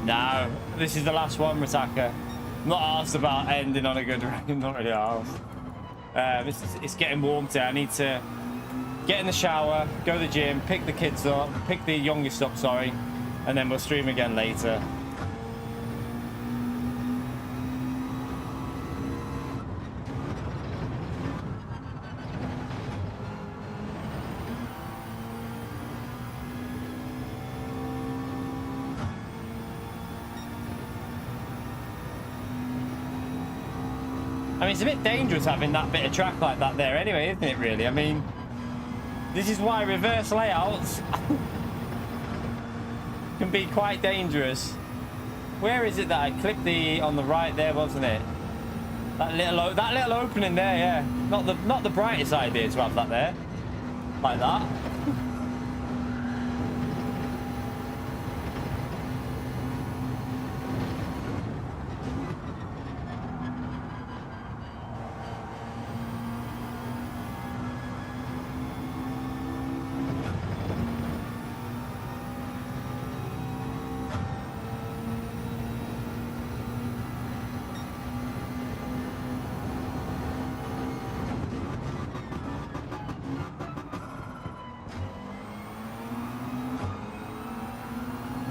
No, this is the last one, Rataka. I'm not asked about ending on a good race. Not really asked. It's getting warm today. I need to get in the shower, go to the gym, pick the kids up, pick the youngest up, sorry. And then we'll stream again later. I mean, it's a bit dangerous having that bit of track like that there anyway, isn't it, really? I mean, this is why reverse layouts can be quite dangerous. Where is it that I clicked the on the right there, wasn't it? That little opening there, yeah. Not the brightest idea to have that there, like that.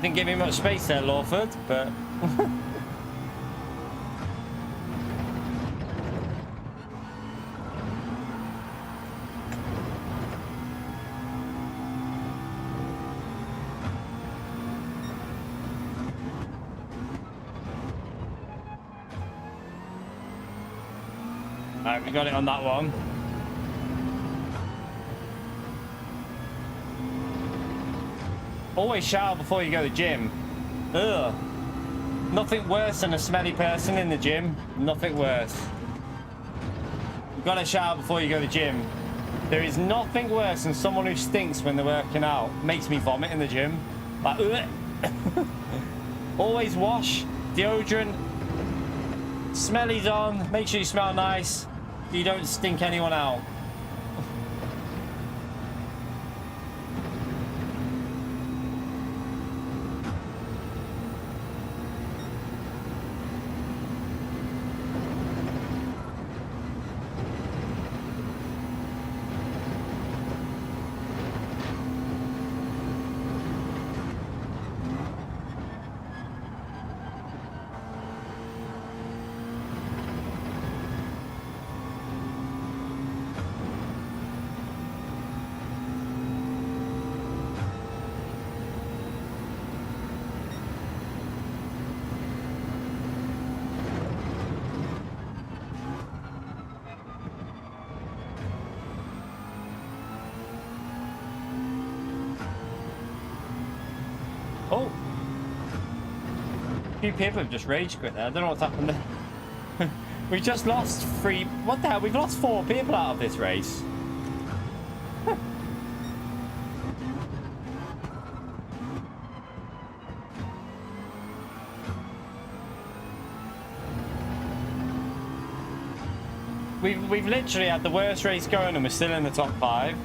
Didn't give me much space there, Lawford, but alright, we got it on that one. Always shower before you go to the gym. Ugh. Nothing worse than a smelly person in the gym. Nothing worse. You've got to shower before you go to the gym. There is nothing worse than someone who stinks when they're working out. Makes me vomit in the gym. Like, ugh. Always wash. Deodorant. Smelly's on. Make sure you smell nice. So you don't stink anyone out. Oh, a few people have just rage quit there. I don't know what's happened there. We just lost 3. What the hell? We've lost 4 people out of this race. We've literally had the worst race going and we're still in the top 5.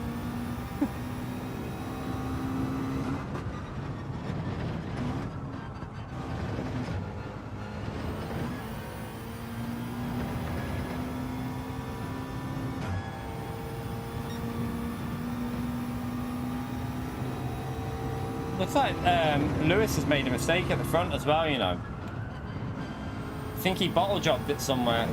Looks like Lewis has made a mistake at the front as well, you know. I think he bottle dropped it somewhere.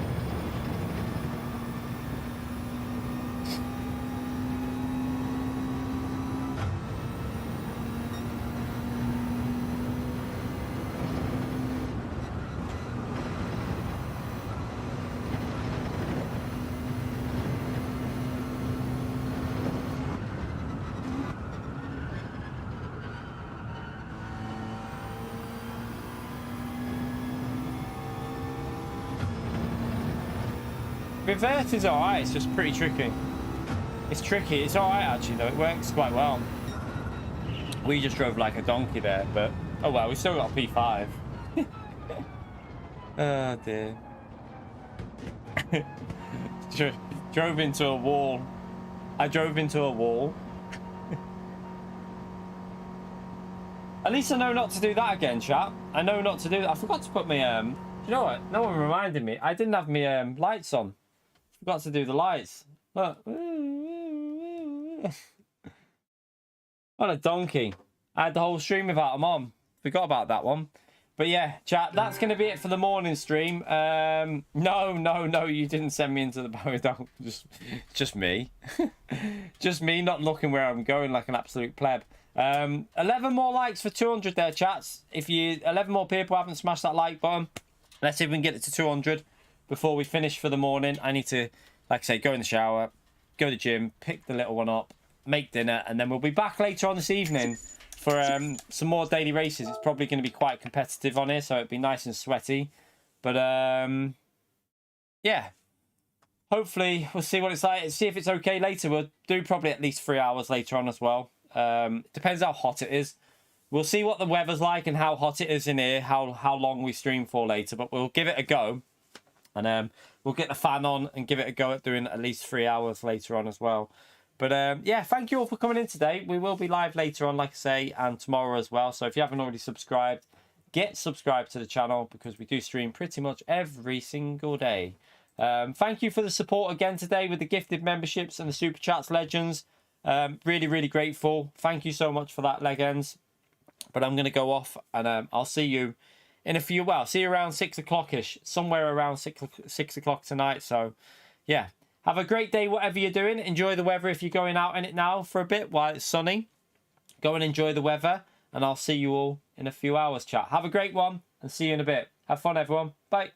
Revert is alright, it's just pretty tricky. It's tricky, it's alright actually though, it works quite well. We just drove like a donkey there, but oh well, we still got a P5. Oh dear. Drove into a wall. I drove into a wall. At least I know not to do that again, chat. I know not to do that. I forgot to put my you know what? No one reminded me. I didn't have my lights on. Forgot to do the lights. Look. What a donkey. I had the whole stream without them on. Forgot about that one. But yeah, chat, that's going to be it for the morning stream. No, you didn't send me into the barrier. Just me. Just me not looking where I'm going like an absolute pleb. 11 more likes for 200 there, chats. If 11 more people haven't smashed that like button, let's see if we can get it to 200 before we finish for the morning. I need to, like I say, go in the shower, go to the gym, pick the little one up, make dinner, and then we'll be back later on this evening for some more daily races. It's probably going to be quite competitive on here, so it'll be nice and sweaty. But yeah, hopefully we'll see what it's like. See if it's okay later. We'll do probably at least 3 hours later on as well. Depends how hot it is. We'll see what the weather's like and how hot it is in here, how long we stream for later, but we'll give it a go. And we'll get the fan on and give it a go at doing at least 3 hours later on as well. But yeah, thank you all for coming in today. We will be live later on, like I say, and tomorrow as well. So if you haven't already subscribed, get subscribed to the channel because we do stream pretty much every single day. Thank you for the support again today with the gifted memberships and the super chats, legends. Really, really grateful. Thank you so much for that, legends. But I'm going to go off and I'll see you in a few, well, see you around 6 o'clock-ish, somewhere around 6 o'clock tonight. So, yeah, have a great day, whatever you're doing. Enjoy the weather if you're going out in it now for a bit while it's sunny. Go and enjoy the weather, and I'll see you all in a few hours, chat. Have a great one, and see you in a bit. Have fun, everyone. Bye.